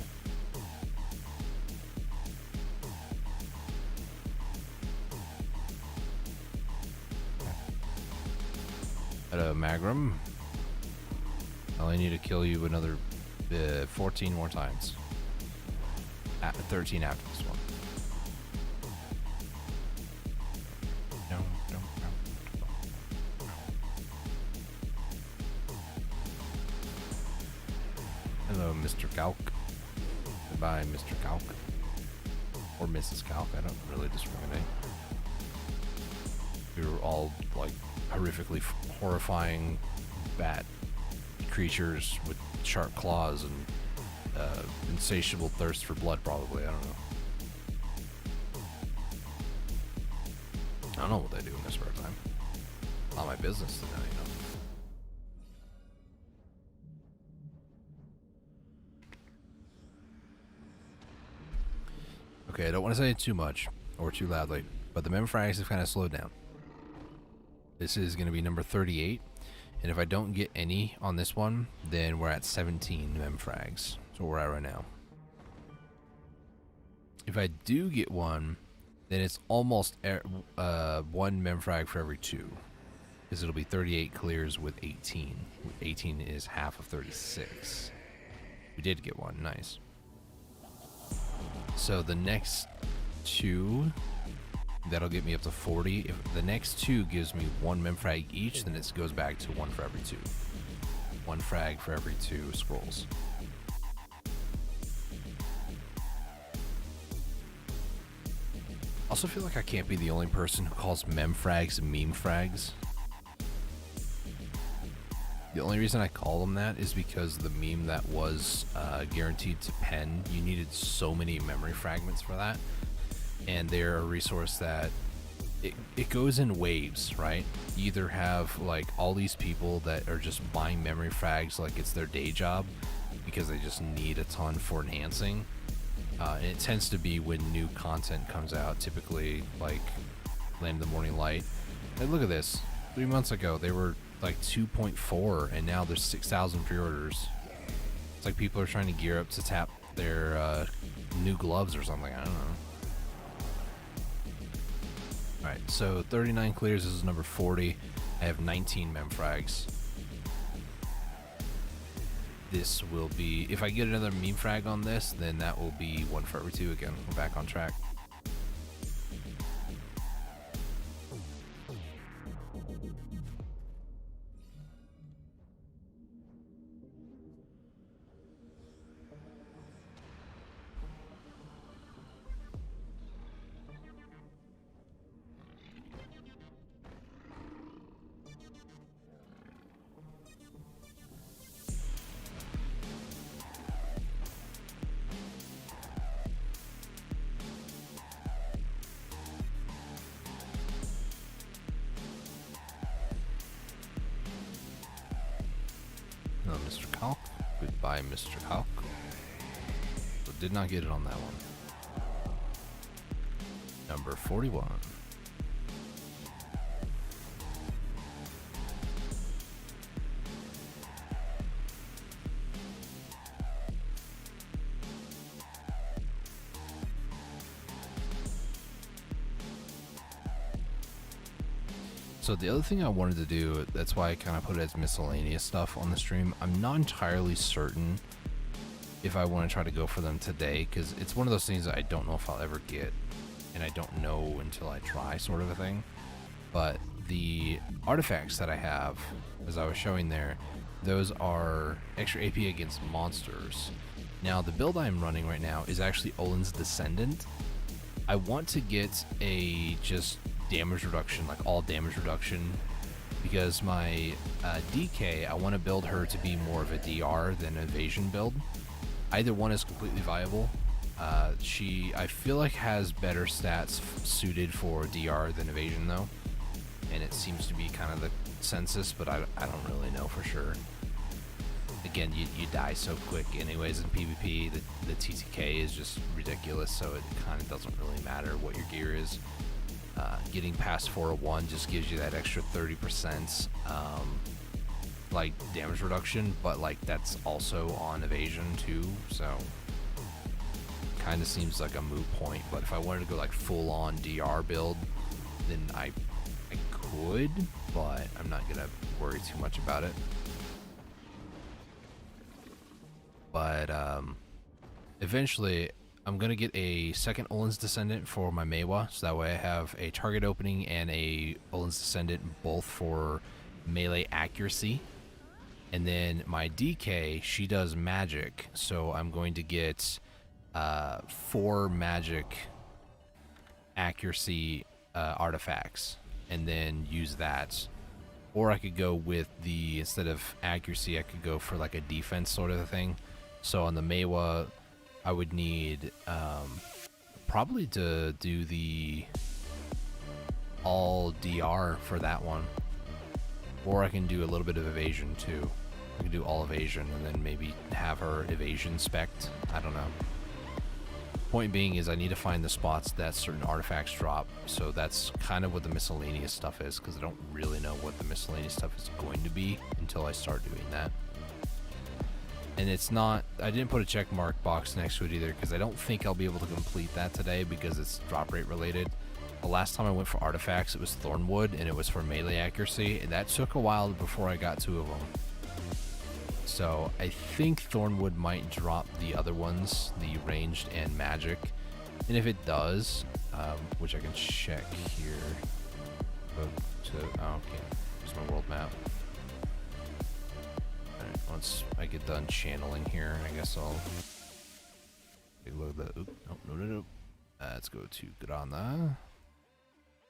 Hello, Magrum. I only need to kill you another 14 more times. 13 after this one. No. Hello, Mr. Calc. Goodbye, Mr. Calc. Or Mrs. Calc, I don't really discriminate. We were all, like, horrifically horrifying bat creatures with sharp claws and insatiable thirst for blood, probably. I don't know. I don't know what they do in their spare time. Not my business to know, you know. Okay, I don't want to say it too much or too loudly, but the memfrags have kind of slowed down. This is going to be number 38, and if I don't get any on this one, then we're at 17 memfrags. That's what we're at right now. If I do get one, then it's almost one memfrag for every 2, because it'll be 38 clears with 18. 18 is half of 36. We did get one, nice. So the next 2, that'll get me up to 40. If the next 2 gives me 1 memfrag each, then it goes back to 1 for every 2. 1 frag for every 2 scrolls. I also feel like I can't be the only person who calls memfrags meme frags. The only reason I call them that is because the meme that was guaranteed to pen, you needed so many memory fragments for that. And they're a resource that it goes in waves, right? You either have like all these people that are just buying memory frags like it's their day job because they just need a ton for enhancing. And it tends to be when new content comes out, typically like Land of the Morning Light. And look at this. 3 months ago, they were like 2.4, and now there's 6,000 pre-orders. It's like people are trying to gear up to tap their new gloves or something. I don't know. Alright, so 39 clears. This is number 40. I have 19 memfrags. This will be, if I get another meme frag on this, then that will be 1 for every 2 again. We're back on track. Hello, Mr. Calc. Goodbye, Mr. Calc. So did not get it on that one. Number 41. So the other thing I wanted to do, that's why I kind of put it as miscellaneous stuff on the stream. I'm not entirely certain if I want to try to go for them today, because it's one of those things that I don't know if I'll ever get, and I don't know until I try, sort of a thing. But the artifacts that I have, as I was showing there, those are extra AP against monsters. Now, the build I'm running right now is actually Olin's Descendant. I want to get a just damage reduction, like all damage reduction, because my DK, I want to build her to be more of a DR than an evasion build. Either one is completely viable. She, I feel like, has better stats suited for DR than evasion though, and it seems to be kind of the census, but I don't really know for sure. Again, you die so quick anyways in PvP. The TTK is just ridiculous, so it kind of doesn't really matter what your gear is. Getting past 401 just gives you that extra 30% like damage reduction, but like that's also on evasion too, so kind of seems like a moot point. But if I wanted to go like full on DR build, then I could, but I'm not gonna worry too much about it. But eventually I'm gonna get a second Olin's Descendant for my Meiwa, so that way I have a target opening and a Olin's Descendant both for melee accuracy. And then my DK, she does magic, so I'm going to get 4 magic accuracy artifacts and then use that. Or I could go with the, instead of accuracy, I could go for like a defense sort of a thing. So on the Meiwa, I would need probably to do the all DR for that one. Or I can do a little bit of evasion too. I can do all evasion and then maybe have her evasion spec'd. I don't know. Point being is I need to find the spots that certain artifacts drop. So that's kind of what the miscellaneous stuff is, because I don't really know what the miscellaneous stuff is going to be until I start doing that. And it's not, I didn't put a check mark box next to it either, because I don't think I'll be able to complete that today because it's drop rate related. The last time I went for artifacts, it was Thornwood, and it was for melee accuracy, and that took a while before I got 2 of them. So I think Thornwood might drop the other ones, the ranged and magic. And if it does, which I can check here. Go to, oh, okay, here's my world map. Alright, once I get done channeling here, I guess I'll take a look at that. No. Let's go to Grana.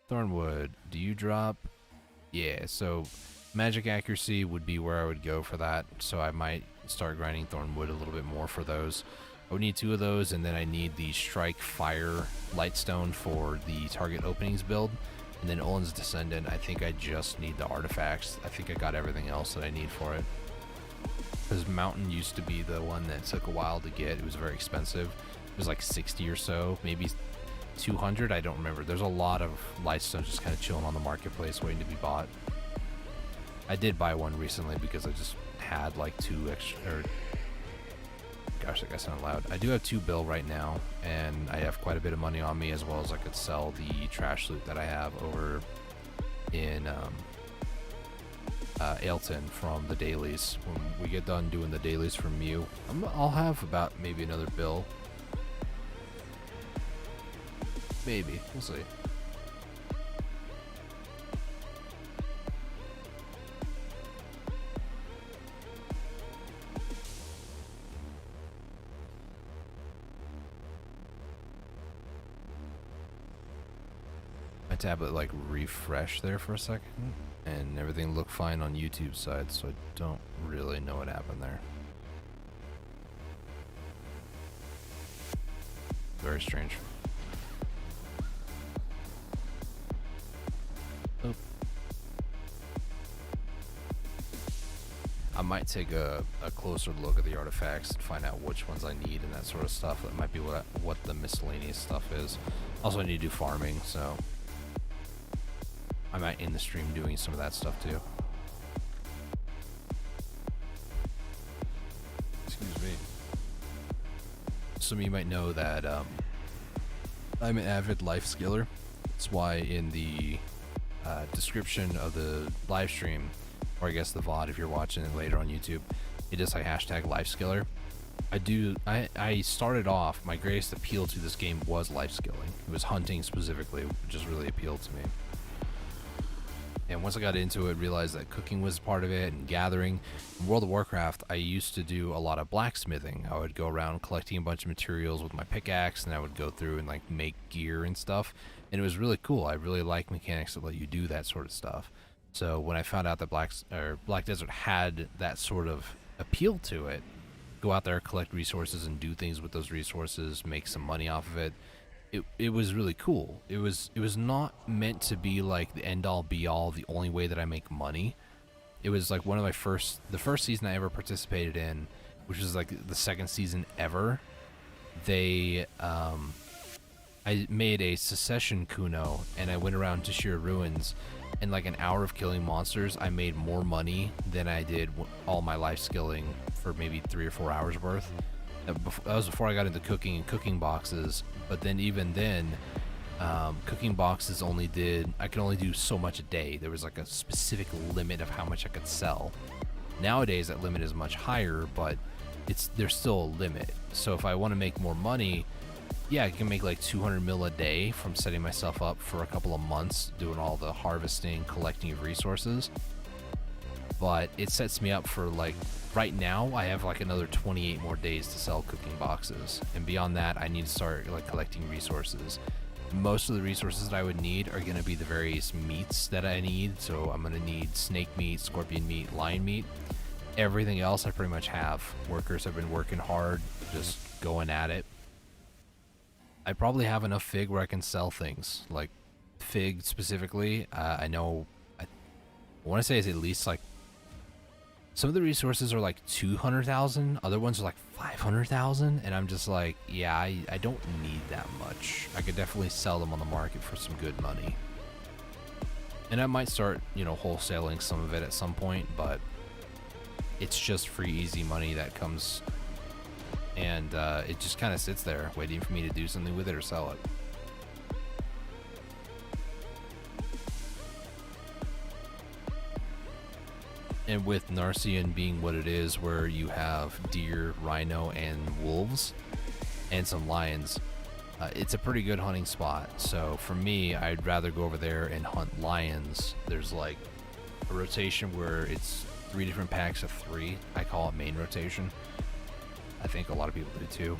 Thornwood, do you drop? Yeah, so magic accuracy would be where I would go for that, so I might start grinding Thornwood a little bit more for those. I would need 2 of those, and then I need the Strike Fire Lightstone for the target openings build, and then Olin's Descendant, I think I just need the artifacts. I think I got everything else that I need for it. Because Mountain used to be the one that took a while to get. It was very expensive. It was like 60 or so, maybe 200, I don't remember. There's a lot of Lightstones just kind of chilling on the marketplace waiting to be bought. I did buy one recently because I just had like 2 extra, or gosh, that guy sounded loud. I do have 2 bill right now, and I have quite a bit of money on me, as well as I could sell the trash loot that I have over in Ailton from the dailies. When we get done doing the dailies from Mew, I'll have about maybe another bill. Maybe, we'll see. My tablet like refreshed there for a second, and everything looked fine on YouTube side, so I don't really know what happened there. Very strange. Oh. I might take a closer look at the artifacts and find out which ones I need and that sort of stuff. That might be what the miscellaneous stuff is. Also, I need to do farming, so I might end the stream doing some of that stuff too. Excuse me. Some of you might know that I'm an avid life skiller. That's why in the description of the live stream, or I guess the VOD if you're watching it later on YouTube, it is like hashtag life skiller. I started off, my greatest appeal to this game was life skilling. It was hunting specifically, which just really appealed to me. And once I got into it, realized that cooking was part of it, and gathering. In World of Warcraft, I used to do a lot of blacksmithing. I would go around collecting a bunch of materials with my pickaxe, and I would go through and like make gear and stuff. And it was really cool. I really like mechanics that let you do that sort of stuff. So when I found out that Black Desert had that sort of appeal to it, go out there, collect resources, and do things with those resources, make some money off of it, it was really cool. It was not meant to be like the end all be all, the only way that I make money. It was like one of the first season I ever participated in, which was like the second season ever. They I made a secession kuno, and I went around to Shira Ruins. In like an hour of killing monsters, I made more money than I did all my life skilling for maybe 3 or 4 hours worth. That was before I got into cooking and cooking boxes. But then even then, cooking boxes I could only do so much a day. There was like a specific limit of how much I could sell. Nowadays, that limit is much higher, but there's still a limit. So if I want to make more money, yeah, I can make like 200 mil a day from setting myself up for a couple of months doing all the harvesting, collecting of resources. But it sets me up for like right now I have like another 28 more days to sell cooking boxes, and beyond that I need to start like collecting resources. Most of the resources that I would need are going to be the various meats that I need. So I'm going to need snake meat, scorpion meat, lion meat. Everything else I pretty much have. Workers have been working hard, just going at it. I probably have enough fig where I can sell things. Like fig specifically, I know, I want to say it's at least like, some of the resources are like 200,000, other ones are like 500,000, and I'm just like, yeah, I don't need that much. I could definitely sell them on the market for some good money. And I might start, wholesaling some of it at some point, but it's just free, easy money that comes, and it just kind of sits there waiting for me to do something with it or sell it. And with Narcian being what it is, where you have deer, rhino, and wolves, and some lions, it's a pretty good hunting spot. So for me, I'd rather go over there and hunt lions. There's like a rotation where it's 3 different packs of 3. I call it main rotation. I think a lot of people do too.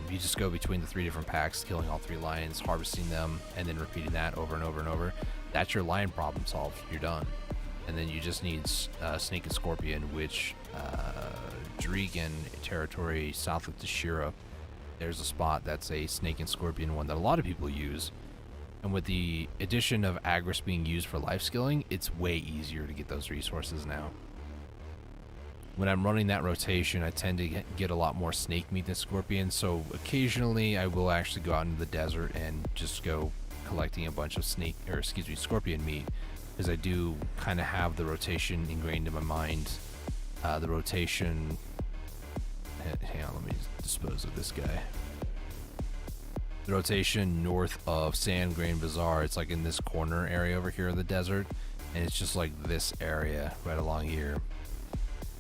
You just go between the 3 different packs, killing all 3 lions, harvesting them, and then repeating that over and over and over. That's your lion problem solved. You're done. And then you just need snake and scorpion, which Dregan territory south of Tashira, there's a spot that's a snake and scorpion one that a lot of people use. And with the addition of Agris being used for life skilling, it's way easier to get those resources now. When I'm running that rotation, I tend to get a lot more snake meat than scorpion, so occasionally I will actually go out into the desert and just go collecting a bunch of scorpion meat, because I do kind of have the rotation ingrained in my mind. The rotation... Hang on, let me dispose of this guy. The rotation north of Sand Grain Bazaar, it's like in this corner area over here of the desert, and it's just like this area right along here.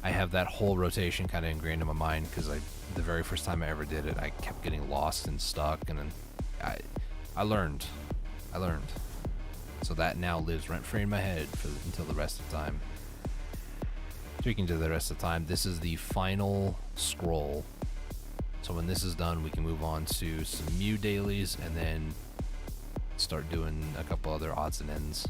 I have that whole rotation kind of ingrained in my mind, because the very first time I ever did it, I kept getting lost and stuck, and then I learned. So that now lives rent-free in my head until the rest of the time. Speaking to the rest of the time, this is the final scroll. So when this is done, we can move on to some Mew dailies and then start doing a couple other odds and ends.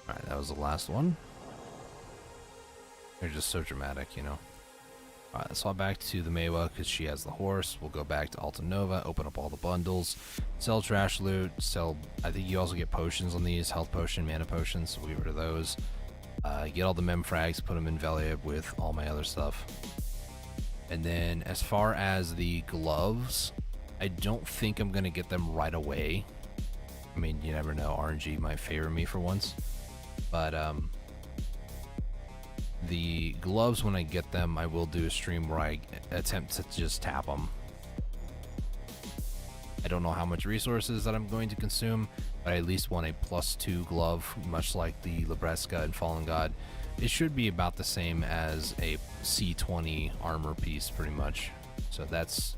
Alright, that was the last one. They're just so dramatic, Alright, let's swap back to the Maewa because she has the horse. We'll go back to Alta Nova, open up all the bundles, sell trash loot, I think you also get potions on these, health potion, mana potions, so we'll get rid of those. Get all the mem frags, put them in Velia with all my other stuff. And then as far as the gloves, I don't think I'm going to get them right away. I mean, you never know, RNG might favor me for once. But the gloves, when I get them, I will do a stream where I attempt to just tap them. I don't know how much resources that I'm going to consume, but I at least want a +2 glove, much like the Libresca and Fallen God, it should be about the same as a C20 armor piece, pretty much. So that's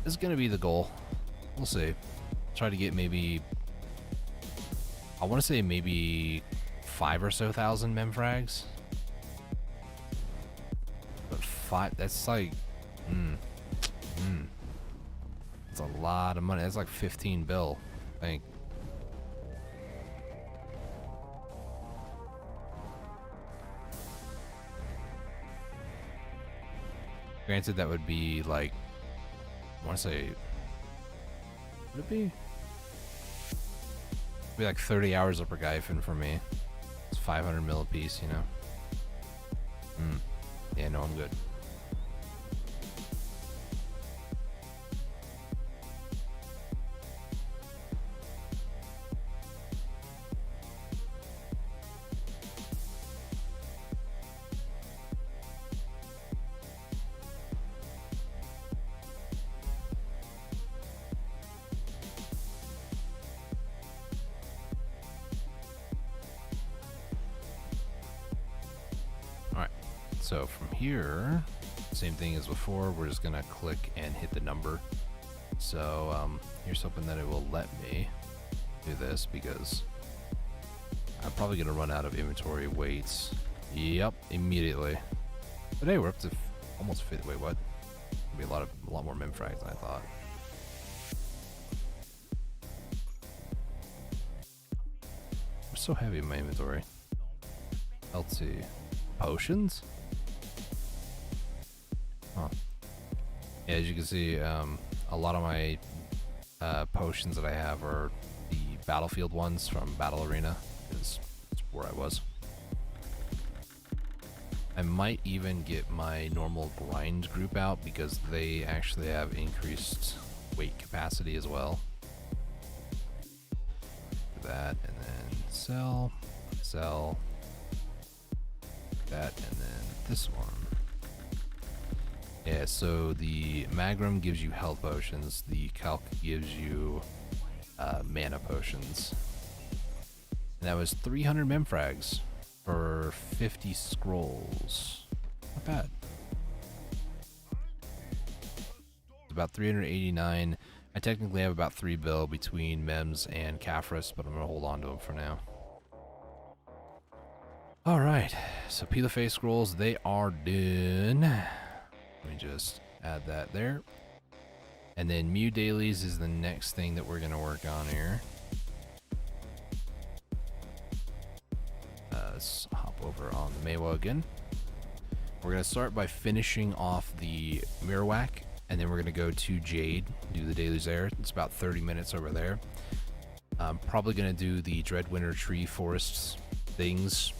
going to be the goal. We'll see. Try to get maybe, I want to say maybe 5 or so thousand memfrags. But 5, that's like, that's a lot of money. That's like 15 bill, I think. Granted, that would be like, I want to say, would it be? It'd be like 30 hours of Pergaifen for me. It's 500 mil a piece, you know? Yeah, no, I'm good. So from here, same thing as before, we're just gonna click and hit the number. So here's hoping that it will let me do this, because I'm probably gonna run out of inventory weights. Yep, immediately. But hey, we're up to almost 50. Wait, what? Be a lot more memfrags than I thought. I'm so heavy in my inventory. LT potions. Huh. Yeah, as you can see, a lot of my potions that I have are the battlefield ones from Battle Arena, because that's where I was. I might even get my normal grind group out, because they actually have increased weight capacity as well. Do that, and then sell, that, and then this one. Yeah, so the Magrum gives you health potions, the Calc gives you mana potions. And that was 300 memfrags for 50 scrolls. Not bad. It's about 389. I technically have about 3 bill between Mems and Caphras, but I'm going to hold on to them for now. Alright, so Peel of Face scrolls, they are done. Let me just add that there. And then Mew dailies is the next thing that we're going to work on here. Let's hop over on the Maywa again. We're going to start by finishing off the Mirrorwhack, and then we're going to go to Jade, do the dailies there. It's about 30 minutes over there. I'm probably going to do the Dreadwinter Tree Forests things,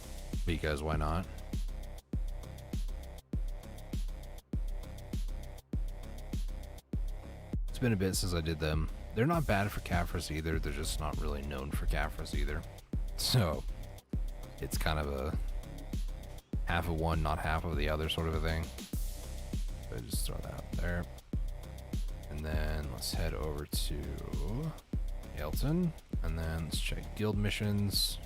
because why not? It's been a bit since I did them. They're not bad for Caphras either, they're just not really known for Caphras either. So, it's kind of a half of one, not half of the other sort of a thing. So just throw that out there. And then let's head over to Elton, and then let's check guild missions.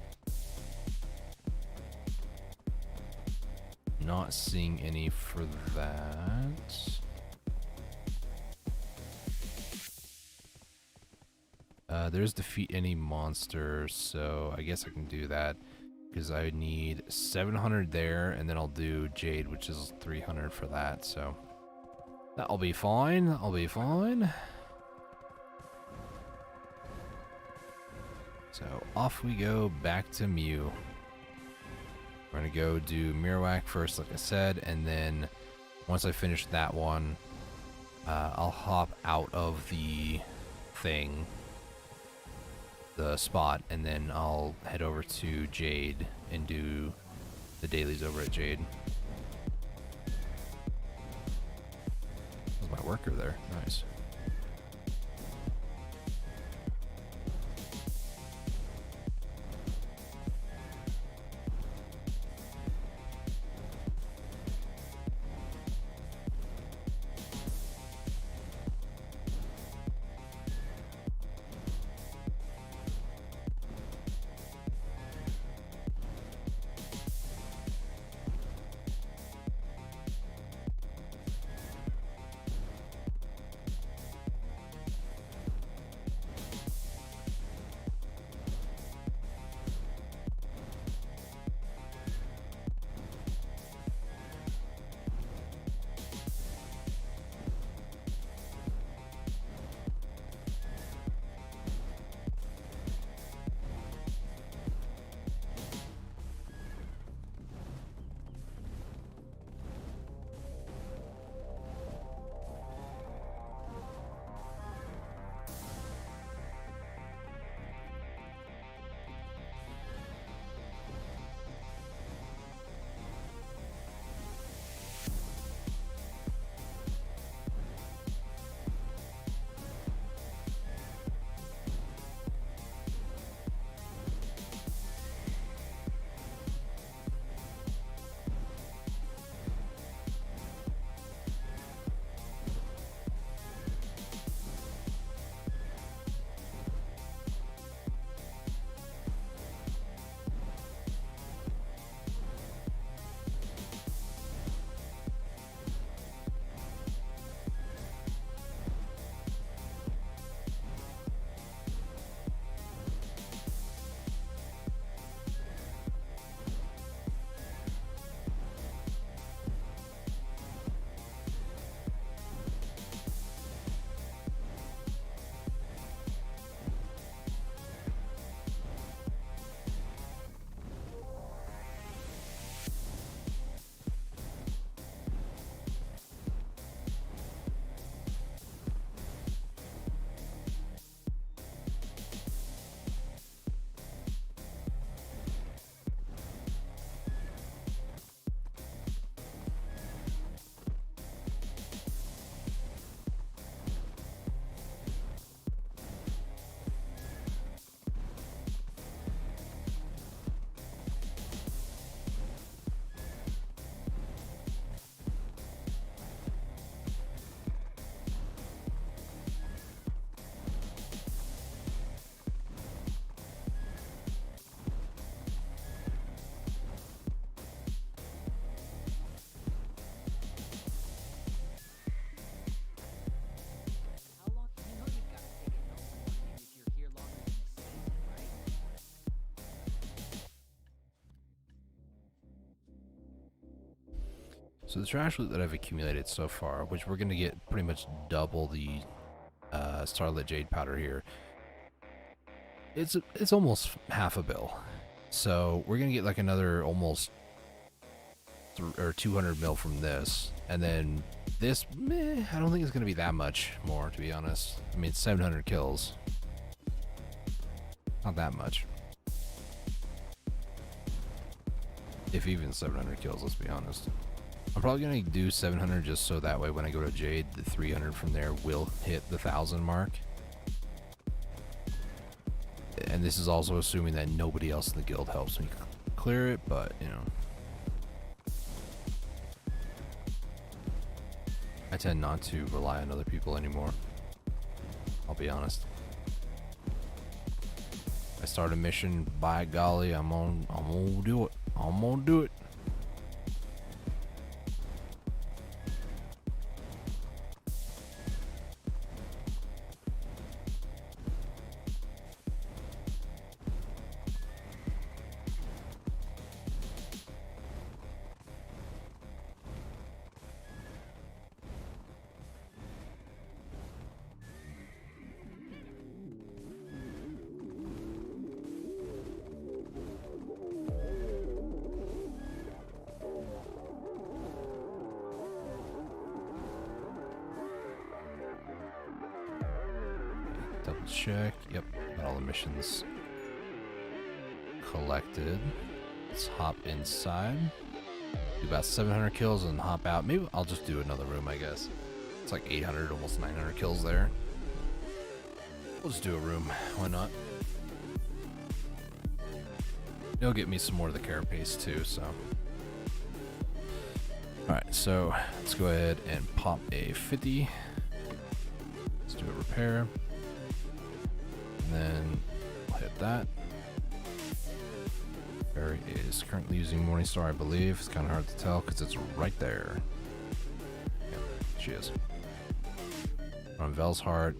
Not seeing any for that. There's defeat any monster, so I guess I can do that, because I need 700 there, and then I'll do Jade, which is 300 for that, so that'll be fine. I'll be fine. So off we go back to Mew. We're gonna go do Mirrorwhack first, like I said, and then once I finish that one, I'll hop out of the thing, the spot, and then I'll head over to Jade and do the dailies over at Jade. There's my worker there. Nice. So the trash loot that I've accumulated so far, which we're going to get pretty much double the Starlit Jade powder here. It's almost half a bill. So we're going to get like another almost 200 mil from this. And then this, I don't think it's going to be that much more, to be honest. I mean, it's 700 kills. Not that much. If even 700 kills, let's be honest. I'm probably going to do 700 just so that way when I go to Jade, the 300 from there will hit the 1,000 mark. And this is also assuming that nobody else in the guild helps me clear it, but, you know. I tend not to rely on other people anymore. I'll be honest. I start a mission, by golly, I'm gonna do it. I'm gonna do it. Double check. Yep, got all the missions collected. Let's hop inside. Do about 700 kills and hop out. Maybe I'll just do another room, I guess. It's like 800, almost 900 kills there. We'll just do a room. Why not? It'll get me some more of the carapace too, so. Alright, so let's go ahead and pop a 50. Let's do a repair. And then we'll hit that. Barry is currently using Morningstar, I believe. It's kind of hard to tell because it's right there. Yep, she is. On Vel's heart.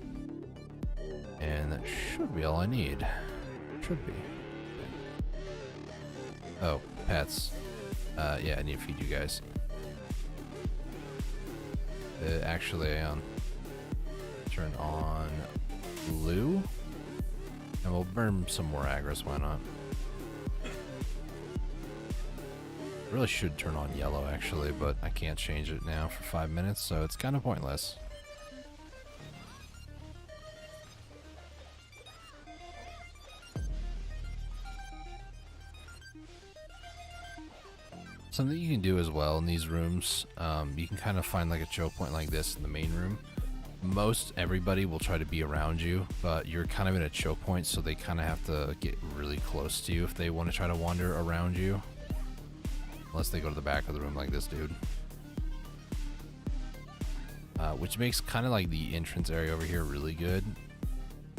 And that should be all I need. Should be. Oh, pets. Yeah, I need to feed you guys. Actually, turn on blue. And we'll burn some more agros, why not? Really should turn on yellow actually, but I can't change it now for 5 minutes, so it's kind of pointless. Something you can do as well in these rooms, you can kind of find like a choke point like this in the main room. Most everybody will try to be around you, but you're kind of in a choke point, so they kind of have to get really close to you if they want to try to wander around you. Unless they go to the back of the room like this dude. Which makes kind of like the entrance area over here really good.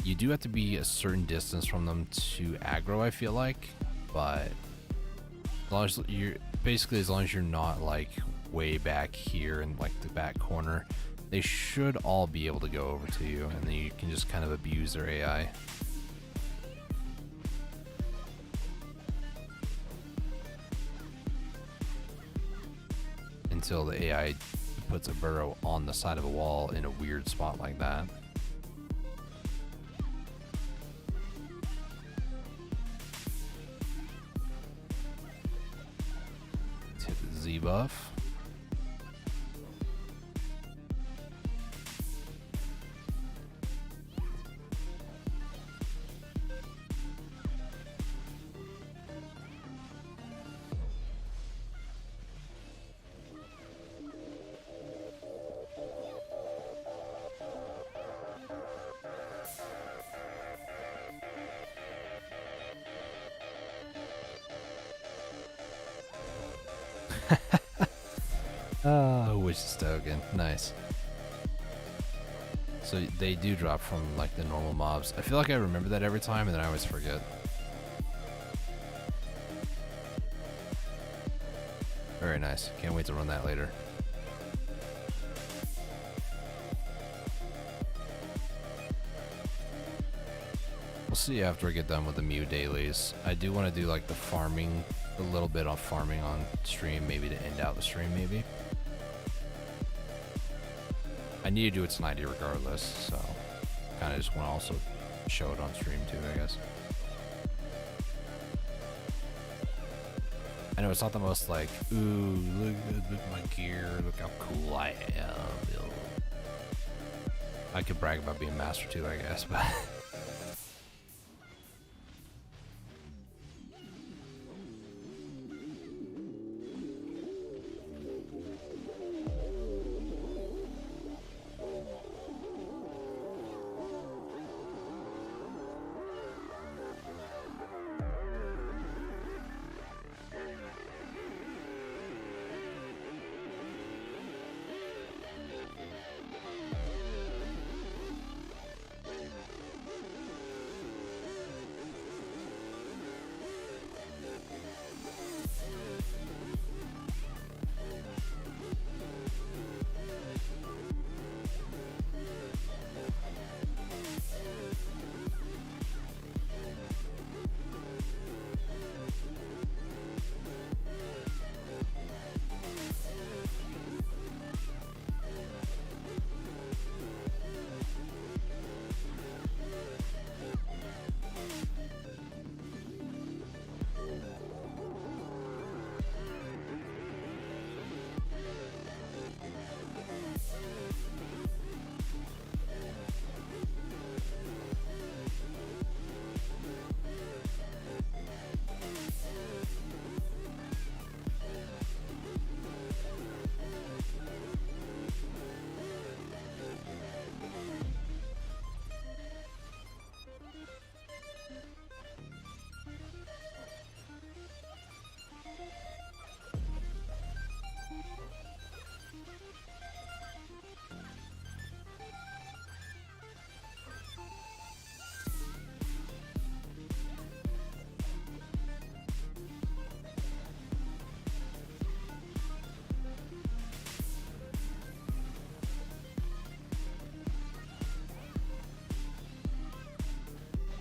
You do have to be a certain distance from them to aggro, I feel like, but as long as you're basically, as long as you're not like way back here in like the back corner, they should all be able to go over to you, and then you can just kind of abuse their AI. Until the AI puts a burrow on the side of a wall in a weird spot like that. Let's hit the Z buff. Oh, Witch's Token. Nice. So they do drop from like the normal mobs. I feel like I remember that every time and then I always forget. Very nice. Can't wait to run that later. We'll see after I get done with the Mew dailies. I do want to do like the farming, a little bit of farming on stream, maybe to end out the stream maybe. I need to do it tonight regardless, so kind of just want to also show it on stream too, I guess. I know it's not the most like, ooh, look at my gear, look how cool I am. I could brag about being master too, I guess, but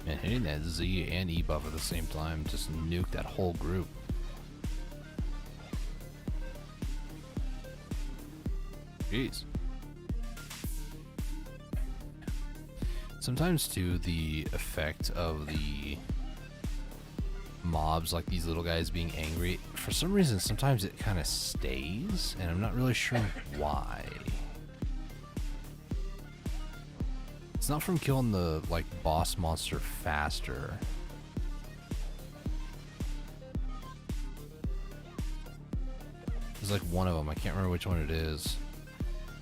man, hitting that Z and E buff at the same time just nuked that whole group. Jeez. Sometimes too, the effect of the mobs, like these little guys being angry, for some reason sometimes it kind of stays, and I'm not really sure why. It's not from killing the like boss monster faster. There's like one of them, I can't remember which one it is,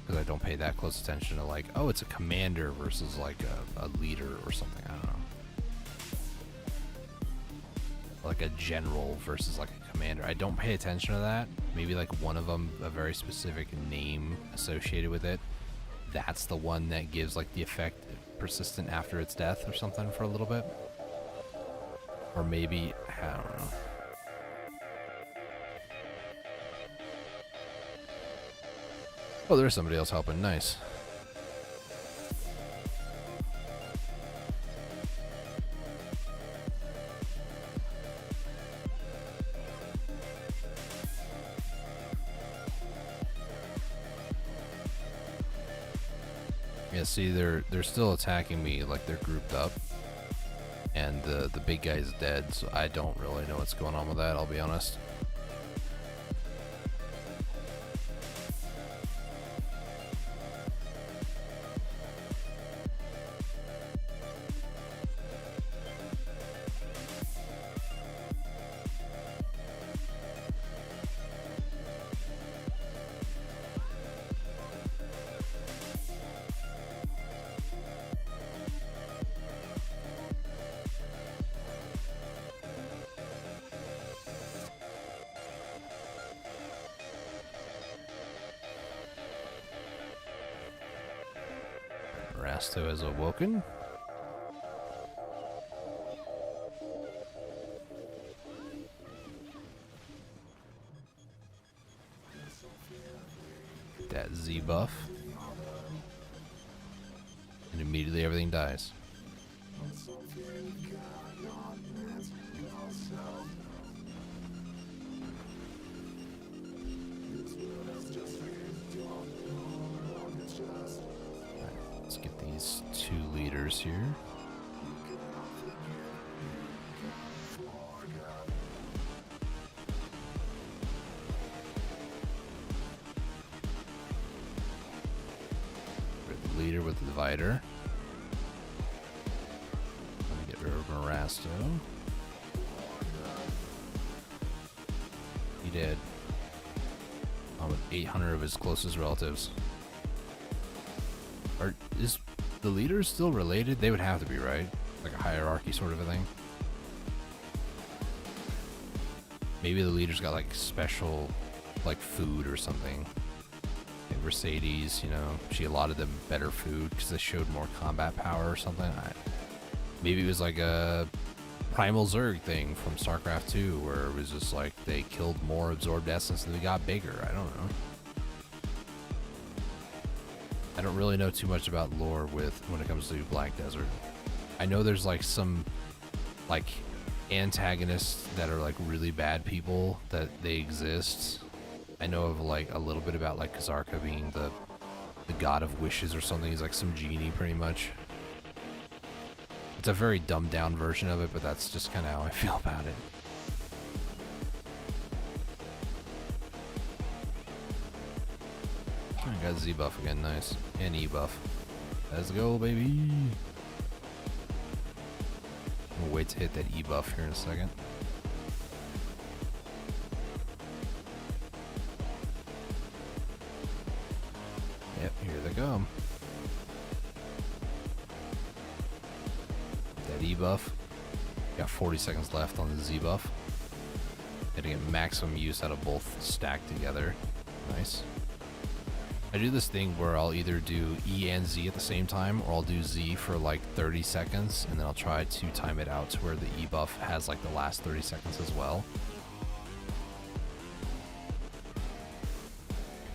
because I don't pay that close attention to like, oh, it's a commander versus like a leader or something, I don't know. Like a general versus like a commander. I don't pay attention to that. Maybe like one of them, a very specific name associated with it. That's the one that gives like the effect persistent after its death or something for a little bit. Or maybe, I don't know. Oh, there's somebody else helping. Nice. Yeah, see, they're still attacking me, like they're grouped up, and the big guy's dead, so I don't really know what's going on with that, I'll be honest. Rasto has awoken. That Z buff. And immediately everything dies. Get these 2 leaders here. The leader with the divider. Let me get rid of Marasto. He did. With 800 of his closest relatives. Is the leaders still related? They would have to be, right? Like a hierarchy sort of a thing. Maybe the leaders got like special, like food or something. Like Mercedes, you know, she allotted them better food because they showed more combat power or something. Maybe it was like a Primal Zerg thing from StarCraft 2 where it was just like they killed more absorbed essence and they got bigger. I don't know. I don't really know too much about lore when it comes to Black Desert. I know there's like some like antagonists that are like really bad people that they exist. I know of like a little bit about like Kazarka being the god of wishes or something. He's like some genie pretty much. It's a very dumbed down version of it, but that's just kind of how I feel about it. I got Z buff again, nice. And E buff. Let's go, baby. We'll wait to hit that E buff here in a second. Yep, here they come. That E buff. Got 40 seconds left on the Z buff. Gotta get maximum use out of both stacked together. Nice. I do this thing where I'll either do E and Z at the same time, or I'll do Z for like 30 seconds, and then I'll try to time it out to where the E buff has like the last 30 seconds as well.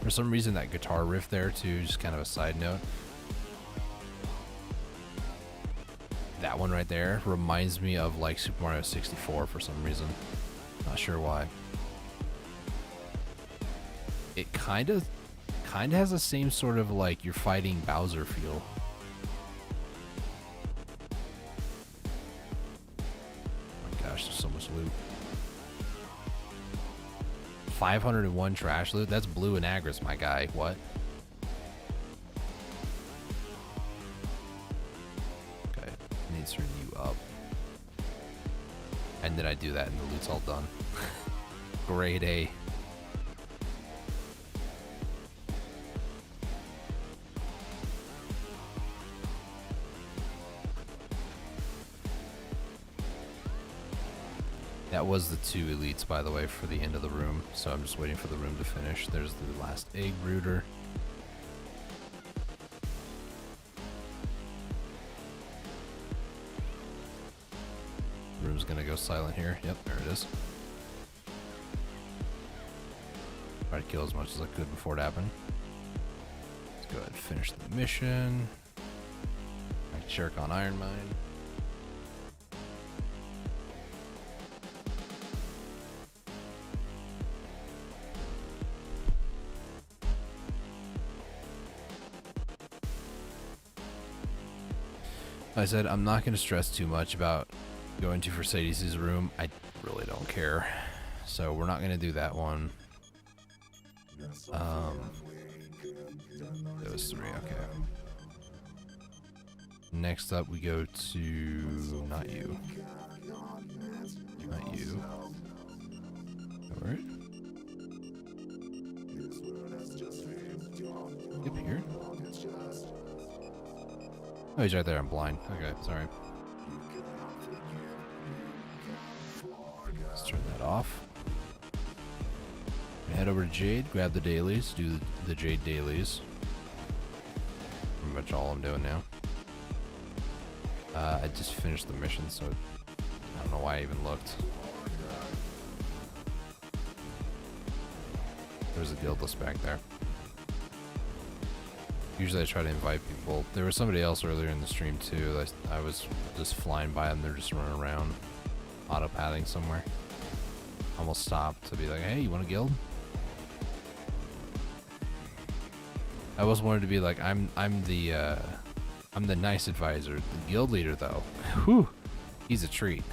For some reason, that guitar riff there too, just kind of a side note. That one right there reminds me of like Super Mario 64 for some reason. Not sure why. It kind of has the same sort of like you're fighting Bowser feel. Oh my gosh, there's so much loot. 501 trash loot? That's blue and Agris, my guy. What? Okay, I need to turn you up. And then I do that and the loot's all done. Grade A. That was the 2 elites, by the way, for the end of the room, so I'm just waiting for the room to finish. There's the last egg brooder. Room's gonna go silent here. Yep, there it is. Try to kill as much as I could before it happened. Let's go ahead and finish the mission. I jerk on Iron Mine. I said I'm not going to stress too much about going to Mercedes' room. I really don't care. So we're not going to do that one. Those 3, okay. Next up we go to... not you. Not you. Alright. Yep, here. Oh, he's right there. I'm blind. Okay, sorry. Let's turn that off. Head over to Jade, grab the dailies, do the Jade dailies. Pretty much all I'm doing now. I just finished the mission, so I don't know why I even looked. There's a guildless back there. Usually I try to invite people. There was somebody else earlier in the stream too. I was just flying by them. They're just running around, auto-pathing somewhere. Almost stopped to be like, hey, you want a guild? I always wanted to be like, I'm the I'm the nice advisor. The guild leader, though, whew, he's a treat.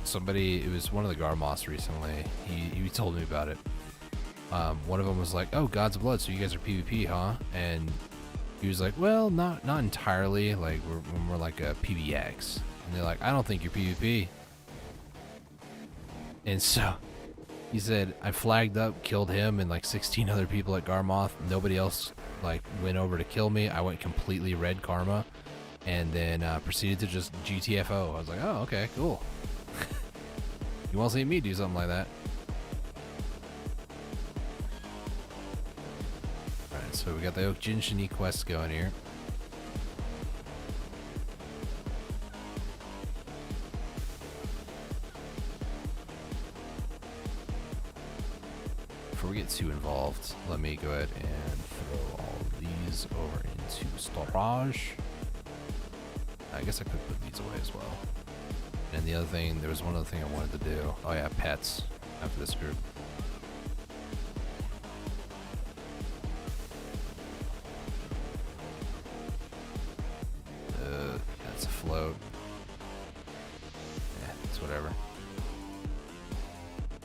Somebody, it was one of the Garmoss recently. He told me about it. One of them was like, "Oh, God's Blood, so you guys are PvP, huh?" And he was like, "Well, not entirely. Like we're more like a PvX." And they're like, "I don't think you're PvP." And so he said, "I flagged up, killed him, and like 16 other people at Garmoth. Nobody else like went over to kill me. I went completely red karma, and then proceeded to just GTFO." I was like, "Oh, okay, cool." You want to see me do something like that? Alright, so we got the Okjin Shini quest going here. Before we get too involved, let me go ahead and throw all of these over into storage. I guess I could put these away as well. And the other thing, there was one other thing I wanted to do. Oh yeah, pets after this group. That's a float. Yeah, it's whatever.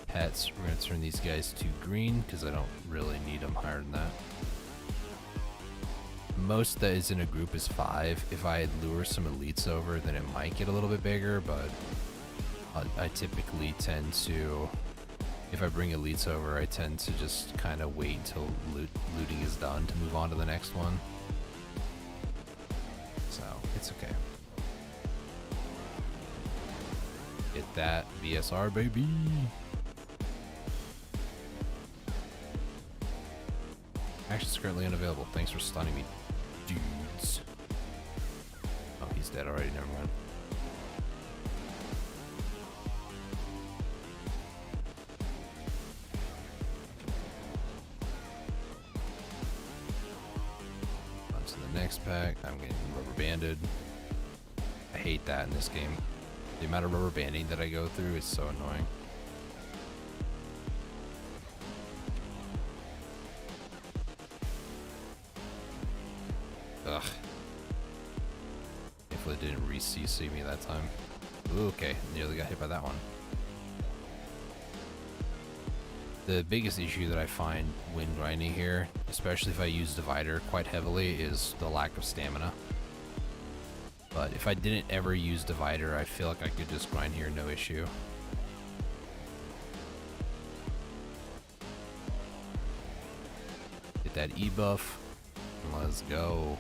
Pets, we're gonna turn these guys to green because I don't really need them higher than that. Most that is in a group is 5. If I lure some elites over, then it might get a little bit bigger, but I typically tend to, if I bring elites over, I tend to just kind of wait until looting is done to move on to the next one. So, it's okay. Get that BSR, baby! Action's currently unavailable. Thanks for stunning me, dudes. Oh, he's dead already. Never mind. On to the next pack. I'm getting rubber banded. I hate that in this game. The amount of rubber banding that I go through is so annoying. Ugh. Hopefully it didn't re-CC me that time. Ooh, okay, nearly got hit by that one. The biggest issue that I find when grinding here, especially if I use Divider quite heavily, is the lack of stamina. But if I didn't ever use Divider, I feel like I could just grind here no issue. Get that E buff. Let's go.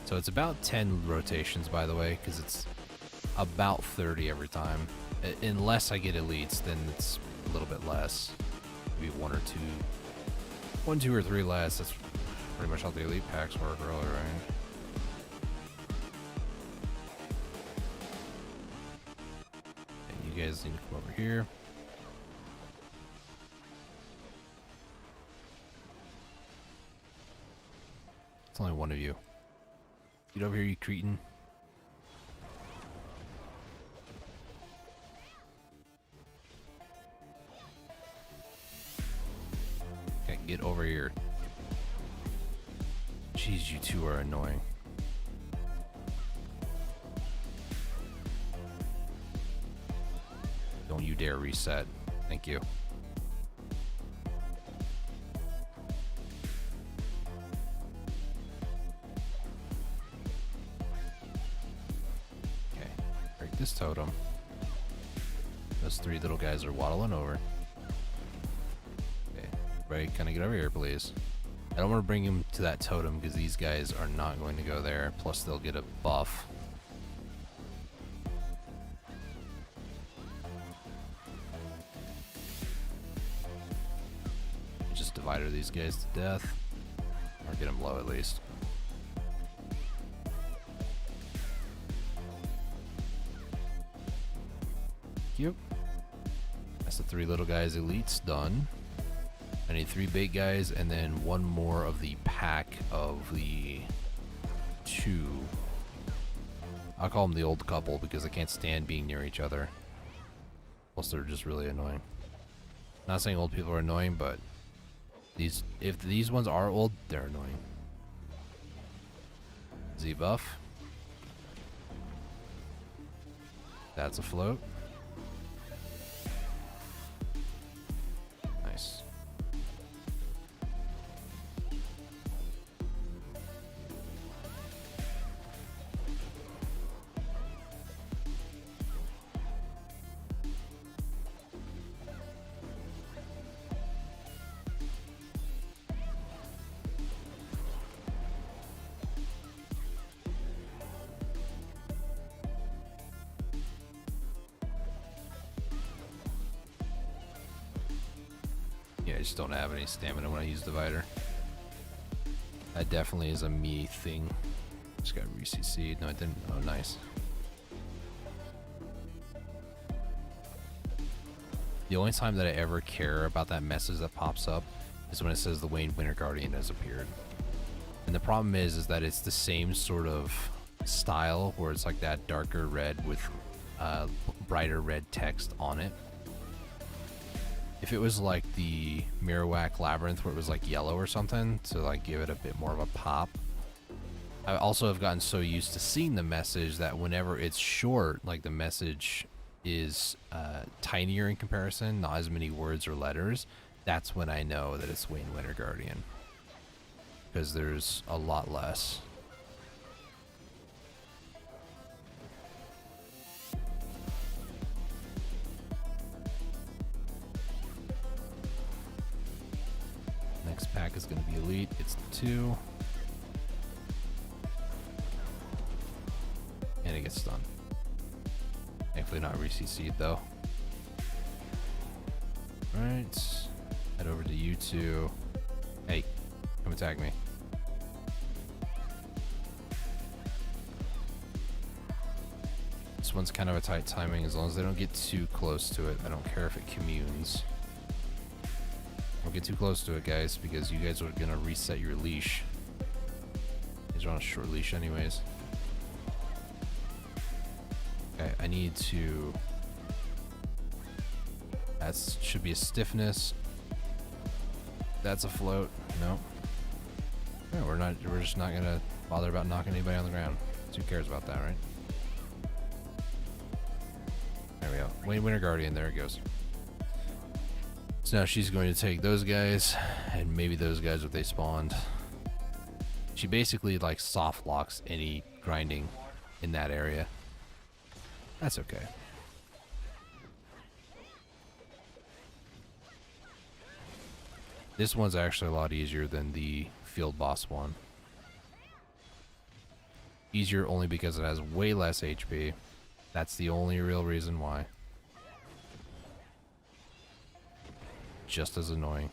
So it's about 10 rotations, by the way, because it's about 30 every time. Unless I get elites, then it's a little bit less. Maybe 1 or 2. 1, 2, or 3 less. That's pretty much how the elite packs work, really, right? And you guys need to come over here. It's only one of you. Get over here, you cretin. Okay, get over here. Jeez, you two are annoying. Don't you dare reset. Thank you. This totem. Those 3 little guys are waddling over. Okay, everybody kind of get over here, please. I don't want to bring him to that totem because these guys are not going to go there. Plus, they'll get a buff. Just divider these guys to death, or get them low at least. Yep. That's the 3 little guys elites done. I need 3 bait guys and then 1 more of the pack of the 2. I'll call them the old couple because I can't stand being near each other. Plus they're just really annoying. Not saying old people are annoying, but If these ones are old, they're annoying. Z buff. That's a float. Nice. Yeah, I just don't have any stamina when I use Divider. That definitely is a me thing. Just got re-CC'd. No, I didn't. Oh, nice. The only time that I ever care about that message that pops up is when it says the Wayne Winter Guardian has appeared. And the problem is that it's the same sort of style where it's like that darker red with brighter red text on it. If it was like the Marowak Labyrinth where it was like yellow or something to like give it a bit more of a pop. I also have gotten so used to seeing the message that whenever it's short, like the message is tinier in comparison, not as many words or letters, that's when I know that it's Wayne Winter Guardian. Because there's a lot less. Next pack is going to be Elite. It's the 2. And it gets stunned. Thankfully not re-CC'd though. Alright. Head over to you two. Hey, come attack me. This one's kind of a tight timing as long as they don't get too close to it. I don't care if it communes. Don't get too close to it, guys, because you guys are gonna reset your leash. You guys are on a short leash anyways. Okay, I need to... That should be a stiffness. That's a float. No. Yeah, we're just not gonna bother about knocking anybody on the ground. Who cares about that, right? There we go. Wayne Winter Guardian, there it goes. So now she's going to take those guys, and maybe those guys if they spawned. She basically like soft locks any grinding in that area. That's okay. This one's actually a lot easier than the field boss one. Easier only because it has way less HP. That's the only real reason why. Just as annoying.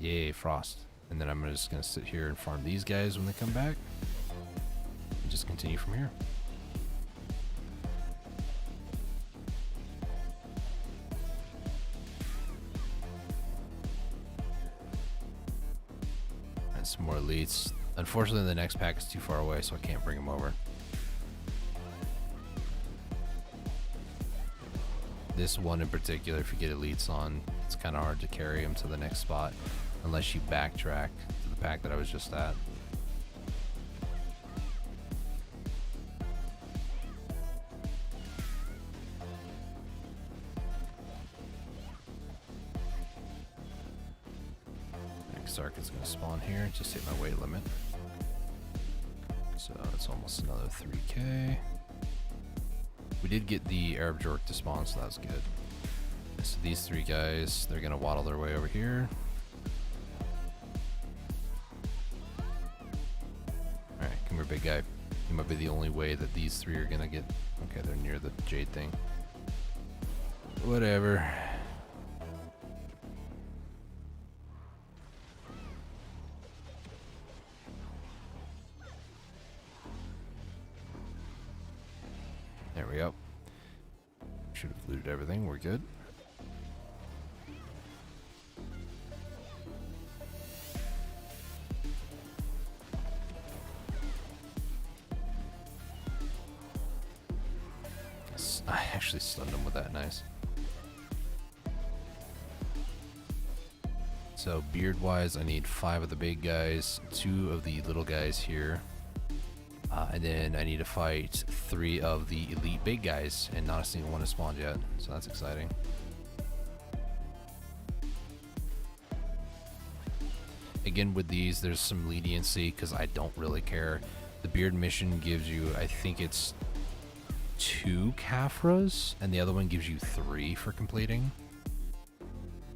Yay, Frost. And then I'm just going to sit here and farm these guys when they come back. And just continue from here. And some more elites. Unfortunately, the next pack is too far away, so I can't bring them over. This one in particular, if you get elites on, it's kind of hard to carry them to the next spot unless you backtrack to the pack that I was just at. Next arc is going to spawn here, just hit my weight limit. So it's almost another 3k. We did get the Arab Jork to spawn, so that was good. So these three guys, they're going to waddle their way over here. Alright, come here, big guy. You might be the only way that these three are going to get... Okay, they're near the jade thing. Whatever. There we go. Should have looted everything. We're good. I actually stunned him with that. Nice. So beard wise, I need 5 of the big guys, 2 of the little guys here. And then I need to fight 3 of the elite big guys, and not a single one has spawned yet, so that's exciting. Again, with these, there's some leniency because I don't really care. The beard mission gives you, I think it's 2 Caphras, and the other one gives you 3 for completing.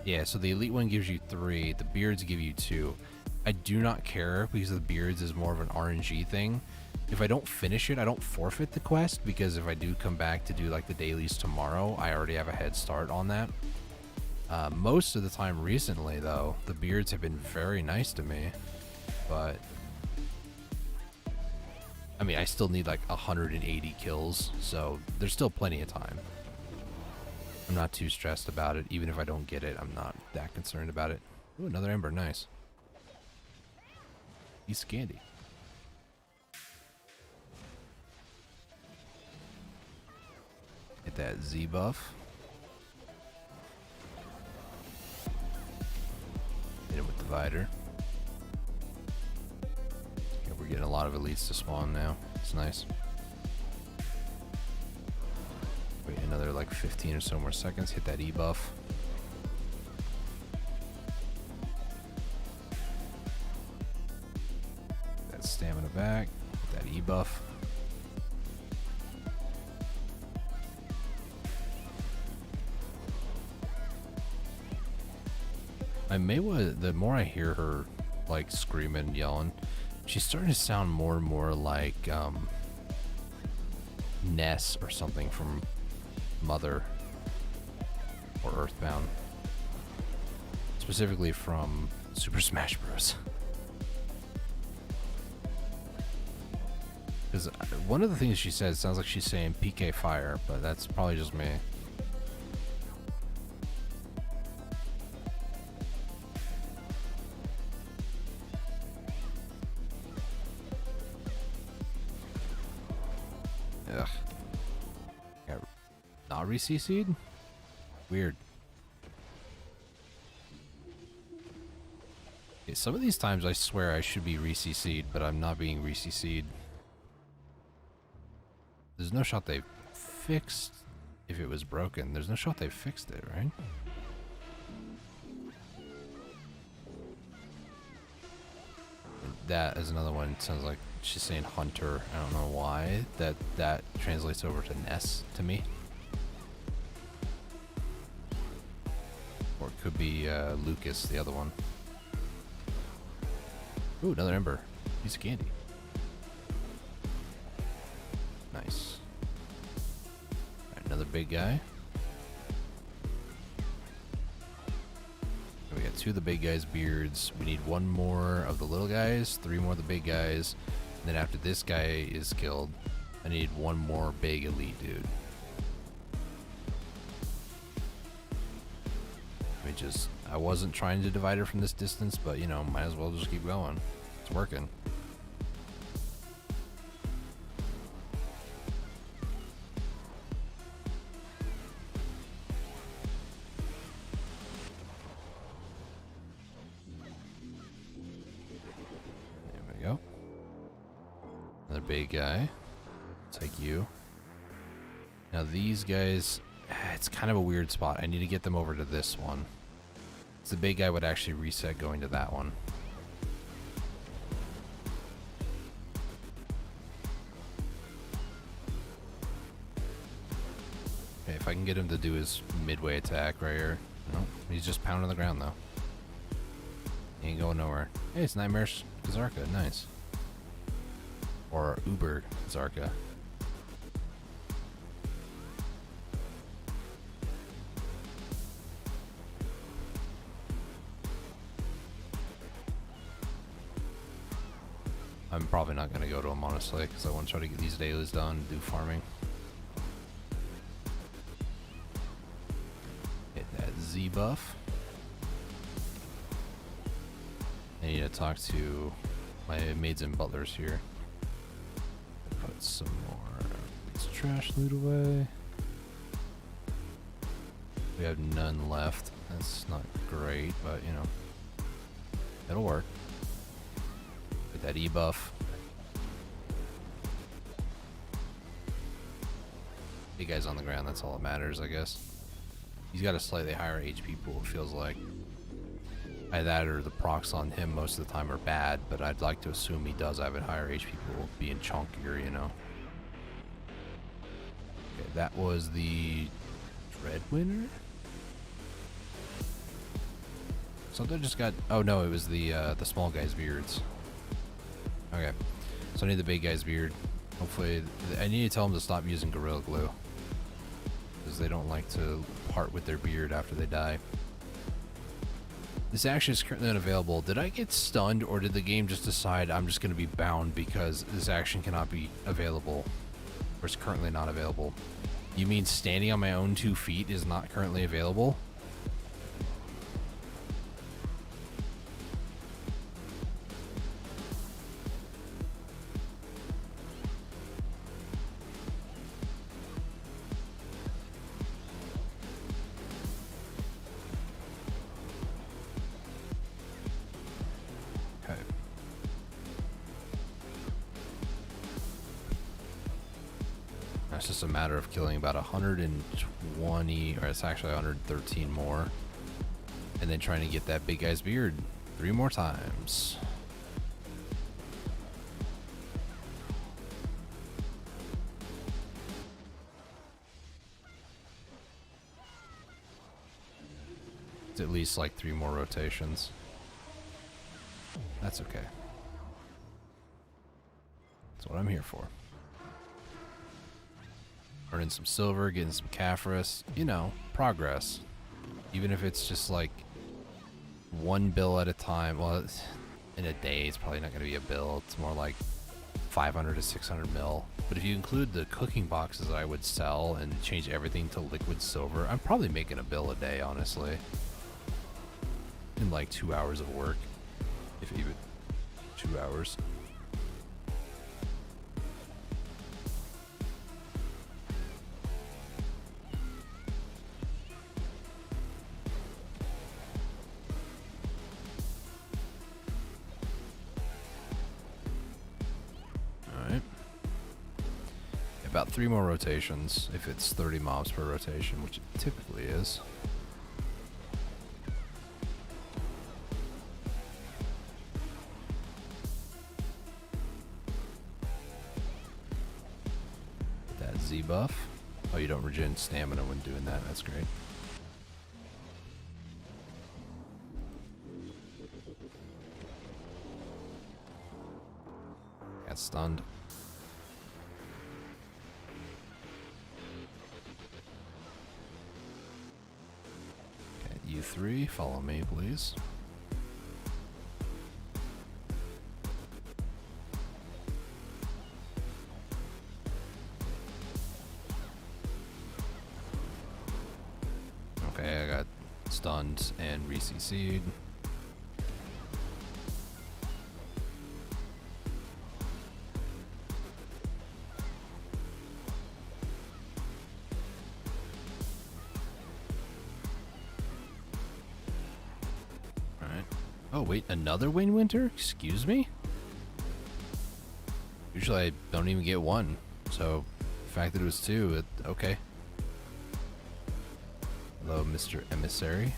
Yeah, so the elite one gives you 3, the beards give you 2. I do not care because the beards is more of an RNG thing. If I don't finish it, I don't forfeit the quest, because if I do come back to do like the dailies tomorrow, I already have a head start on that. Most of the time recently, though, the beards have been very nice to me, but I mean, I still need like 180 kills, so there's still plenty of time. I'm not too stressed about it. Even if I don't get it, I'm not that concerned about it. Ooh, another ember, nice. Piece of candy. Get that Z buff. Hit it with divider. Okay, we're getting a lot of elites to spawn now. It's nice. Wait another like 15 or so more seconds. Hit that E buff. That stamina back. Hit that E buff. I may want, the more I hear her like screaming and yelling, she's starting to sound more and more like Ness or something from Mother or Earthbound, specifically from Super Smash Bros. Because one of the things she says sounds like she's saying PK Fire, but that's probably just me. Ugh. Got not re-CC'd? Weird. Okay, some of these times I swear I should be re-CC'd, but I'm not being re-CC'd. There's no shot they fixed if it was broken. There's no shot they fixed it, right? That is another one. It sounds like she's saying Hunter. I don't know why. That translates over to Ness to me. Or it could be Lucas, the other one. Ooh, another ember. Piece of candy. Nice. Alright, another big guy. We got 2 of the big guys' beards. We need 1 more of the little guys, 3 more of the big guys. And then after this guy is killed, I need 1 more big elite dude. I wasn't trying to divide her from this distance, but you know, might as well just keep going. It's working. There we go. Another big guy. Take you. Now these guys, it's kind of a weird spot. I need to get them over to this one. So the big guy would actually reset going to that one. Okay, if I can get him to do his midway attack right here. No, he's just pounding the ground though. He ain't going nowhere. Hey, it's Nightmare's Zarka, nice. Or Uber Zarka. I'm probably not going to go to him, honestly, because I want to try to get these dailies done and do farming. Hit that Z buff. I need to talk to my maids and butlers here. Put some more this trash loot away. We have none left. That's not great, but you know. It'll work. Get that E buff. Big guy's on the ground, that's all that matters, I guess. He's got a slightly higher HP pool, it feels like. Either that or the procs on him most of the time are bad, but I'd like to assume he does have a higher HP pool, being chunkier, you know. Okay, that was the Dread winner? Something just got... Oh no, it was the small guy's beards. Okay, so I need the big guy's beard. Hopefully... I need to tell him to stop using Gorilla Glue. Because they don't like to part with their beard after they die. This action is currently unavailable. Did I get stunned, or did the game just decide I'm just going to be bound because this action cannot be available? Or is currently not available? You mean standing on my own 2 feet is not currently available? It's just a matter of killing about 120, or it's actually 113 more, and then trying to get that big guy's beard 3 more times. It's at least like 3 more rotations. That's okay. That's what I'm here for. Earning some silver, getting some Caphras, you know, progress. Even if it's just like 1 bill at a time. Well, in a day, it's probably not going to be a bill. It's more like 500 to 600 mil. But if you include the cooking boxes I would sell and change everything to liquid silver, I'm probably making a bill a day, honestly. In like 2 hours of work. If even 2 hours. About 3 more rotations if it's 30 mobs per rotation, which it typically is. Get that Z buff. Oh, you don't regen stamina when doing that. That's great. Got stunned. You 3, follow me, please. Okay, I got stunned and re-CC'd. Oh, wait, another Wayne Winter? Excuse me? Usually I don't even get 1, so the fact that it was 2, okay. Hello, Mr. Emissary.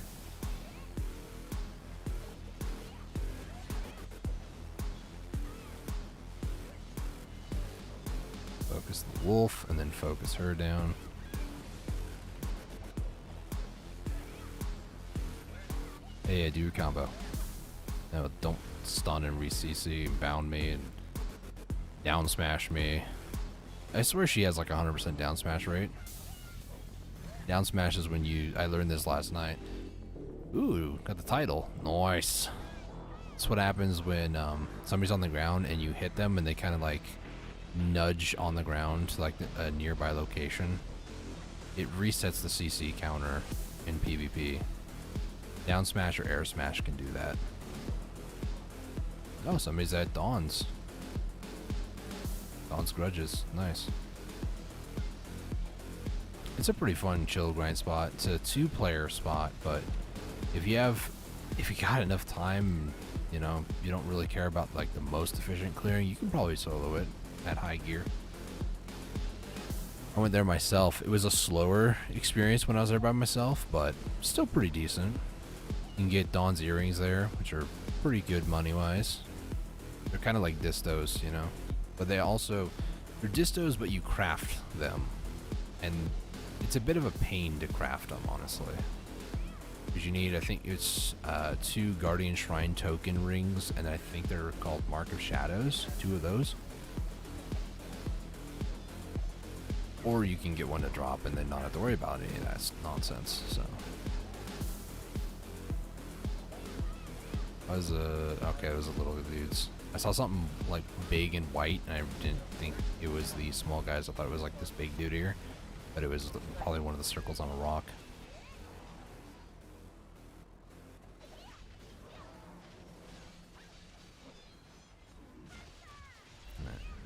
Focus the wolf, and then focus her down. Hey, I do your combo. No, don't stun and re-CC and bound me and down smash me. I swear she has like 100% down smash rate. Down smash is when you... I learned this last night. Ooh, got the title. Nice. That's what happens when somebody's on the ground and you hit them and they kind of like nudge on the ground to like a nearby location. It resets the CC counter in PvP. Down smash or air smash can do that. Oh, somebody's at Dawn's. Dawn's Grudges. Nice. It's a pretty fun chill grind spot. It's a 2-player spot, but if you got enough time, You know, you don't really care about like the most efficient clearing, you can probably solo it at high gear. I went there myself. It was a slower experience when I was there by myself, but still pretty decent. You can get Dawn's earrings there, which are pretty good money-wise. They're kind of like distos, you know? But they're distos, but you craft them. And it's a bit of a pain to craft them, honestly. Because you need, I think it's 2 Guardian Shrine token rings, and I think they're called Mark of Shadows, 2 of those. Or you can get one to drop and then not have to worry about any of that nonsense. So, okay, it was a little dudes. I saw something like big and white, and I didn't think it was the small guys. I thought it was like this big dude here, but it was probably one of the circles on a rock.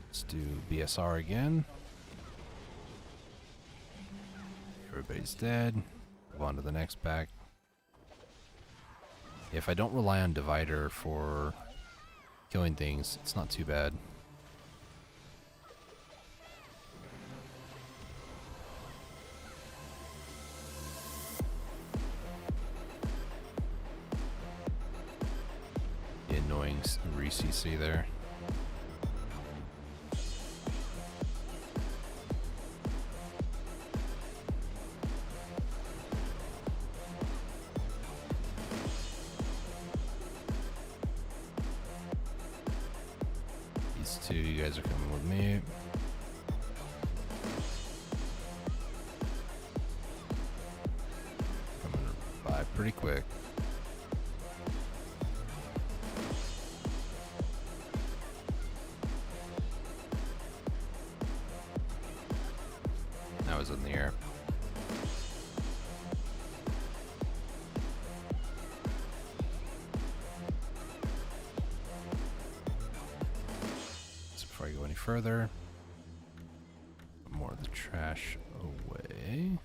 Let's do BSR again. Everybody's dead. Move on to the next pack. If I don't rely on Divider for killing things, it's not too bad. The annoying re-CC there. These 2, you guys are coming with me. Coming by pretty quick. That was in the air. Before I go any further, put more of the trash away.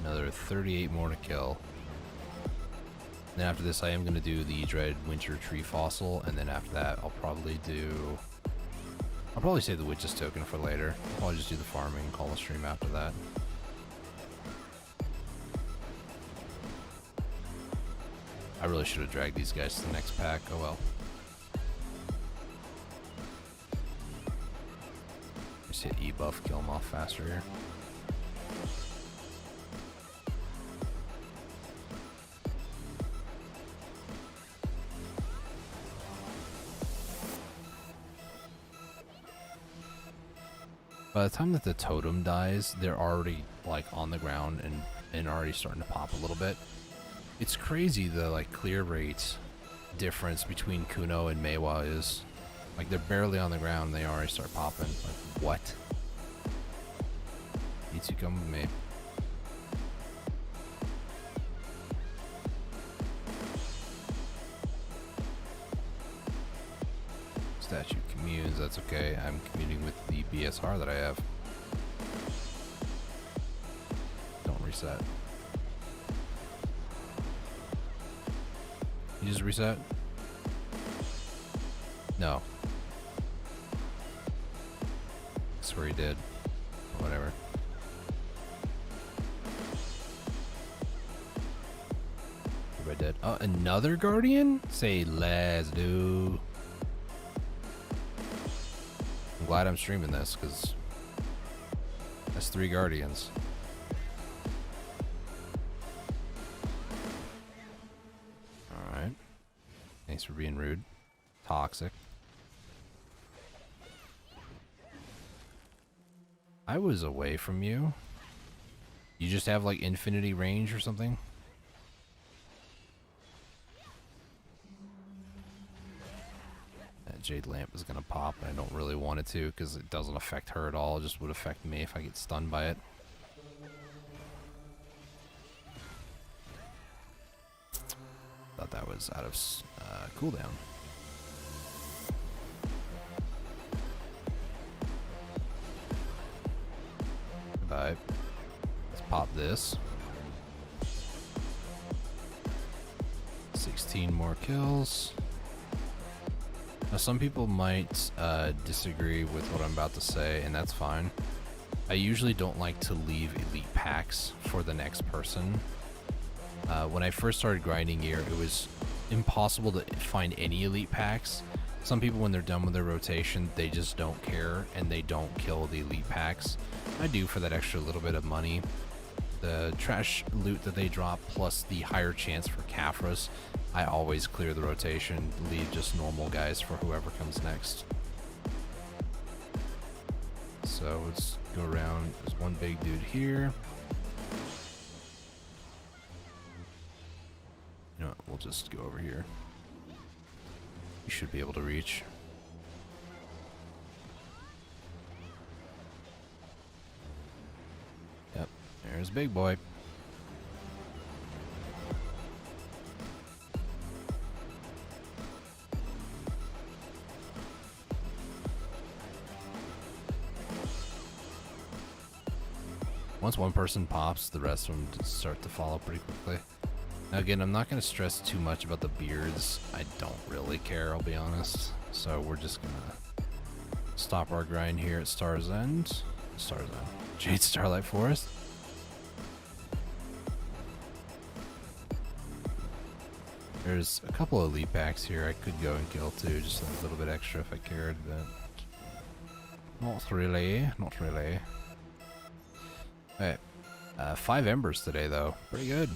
Another 38 more to kill. Then after this, I am going to do the Dread Winter Tree Fossil, and then after that, I'll probably save the Witch's Token for later. I'll probably just do the farming and call the stream after that. I really should have dragged these guys to the next pack. Oh well. Just hit E buff, kill them off faster here. By the time that the totem dies, they're already like on the ground and already starting to pop a little bit. It's crazy the like clear rate difference between Kuno and Meiwa is. Like they're barely on the ground and they already start popping. Like what? Need to come with me. Statue communes, that's okay. I'm communing with the BSR that I have. Don't reset. You just reset? No. I swear he did. Whatever. Everybody dead. Oh, another Guardian? Say less, dude. I'm glad I'm streaming this, because that's 3 Guardians. Alright. Thanks for being rude. Toxic. I was away from you. You just have like infinity range or something? That Jade Lamp is gonna pop, and I don't really want it to because it doesn't affect her at all. It just would affect me if I get stunned by it. Thought that was out of cooldown. Alright. Let's pop this. 16 more kills. Now, some people might disagree with what I'm about to say, and that's fine. I usually don't like to leave elite packs for the next person. When I first started grinding here, it was impossible to find any elite packs. Some people, when they're done with their rotation, they just don't care and they don't kill the elite packs. I do for that extra little bit of money. The trash loot that they drop, plus the higher chance for Caphras, I always clear the rotation, leave just normal guys for whoever comes next. So let's go around. There's one big dude here. You know what, we'll just go over here. You should be able to reach. Yep, there's big boy. Once one person pops, the rest of them just start to follow pretty quickly. Now again, I'm not going to stress too much about the beards. I don't really care, I'll be honest. So we're just going to stop our grind here at Star's End. Jade Starlight Forest. There's a couple of elite packs here I could go and kill too, just a little bit extra if I cared, but not really, not really. Alright, 5 embers today though, pretty good.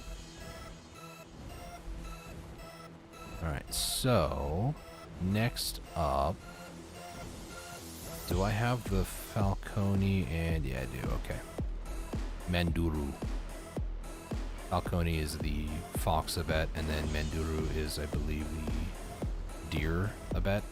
Alright, so next up, do I have the Falcone? And yeah, I do. Okay, Manduru. Falcone is the fox abet, and then Manduru is, I believe, the deer abet.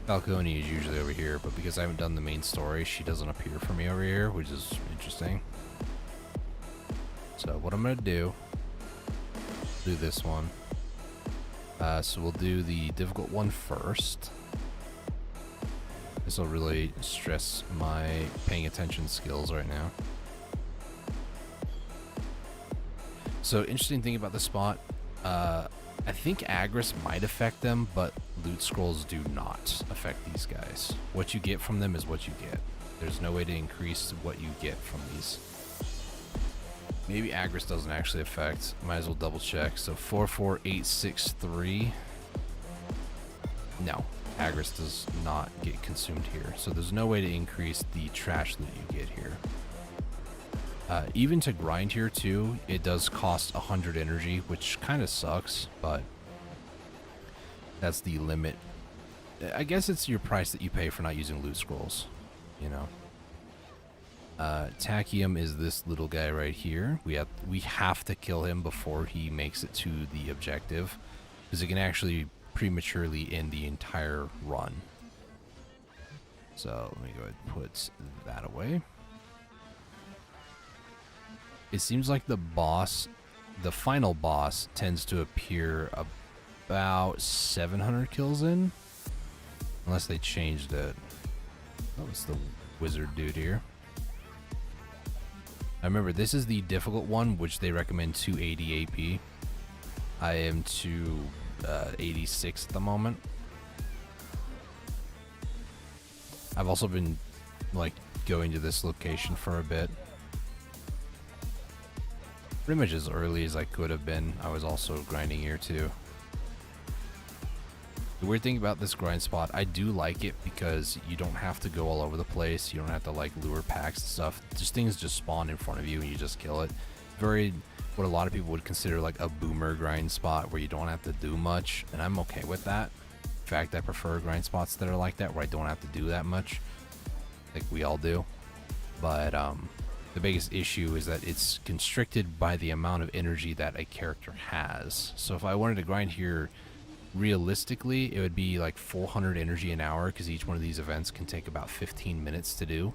Falcone is usually over here, but because I haven't done the main story, she doesn't appear for me over here, which is interesting. So what I'm gonna do this one. So we'll do the difficult one first. This will really stress my paying attention skills right now. So interesting thing about this spot, I think Agris might affect them, but loot scrolls do not affect these guys. What you get from them is what you get. There's no way to increase what you get from these. Maybe Agris doesn't actually affect. Might as well double check. So 44863. No, Agris does not get consumed here. So there's no way to increase the trash loot you get here. Even to grind here too, it does cost 100 energy, which kind of sucks, but that's the limit. I guess it's your price that you pay for not using loot scrolls, you know. Tachyon is this little guy right here. We have to kill him before he makes it to the objective, because it can actually prematurely end the entire run. So let me go ahead and put that away. It seems like the boss, the final boss, tends to appear about 700 kills in, unless they changed it. That was the wizard dude here. I remember this is the difficult one, which they recommend 280 AP. I am 286 at the moment. I've also been like going to this location for a bit. Pretty much as early as I could have been. I was also grinding here too. The weird thing about this grind spot, I do like it because you don't have to go all over the place. You don't have to like lure packs and stuff. Just things just spawn in front of you and you just kill it. Very, what a lot of people would consider like a boomer grind spot where you don't have to do much, and I'm okay with that. In fact, I prefer grind spots that are like that where I don't have to do that much, like we all do. But the biggest issue is that it's constricted by the amount of energy that a character has. So if I wanted to grind here, realistically, it would be like 400 energy an hour, because each one of these events can take about 15 minutes to do.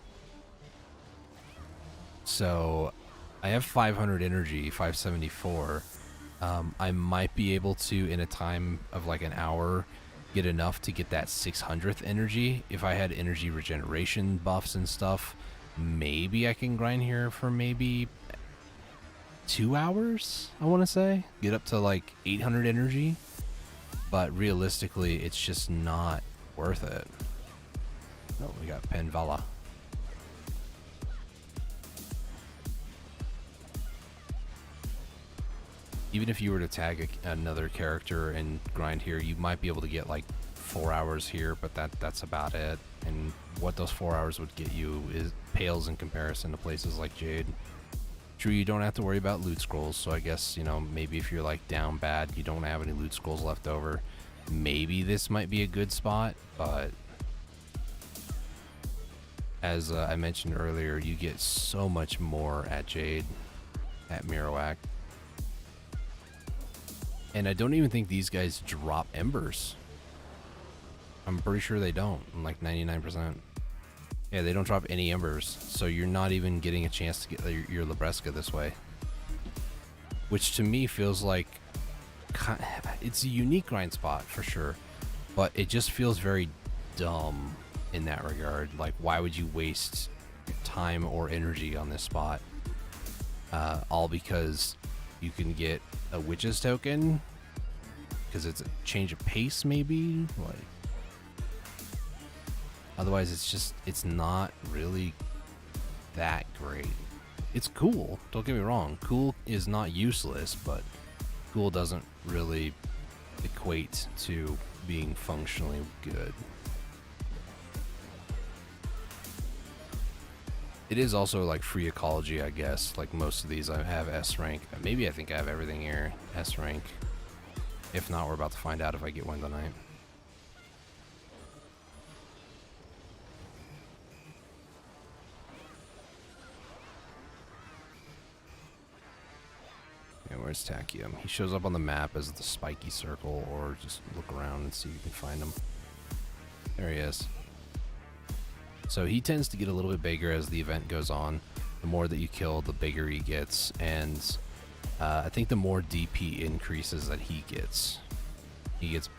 So I have 500 energy, 574. I might be able to, in a time of like an hour, get enough to get that 600th energy. If I had energy regeneration buffs and stuff, maybe I can grind here for maybe 2 hours, I want to say. Get up to like 800 energy. But realistically, it's just not worth it. Oh, we got Penvala. Even if you were to tag another character and grind here, you might be able to get like 4 hours here, but that's about it. And what those 4 hours would get you is pales in comparison to places like Jade. True, you don't have to worry about loot scrolls, so I guess, you know, maybe if you're like down bad, you don't have any loot scrolls left over, maybe this might be a good spot, but as I mentioned earlier, you get so much more at Jade, at Marowak. And I don't even think these guys drop embers. I'm pretty sure they don't. I'm like 99%. Yeah, they don't drop any embers, so you're not even getting a chance to get your Libresca this way. Which to me feels like it's a unique grind spot for sure, but it just feels very dumb in that regard. Like, why would you waste time or energy on this spot? All because you can get a witch's token because it's a change of pace, maybe. Like, otherwise, it's not really that great. It's cool. Don't get me wrong. Cool is not useless, but cool doesn't really equate to being functionally good. It is also like free ecology, I guess. Like most of these, I have S rank. Maybe I think I have everything here S rank. If not, we're about to find out if I get one tonight. Okay, where's Tachyon? He shows up on the map as the spiky circle, or just look around and see if you can find him. There he is. So he tends to get a little bit bigger as the event goes on. The more that you kill, the bigger he gets, and I think the more DP increases that he gets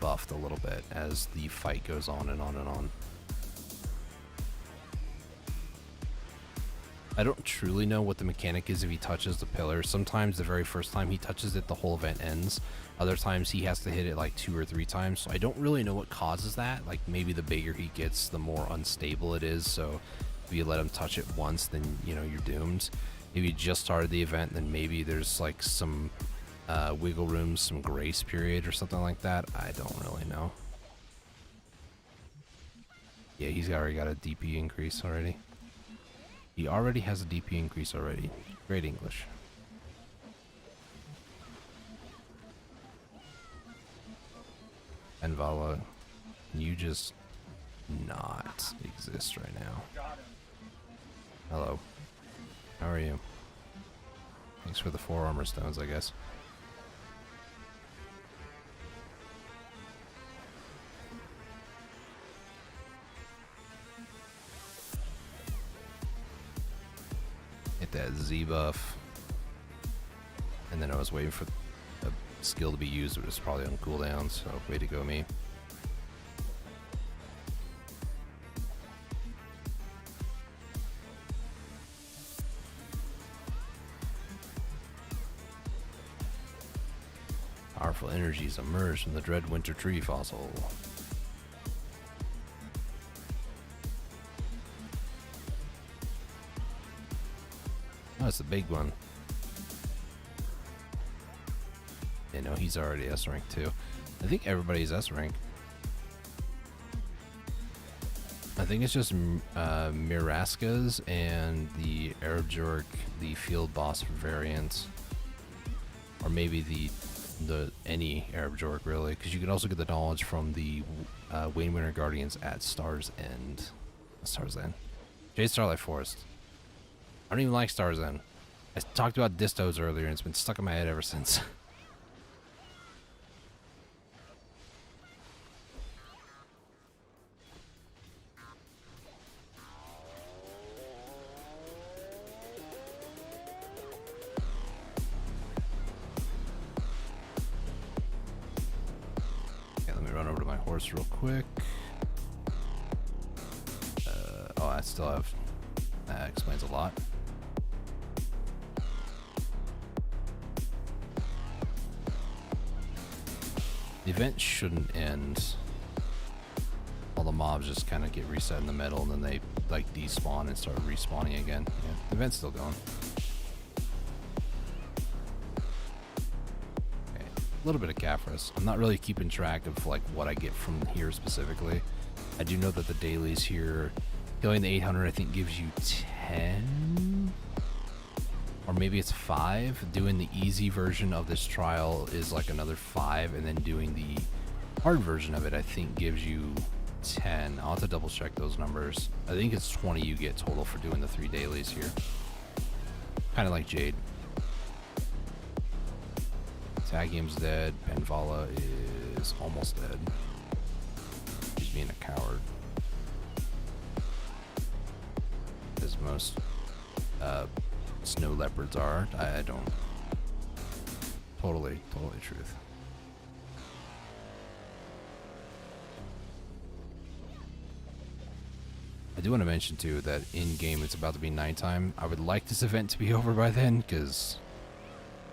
buffed a little bit as the fight goes on and on and on. I don't truly know what the mechanic is if he touches the pillar. Sometimes the very first time he touches it, the whole event ends. Other times he has to hit it like 2 or 3 times. So I don't really know what causes that. Like maybe the bigger he gets, the more unstable it is. So if you let him touch it once, then you know you're doomed. If you just started the event, then maybe there's like some wiggle room, some grace period or something like that. I don't really know. Yeah, he's already got a DP increase already. He already has a DP increase already. Great English. And Vala, you just not exist right now. Hello. How are you? Thanks for the 4 armor stones, I guess. Hit that Z buff. And then I was waiting for a skill to be used, but it's probably on cooldown, so way to go me. Powerful energies emerge from the dread winter tree fossil. Oh, it's the big one. You know, he's already S rank too. I think everybody's S rank. I think it's just Miraska's and the Arab Jork, the field boss variant, or maybe the any Arab Jork really, because you can also get the knowledge from the Wayne Winter Guardians at Star's End. Star's End. Jade Starlight Forest. I don't even like Star's End. I talked about Distos earlier and it's been stuck in my head ever since. source real quick. Oh, I still have. That explains a lot. The event shouldn't end. All the mobs just kind of get reset in the middle, and then they like despawn and start respawning again. Yeah, the event's still going. Okay, a little bit of Caphras. I'm not really keeping track of like what I get from here specifically. I do know that the dailies here, killing the 800, I think gives you 10, or maybe it's 5. Doing the easy version of this trial is like another 5, and then doing the hard version of it, I think, gives you 10. I'll have to double check those numbers. I think it's 20 you get total for doing the 3 dailies here. Kind of like Jade. Tagium's dead. Benvala is almost dead. He's being a coward. As most snow leopards are. I don't. Totally truth. I do want to mention too that in game it's about to be nighttime. I would like this event to be over by then, because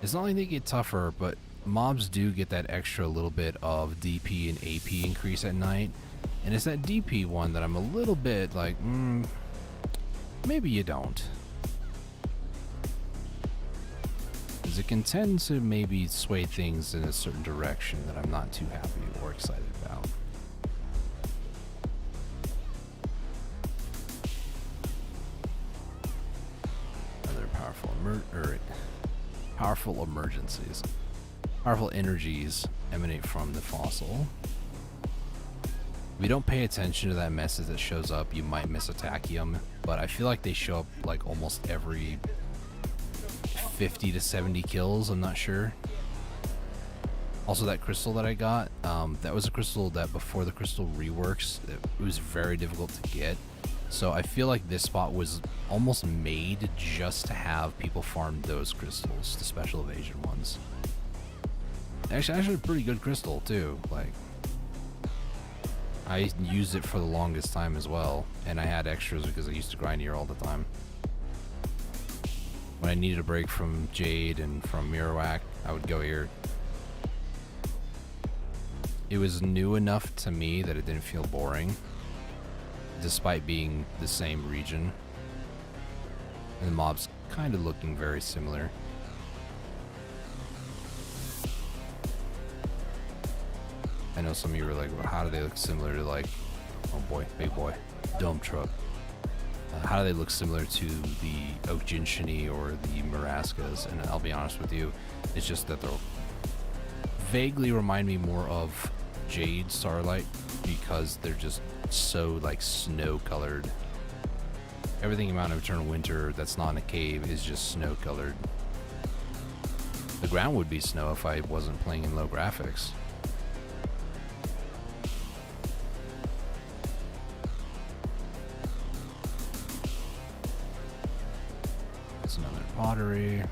it's not like they get tougher, but mobs do get that extra little bit of DP and AP increase at night, and it's that DP one that I'm a little bit like, maybe you don't, because it can tend to maybe sway things in a certain direction that I'm not too happy or excited about. Powerful emergencies. Powerful energies emanate from the fossil. If you don't pay attention to that message that shows up, you might miss a Tachium, but I feel like they show up like almost every 50 to 70 kills, I'm not sure. Also, that crystal that I got, that was a crystal that before the crystal reworks, it was very difficult to get. So I feel like this spot was almost made just to have people farm those crystals, the special evasion ones. Actually a pretty good crystal too. Like, I used it for the longest time as well, and I had extras because I used to grind here all the time. When I needed a break from Jade and from Mirawak, I would go here. It was new enough to me that it didn't feel boring, despite being the same region, and the mobs kind of looking very similar. I know some of you were like, well, how do they look similar to, like, oh boy, big boy, dump truck? How do they look similar to the Oak-Jinshini or the Maraskas? And I'll be honest with you, it's just that they'll vaguely remind me more of Jade Starlight, because they're just so like snow colored. Everything about Eternal Winter that's not in a cave is just snow colored. The ground would be snow if I wasn't playing in low graphics. That's another pottery.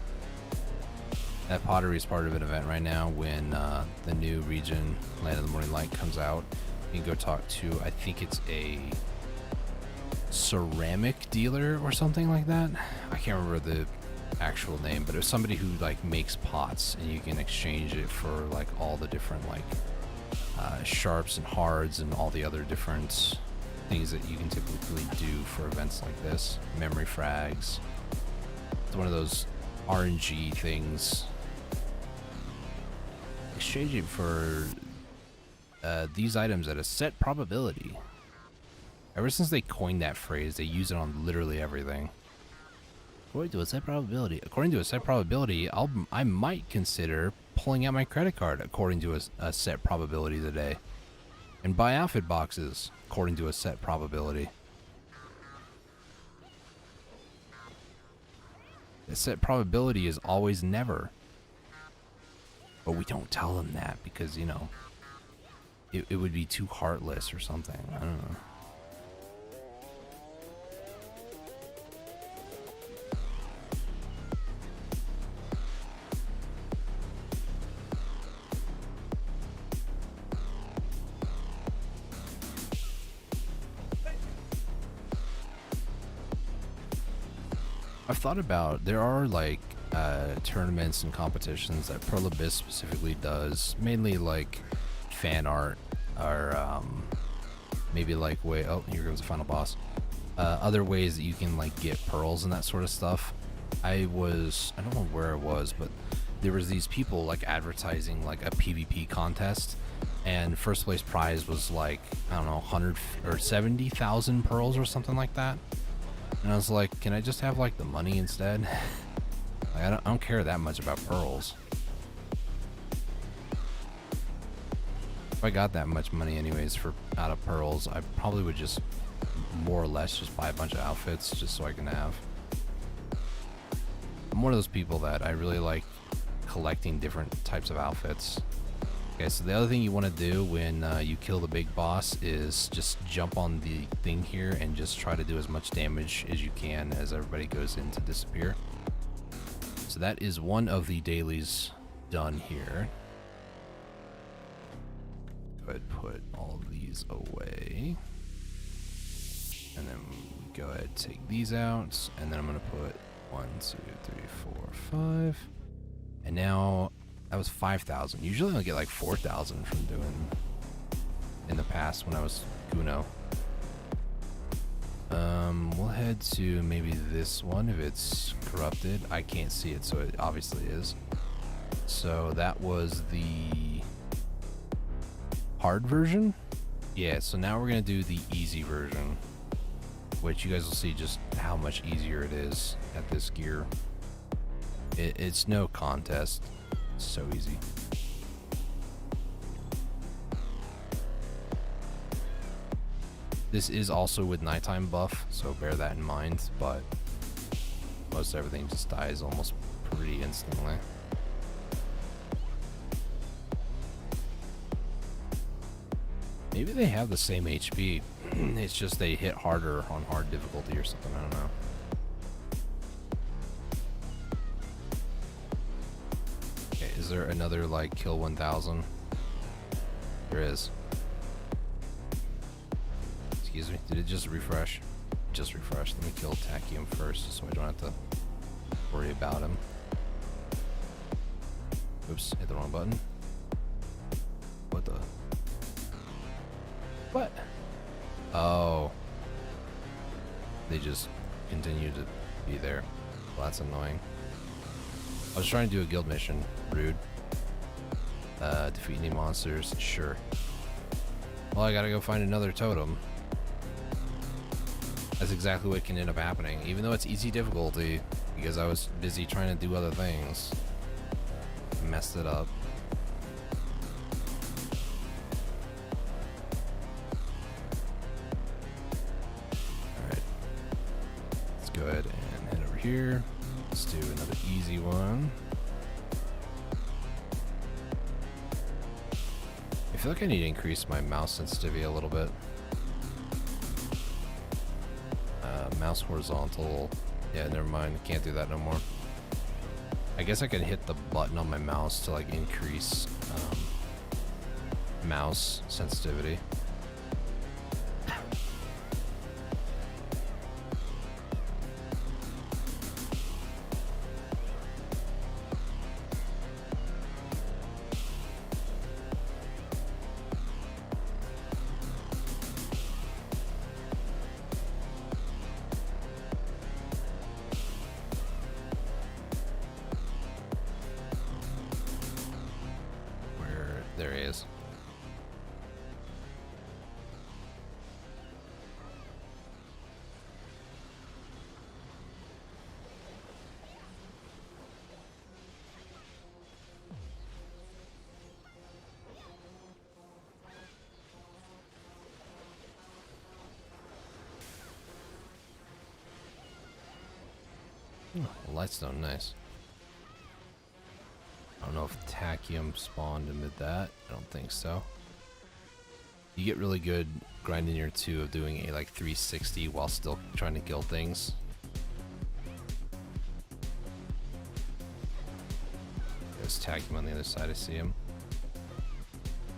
That pottery is part of an event right now when the new region, Land of the Morning Light, comes out. You can go talk to, I think it's a ceramic dealer or something like that. I can't remember the actual name, but it was somebody who like makes pots, and you can exchange it for like all the different like sharps and hards and all the other different things that you can typically do for events like this. Memory frags. It's one of those RNG things. Exchange it for these items at a set probability. Ever since they coined that phrase, they use it on literally everything. According to a set probability. According to a set probability, I might consider pulling out my credit card according to a set probability today, and buy outfit boxes according to a set probability. The set probability is always never. But we don't tell them that because, you know, it would be too heartless or something. I don't know. I've thought about, there are like tournaments and competitions that Pro Abyss specifically does, mainly like fan art or maybe like oh, here goes the final boss. Other ways that you can like get pearls and that sort of stuff. I don't know where I was, but there was these people like advertising like a PvP contest, and first place prize was like, I don't know, 100 or 70,000 pearls or something like that. And I was like, can I just have like the money instead? Like, I don't care that much about pearls. If I got that much money anyways out of pearls, I probably would just more or less just buy a bunch of outfits just so I can have. I'm one of those people that I really like collecting different types of outfits. Okay, so the other thing you want to do when you kill the big boss is just jump on the thing here and just try to do as much damage as you can as everybody goes in to disappear. So that is one of the dailies done here. Go ahead and put all of these away. And then we go ahead and take these out. And then I'm going to put 1, 2, 3, 4, 5. And now that was 5,000. Usually I get like 4,000 from doing in the past when I was Kuno. We'll head to maybe this one if it's corrupted. I can't see it, so it obviously is. So that was the hard version. Yeah, so now we're gonna do the easy version, which you guys will see just how much easier it is at this gear. It's no contest. It's so easy. This is also with nighttime buff, so bear that in mind, but most everything just dies almost pretty instantly. Maybe they have the same HP. It's just they hit harder on hard difficulty or something, I don't know. Okay, is there another like kill 1000? There is. Excuse me, did it just refresh? Just refreshed. Let me kill Tachyon first so I don't have to worry about him. Oops, hit the wrong button. What the? What? Oh. They just continue to be there. Well, that's annoying. I was trying to do a guild mission. Rude. Defeat any monsters? Sure. Well, I gotta go find another totem. That's exactly what can end up happening. Even though it's easy difficulty, because I was busy trying to do other things. I messed it up. Alright. Let's go ahead and head over here. Let's do another easy one. I feel like I need to increase my mouse sensitivity a little bit. Mouse horizontal. Yeah, never mind. Can't do that no more. I guess I could hit the button on my mouse to like increase mouse sensitivity. There he is. Oh, lightstone, nice. I don't know if Tachyon spawned amid that. I don't think so. You get really good grinding your 2 of doing a like 360 while still trying to kill things. There's Tachyon on the other side. I see him.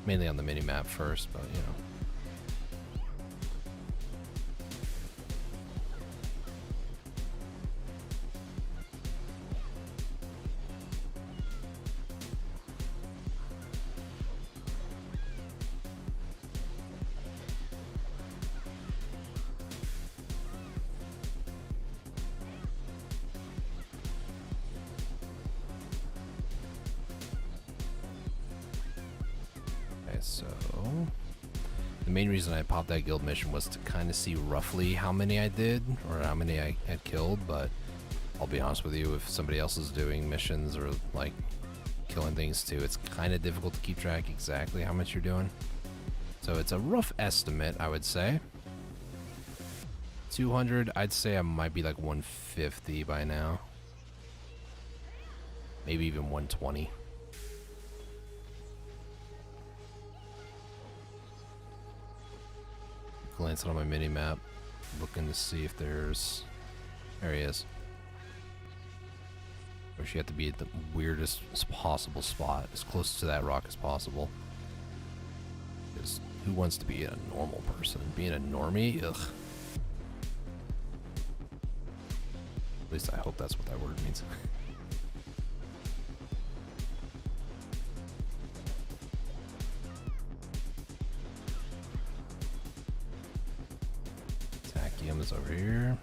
Mainly on the mini map first, but you know. So the main reason I popped that guild mission was to kind of see roughly how many I did or how many I had killed, but I'll be honest with you, if somebody else is doing missions or like killing things too, it's kind of difficult to keep track exactly how much you're doing. So it's a rough estimate, I would say. 200, I'd say I might be like 150 by now. Maybe even 120. Glancing on my mini map, looking to see if there's... There he is. Or you have to be at the weirdest possible spot, as close to that rock as possible. Because who wants to be a normal person? Being a normie? Ugh. At least I hope that's what that word means. Tachyon is over here.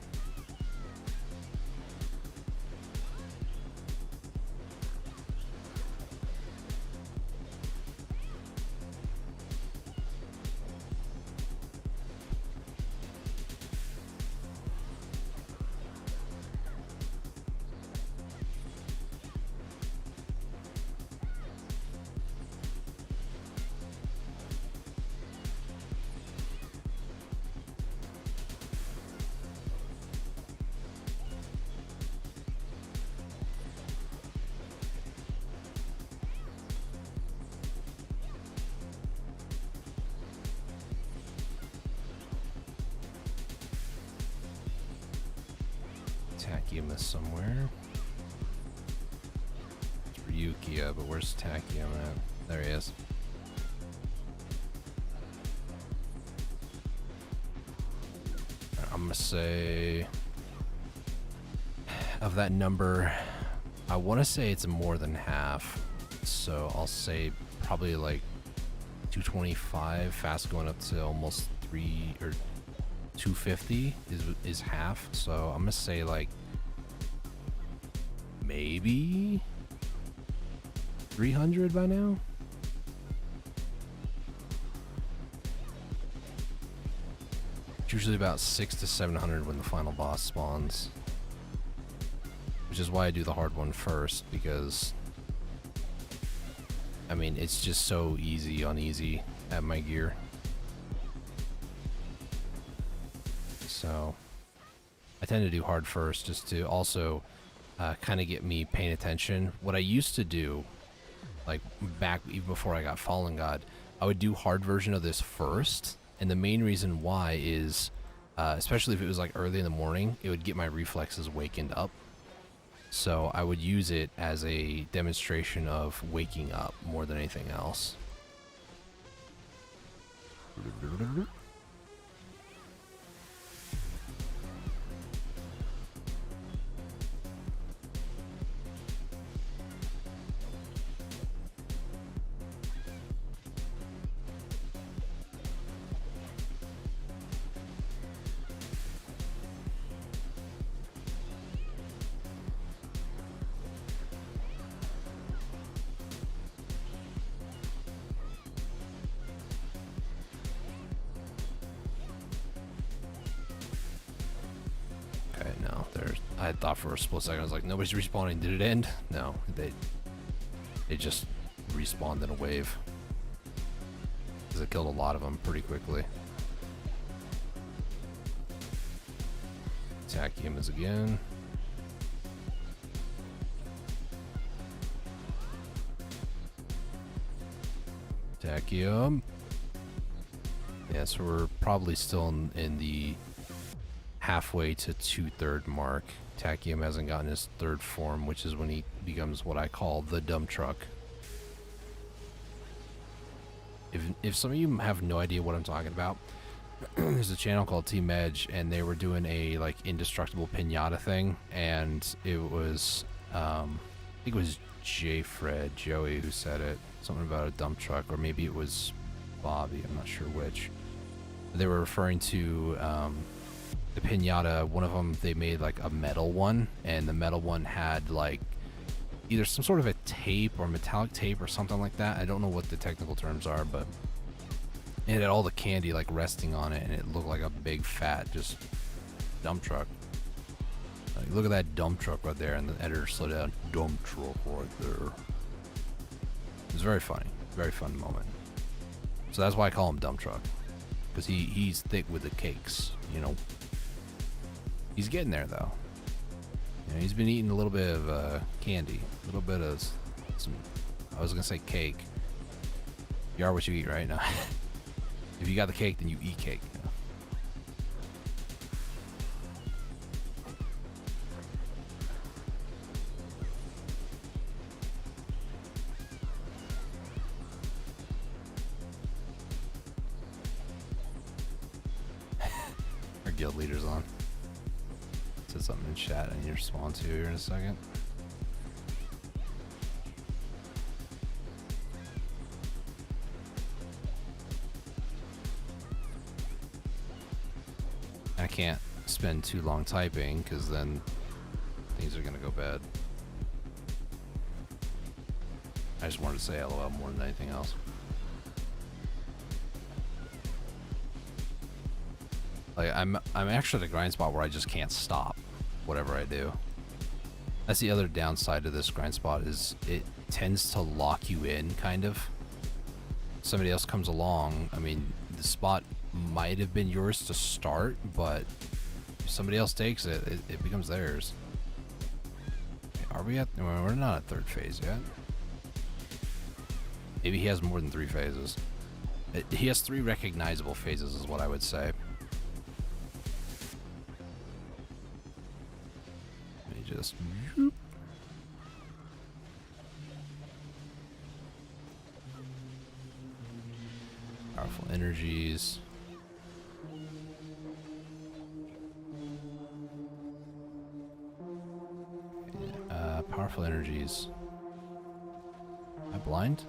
Tachyon is somewhere. It's Ryukia, but where's Tachyon at? There he is. I'm gonna say of that number, I want to say it's more than half. So I'll say probably like 225, fast going up to almost 3 or 250 is half. So I'm gonna say like maybe 300 by now. It's usually about 600 to 700 when the final boss spawns, which is why I do the hard one first, because I mean it's just so easy on easy at my gear. So I tend to do hard first just to also kind of get me paying attention. What I used to do, like back even before I got Fallen God, I would do hard version of this first. And the main reason why is, especially if it was like early in the morning, it would get my reflexes wakened up. So I would use it as a demonstration of waking up more than anything else. I thought for a split second, I was like, nobody's respawning. Did it end? No, they just respawned in a wave. Because it killed a lot of them pretty quickly. Tachyon is again. Tachyon. Yeah, so we're probably still in the halfway to 2/3 mark. Tachyon hasn't gotten his third form, which is when he becomes what I call the dump truck. If some of you have no idea what I'm talking about, there's a channel called Team Edge, and they were doing a like indestructible pinata thing, and it was I think it was Joey who said it, something about a dump truck, or maybe it was Bobby, I'm not sure which. They were referring to the pinata. One of them, they made like a metal one, and the metal one had like either some sort of a tape or metallic tape or something like that. I don't know what the technical terms are, but It had all the candy like resting on it, and it looked like a big fat just dump truck. Like, look at that dump truck right there, and the editor slowed down. Dump truck right there. It was very funny, very fun moment. So that's why I call him dump truck, because he's thick with the cakes, you know. He's getting there though. You know, he's been eating a little bit of candy, a little bit of some. I was gonna say cake. You are what you eat, right? No. If you got the cake, then you eat cake. You know? Our guild leader's on. Said something in chat I need to respond to here in a second. I can't spend too long typing because then things are gonna go bad. I just wanted to say LOL more than anything else. Like I'm actually at a grind spot where I just can't stop whatever I do. That's the other downside of this grind spot, is it tends to lock you in, kind of. Somebody else comes along, I mean, the spot might have been yours to start, but if somebody else takes it, it becomes theirs. Are we at, we're not at third phase yet. Maybe he has more than 3 phases. He has 3 recognizable phases is what I would say. Let me just... Powerful energies. Powerful energies. Am I blind?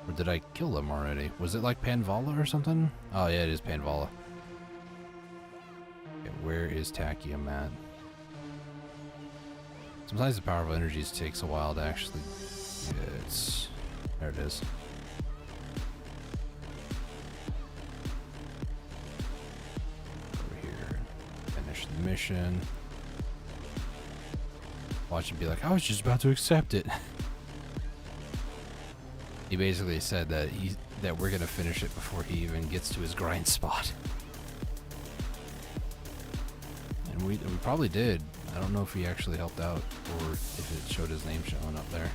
Or did I kill them already? Was it like Panvala or something? Oh yeah, it is Panvala. Okay, where is Tachyon at? Sometimes the powerful energies takes a while to actually... Yeah, it's... There it is. Over here. Finish the mission. Watch him be like, I was just about to accept it. He basically said that we're gonna finish it before he even gets to his grind spot. And we probably did. I don't know if he actually helped out or if it showed his name showing up there.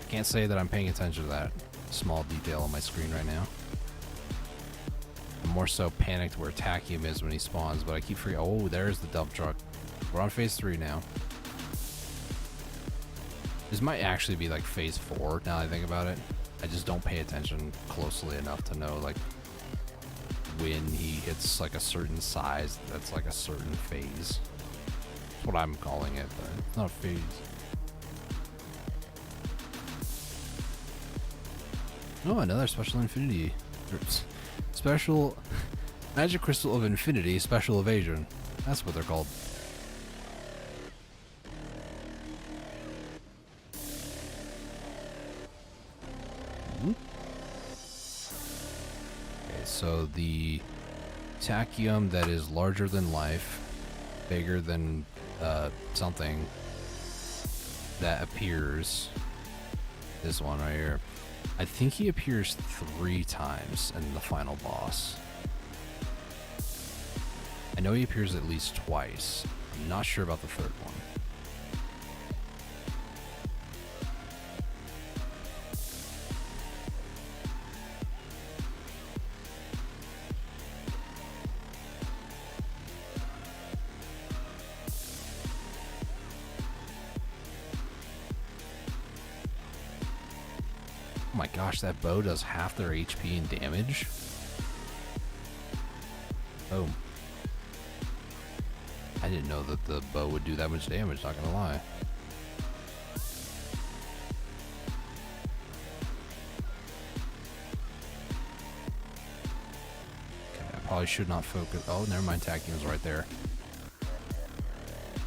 Can't say that I'm paying attention to that small detail on my screen right now. I'm more so panicked where Tachyon is when he spawns, but I keep forgetting. Oh, there's the dump truck. We're on phase 3 now. This might actually be like phase 4 now that I think about it. I just don't pay attention closely enough to know like when he hits like a certain size that's like a certain phase. That's what I'm calling it, but it's not a phase. Oh, another special infinity. Special magic crystal of infinity, special evasion. That's what they're called. Okay, so the tachyon that is larger than life, bigger than something that appears. This one right here. I think he appears 3 times in the final boss. I know he appears at least twice. I'm not sure about the 3rd one. Oh my gosh, that bow does half their HP and damage. Boom. I didn't know that the bow would do that much damage, not gonna lie. Okay, I probably should not focus. Oh, never mind, Tachyon's right there.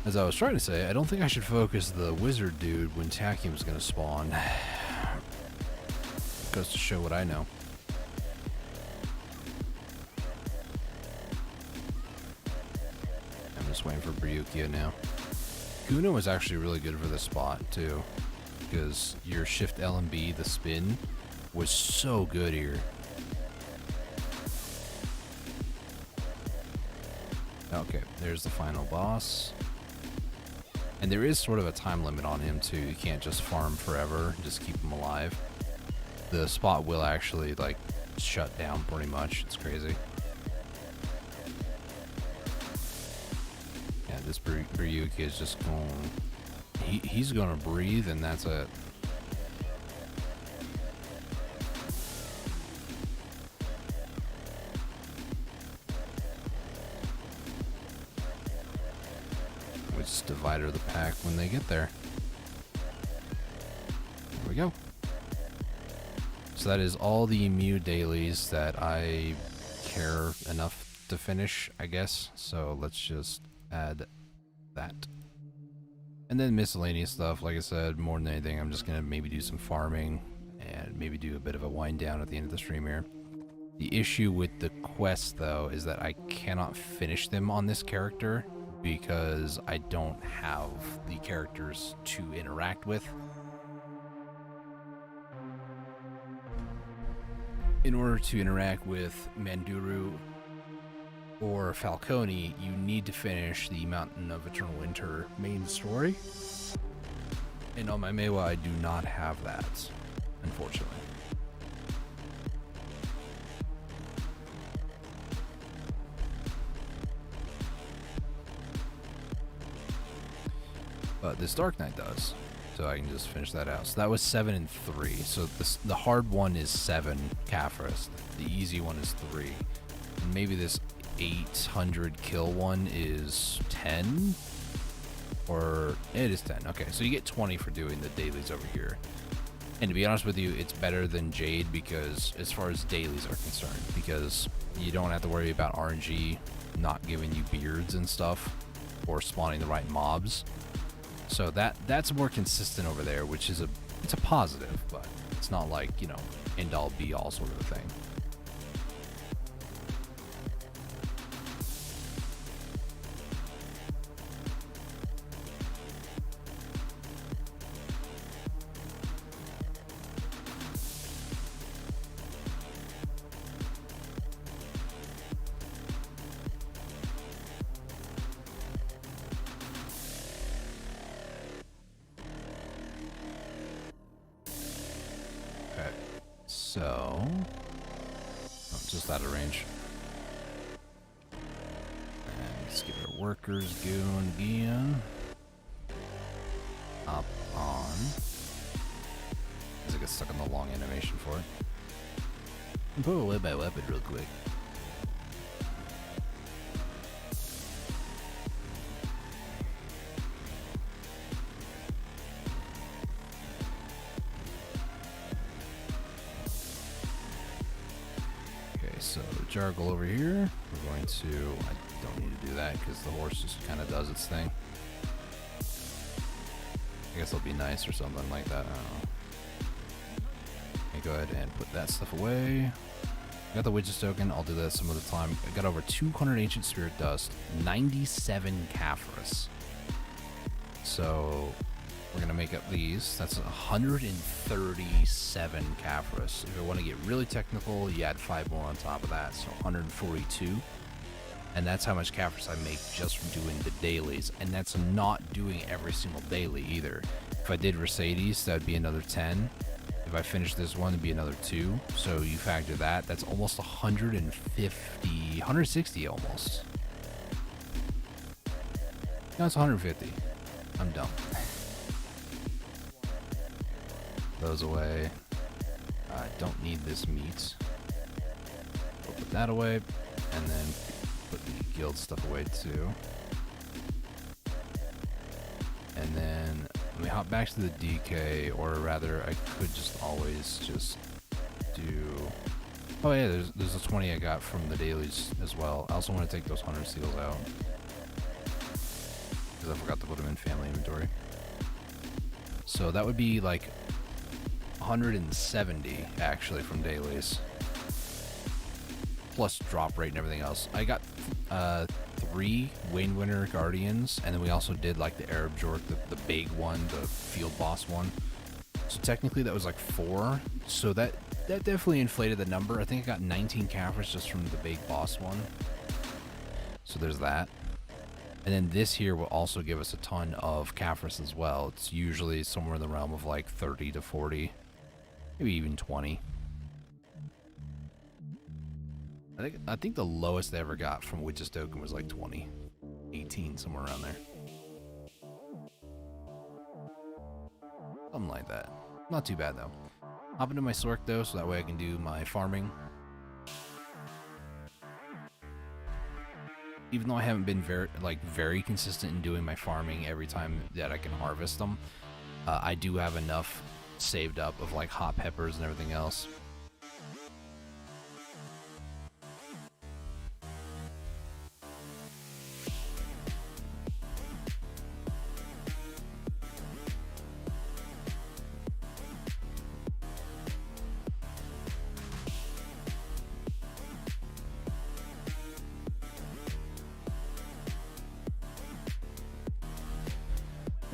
As I was trying to say, I don't think I should focus the wizard dude when Tachyon gonna spawn. Goes to show what I know. I'm just waiting for Ryukia now. Guna was actually really good for this spot too, because your shift L and B, the spin, was so good here. Okay, there's the final boss. And there is sort of a time limit on him too. You can't just farm forever and just keep him alive. The spot will actually like shut down pretty much. It's crazy. Yeah, this Ryuki is just going... He's gonna breathe and that's it. Which divider of the pack when they get there. There we go. So that is all the Mew dailies that I care enough to finish, I guess. So let's just add that. And then miscellaneous stuff, like I said, more than anything, I'm just gonna maybe do some farming and maybe do a bit of a wind down at the end of the stream here. The issue with the quests though is that I cannot finish them on this character because I don't have the characters to interact with. In order to interact with Manduru or Falcone, you need to finish the Mountain of Eternal Winter main story. And on my Meiwa, I do not have that, unfortunately. But this Dark Knight does, so I can just finish that out. So that was 7 and 3. So the hard one is 7 Caphras. The easy one is 3. And maybe this 800 kill one is 10? Or it is 10. Okay, so you get 20 for doing the dailies over here. And to be honest with you, it's better than Jade because as far as dailies are concerned, because you don't have to worry about RNG not giving you beards and stuff or spawning the right mobs. So that's more consistent over there, which is it's a positive, but it's not like, you know, end all be all sort of a thing. So, just out of range. And let's get our workers going again. Up on. As I get stuck on the long animation for it. And put away my weapon real quick. So Jargle over here, we're going to, I don't need to do that because the horse just kind of does its thing. I guess it'll be nice or something like that, I don't know. Okay, go ahead and put that stuff away. Got the Witch's Token, I'll do that some other time. I got over 200 Ancient Spirit Dust, 97 Caphras. So we're going to make up these. That's 137 Caphras. If you want to get really technical, you add 5 more on top of that, so 142. And that's how much Caphras I make just from doing the dailies. And that's not doing every single daily either. If I did Mercedes, that would be another 10. If I finish this one, it'd be another 2. So you factor that, that's almost 150, 160 almost. No, it's 150. I'm dumb. Those away. I don't need this meat. We'll put that away, and then put the guild stuff away too. And then let me hop back to the DK, or rather, I could just always just do. Oh yeah, there's a 20 I got from the dailies as well. I also want to take those 100 seals out. because I forgot to put them in family inventory. So that would be like 170 actually from dailies, plus drop rate and everything else. I got 3 Wayne Winter Guardians, and then we also did like the Arab Jork, the big one, the field boss one. So technically that was like 4. So that definitely inflated the number. I think I got 19 Caphras just from the big boss one. So there's that. And then this here will also give us a ton of Caphras as well. It's usually somewhere in the realm of like 30 to 40, maybe even 20. I think the lowest they ever got from Witch's Token was like 20, 18, somewhere around there. Something like that. Not too bad though. Hop into my Sork though, so that way I can do my farming. Even though I haven't been very consistent in doing my farming every time that I can harvest them, I do have enough saved up of like hot peppers and everything else.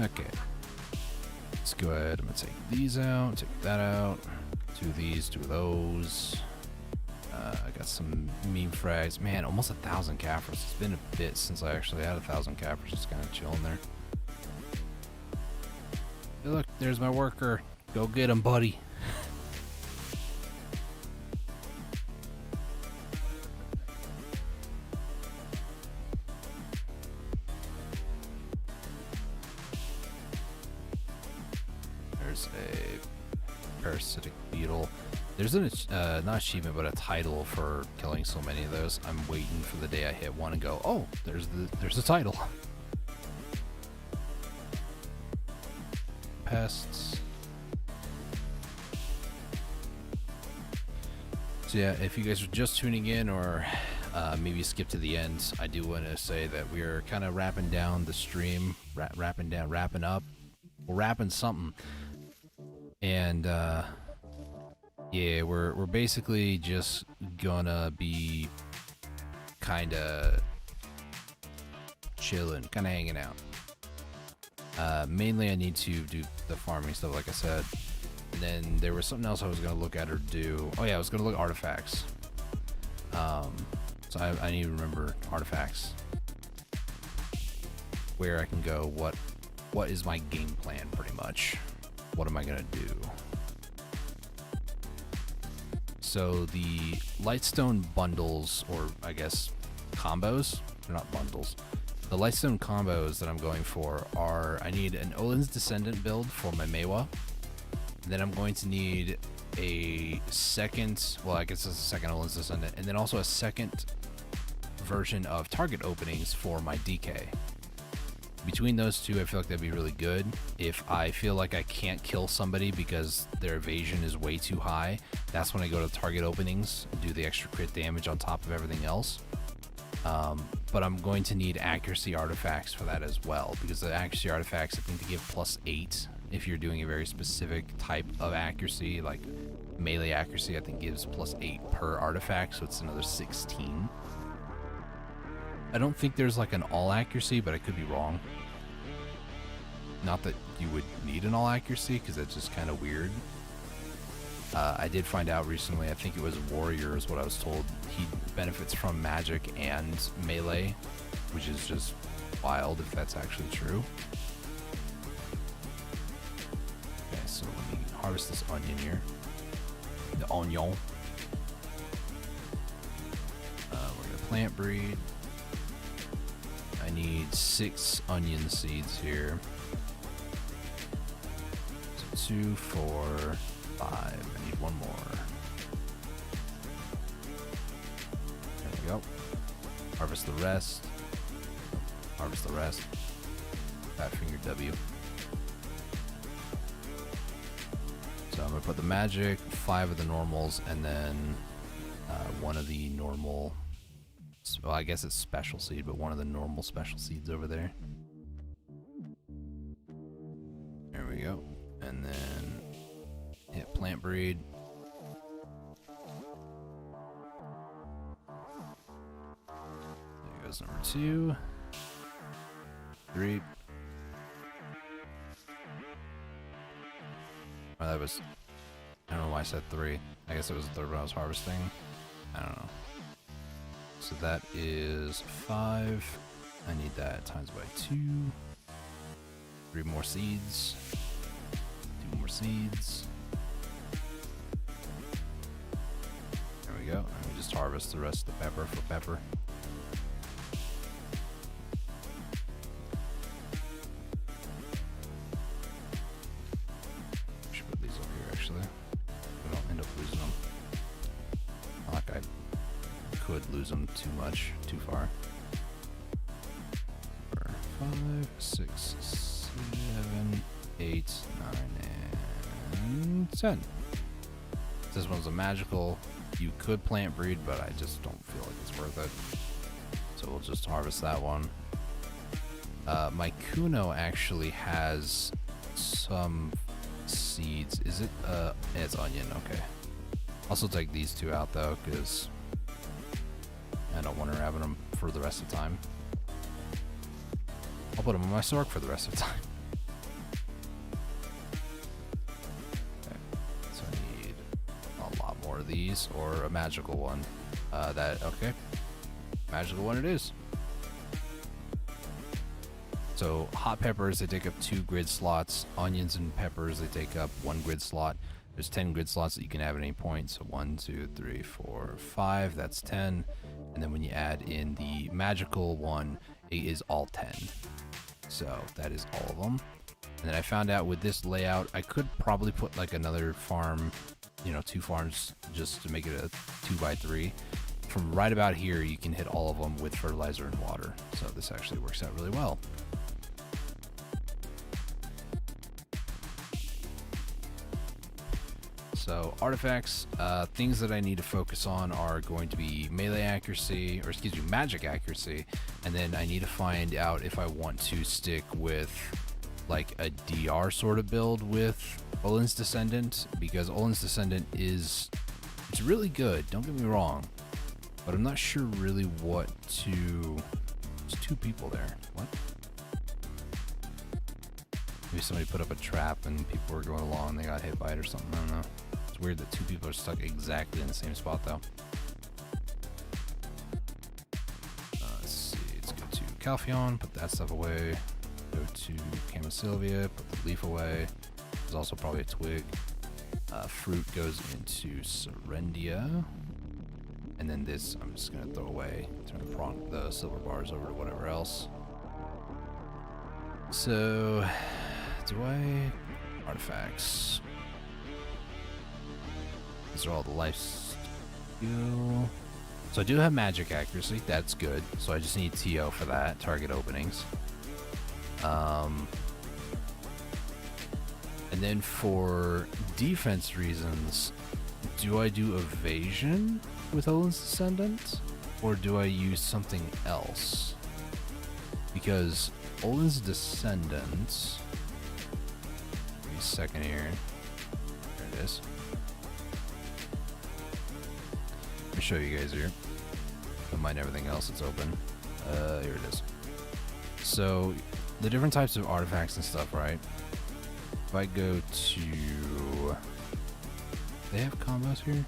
Okay, let's go ahead. I'm gonna take these out, take that out, 2 of these, 2 of those. I got some meme frags. Man, almost 1,000 Caphras. It's been a bit since I actually had 1,000 Caphras, just kind of chilling there. Hey, look, there's my worker. Go get him, buddy. There's a parasitic beetle. There's an not achievement, but a title for killing so many of those. I'm waiting for the day I hit one and go, oh, there's the title. Pests. So yeah, if you guys are just tuning in or maybe skip to the end, I do want to say that we are kind of wrapping down the stream, wrapping up, we're wrapping something, and yeah, we're basically just gonna be kind of chilling, kind of hanging out. Mainly I need to do the farming stuff, like I said. And then there was something else I was gonna look at or do. Oh yeah, I was gonna look at artifacts. So I need to remember artifacts, where I can go, what is my game plan, pretty much. What am I gonna do? So the Lightstone bundles, or I guess combos, they're not bundles. The Lightstone combos that I'm going for are, I need an Olin's Descendant build for my Meiwa. Then I'm going to need a second, well, I guess it's a second Olin's Descendant, and then also a second version of target openings for my DK. Between those two, I feel like that'd be really good. If I feel like I can't kill somebody because their evasion is way too high, that's when I go to target openings and do the extra crit damage on top of everything else. But I'm going to need accuracy artifacts for that as well, because the accuracy artifacts, I think, they give +8 if you're doing a very specific type of accuracy, like melee accuracy, I think gives +8 per artifact, so it's another 16. I don't think there's like an all accuracy, but I could be wrong. Not that you would need an all accuracy, because that's just kind of weird. I did find out recently, I think it was Warrior is what I was told, he benefits from magic and melee, which is just wild if that's actually true. Okay, so let me harvest this onion here. The onion. We're going to plant breed. I need 6 onion seeds here. So 2, 4, 5. I need 1 more. There we go. Harvest the rest. Harvest the rest. Fat finger W. So I'm gonna put the magic, 5 of the normals, and then 1 of the normal. Well, I guess it's special seed, but 1 of the normal special seeds over there. we go. And then hit plant breed. There goes number 2. 3. Oh, that was... I don't know why I said 3. I guess it was the third one I was harvesting. I don't know. So that is 5. I need that times by 2. 3 more seeds. 2 more seeds. There we go. And we just harvest the rest of the pepper for pepper. Should put these up here actually. We don't end up losing them. Not like I could lose them too much, too far. 5, 6, 7, 8, 9, and 10. This one's a magical. You could plant breed, but I just don't feel like it's worth it. So we'll just harvest that one. My Kuno actually has some seeds. Is it? It's onion. Okay. Also take these 2 out though, because I don't want her having them for the rest of the time. I'll put them on my Sork for the rest of the time. Okay. So I need a lot more of these, or a magical one. Okay. Magical one it is. So hot peppers, they take up 2 grid slots. Onions and peppers, they take up 1 grid slot. There's 10 grid slots that you can have at any point. So 1, 2, 3, 4, 5, that's 10. And then when you add in the magical one, it is all 10. So that is all of them. And then I found out with this layout, I could probably put like another farm, 2 farms just to make it a 2x3. From right about here, you can hit all of them with fertilizer and water. So this actually works out really well. So artifacts, things that I need to focus on are going to be melee accuracy, or excuse me, magic accuracy. And then I need to find out if I want to stick with like a DR sort of build with Olin's Descendant, because Olin's Descendant it's really good, don't get me wrong, but I'm not sure really what to... There's 2 people there. What? Maybe somebody put up a trap and people were going along and they got hit by it or something, I don't know. It's weird that 2 people are stuck exactly in the same spot though. Let's see, let's go to Calpheon, put that stuff away. Go to Camasylvia, put the leaf away. There's also probably a twig. Fruit goes into Serendia. And then this I'm just gonna throw away. Turn the silver bars over to whatever else. So, artifacts. These are all the life skill. So I do have magic accuracy, that's good. So I just need TO for that, target openings. And then for defense reasons, do I do evasion with Olin's Descendant? Or do I use something else? Because Olin's Descendant... Give me a second here. There it is. Let me show you guys here. Don't mind everything else that's open. Here it is. So, the different types of artifacts and stuff, right? If I go to... They have combos here?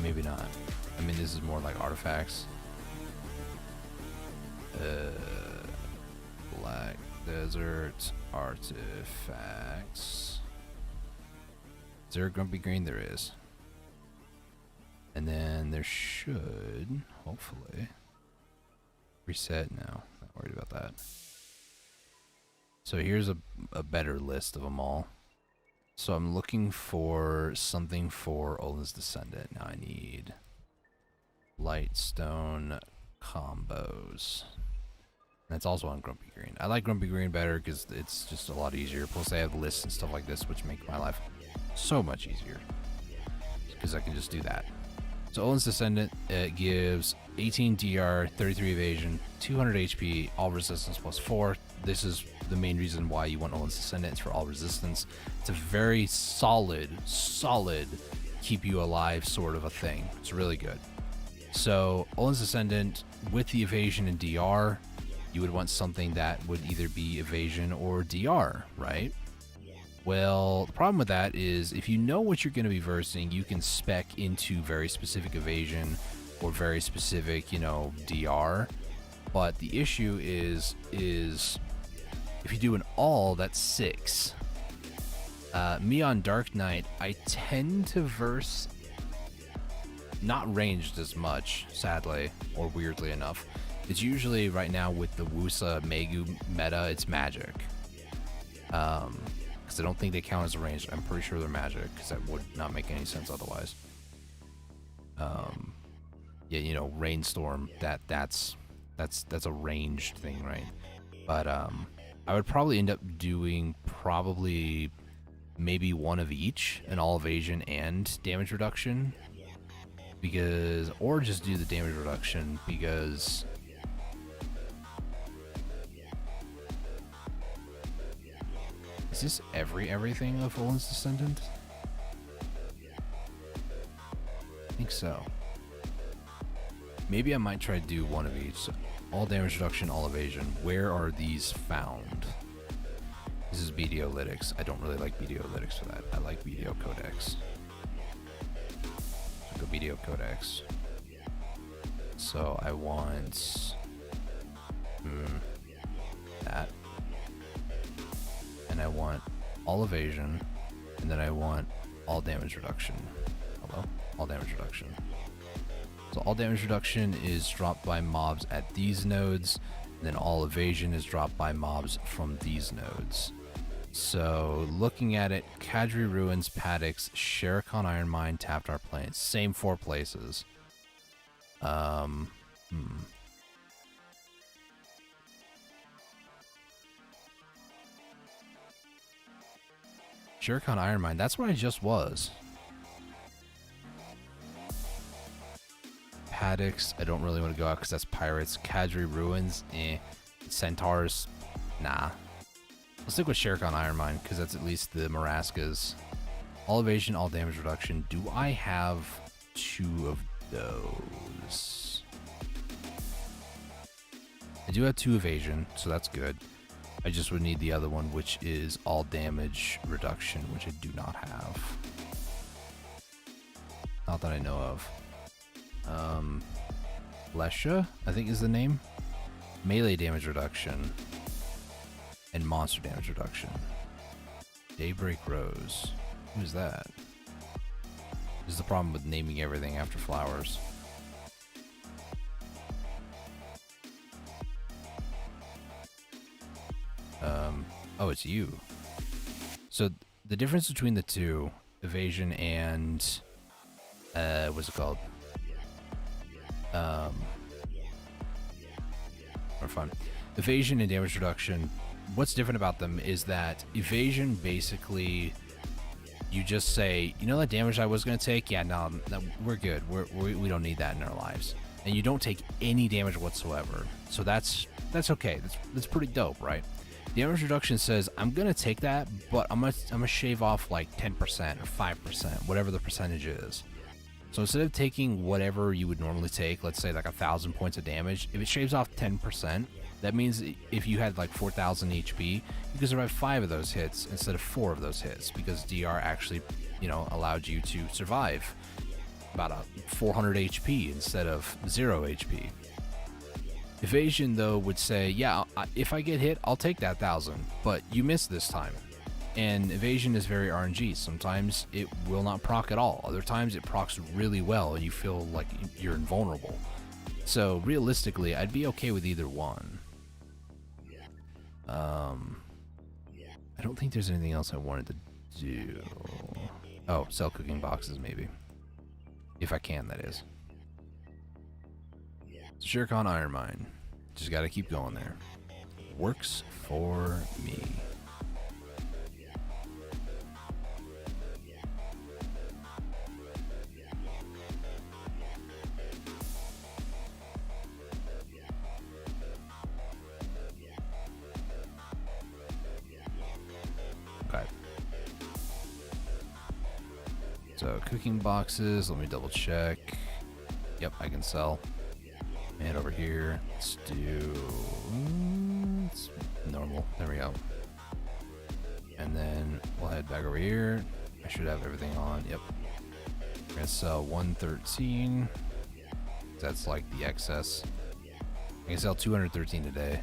Maybe not. I mean, this is more like artifacts. Black Desert artifacts. Is there a Grumpy Green? There is. And then there should, hopefully, reset. No, not worried about that. So here's a better list of them all. So I'm looking for something for Olin's Descendant. Now I need Lightstone combos. And it's also on Grumpy Green. I like Grumpy Green better because it's just a lot easier. Plus I have lists and stuff like this, which make my life so much easier. Because I can just do that. So Olin's Descendant, it gives 18 DR, 33 evasion, 200 HP, all resistance plus 4. This is the main reason why you want Olin's Descendant. It's for all resistance. It's a very solid keep you alive sort of a thing. It's really good. So Olin's Descendant with the evasion and DR, you would want something that would either be evasion or DR, right? Well, the problem with that is if you know what you're going to be versing, you can spec into very specific evasion or very specific, DR. But the issue is if you do an all, that's 6. Me on Dark Knight, I tend to verse not ranged as much, sadly, or weirdly enough. It's usually right now with the Wusa Megu meta, it's magic. Because I don't think they count as a ranged. I'm pretty sure they're magic, because that would not make any sense otherwise. Yeah, Rainstorm, that's a ranged thing, right? But I would probably end up doing maybe one of each, an all evasion and damage reduction, or just do the damage reduction, because is this everything of Olin's Descendant? I think so. Maybe I might try to do one of each. So all damage reduction, all evasion. Where are these found? This is Videolytics. I don't really like Videolytics for that. I like Video Codex. So go Video Codex. So I want that. And I want all evasion. And then I want all damage reduction. Hello? All damage reduction. So all damage reduction is dropped by mobs at these nodes. And then all evasion is dropped by mobs from these nodes. So looking at it, Kadri Ruins, Paddocks, Sherikon Iron Mine, Taptar Plains. Same 4 places. Sherikon Iron Mine, that's where I just was. Paddocks, I don't really want to go out because that's pirates. Kadri Ruins, Centaurs, nah. Let's stick with Sherikon Iron Mine because that's at least the Maraskas. All evasion, all damage reduction. Do I have 2 of those? I do have 2 evasion, so that's good. I just would need the other one, which is all damage reduction, which I do not have. Not that I know of. Lesha, I think is the name. Melee damage reduction. And monster damage reduction. Daybreak Rose. Who's that? This is the problem with naming everything after flowers. Oh, it's you. So the difference between the two, evasion and what's it called? Or fun. Evasion and damage reduction. What's different about them is that evasion basically you just say, you know that damage I was going to take? Yeah, no, we're good. We don't need that in our lives. And you don't take any damage whatsoever. So that's okay. That's pretty dope, right? Damage reduction says, I'm going to take that, but I'm gonna shave off like 10% or 5%, whatever the percentage is. So instead of taking whatever you would normally take, let's say like 1,000 points of damage, if it shaves off 10%, that means if you had like 4,000 HP, you can survive 5 of those hits instead of 4 of those hits, because DR actually, allowed you to survive about 400 HP instead of 0 HP. Evasion, though, would say, yeah, if I get hit, I'll take that 1,000, but you missed this time. And evasion is very RNG. Sometimes it will not proc at all. Other times it procs really well and you feel like you're invulnerable. So realistically, I'd be okay with either one. I don't think there's anything else I wanted to do. Oh, sell cooking boxes maybe. If I can, that is. Sherikon Iron Mine. Just gotta keep going there. Works for me. So cooking boxes, let me double check. Yep, I can sell. And over here, let's do it's normal. There we go. And then we'll head back over here. I should have everything on. Yep. We're gonna sell 113. That's like the excess. I can sell 213 today.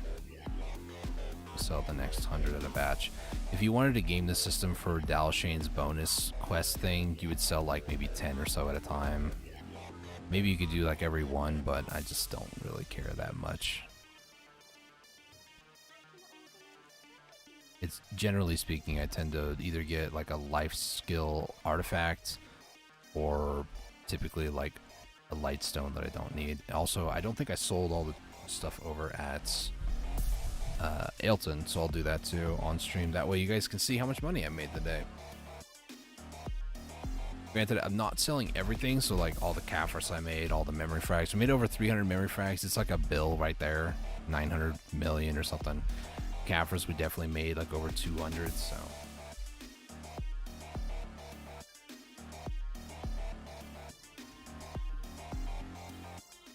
Sell the next 100 at a batch. If you wanted to game the system for Dalshane's bonus quest thing, you would sell like maybe 10 or so at a time. Maybe you could do like every one, but I just don't really care that much. It's generally speaking, I tend to either get like a life skill artifact or typically like a light stone that I don't need. Also, I don't think I sold all the stuff over at Ailton, so I'll do that too on stream. That way you guys can see how much money I made today. Granted, I'm not selling everything, so like all the Caphras I made, all the memory frags. I made over 300 memory frags. It's like a bill right there, 900 million or something. Caphras we definitely made like over 200, so.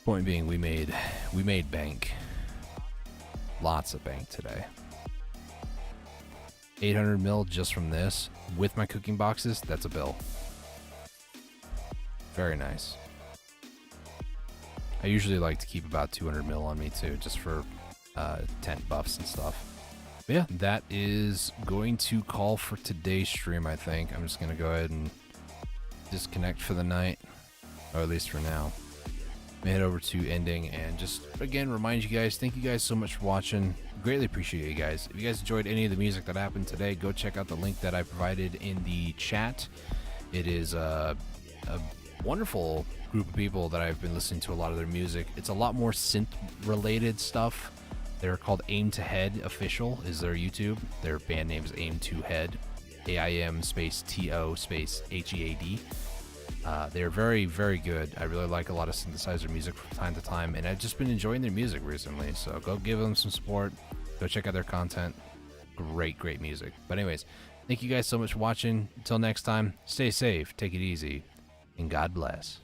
Point being, we made bank. Lots of bank today. 800 mil just from this. With my cooking boxes, that's a bill. Very nice. I usually like to keep about 200 mil on me too, just for tent buffs and stuff. But yeah, that is going to call for today's stream, I think. I'm just going to go ahead and disconnect for the night, or at least for now. Head over to ending and just again remind you guys, thank you guys so much for watching. Greatly appreciate you guys. If you guys enjoyed any of the music that happened today, go check out the link that I provided in the chat. It is a wonderful group of people that I've been listening to a lot of their music. It's a lot more synth related stuff. They're called Aim to Head Official is their YouTube. Their band name is Aim to Head, AIM space TO space HEAD. They're very, very good. I really like a lot of synthesizer music from time to time, and I've just been enjoying their music recently, so go give them some support. Go check out their content. Great, great music. But anyways, thank you guys so much for watching. Until next time, stay safe, take it easy, and God bless.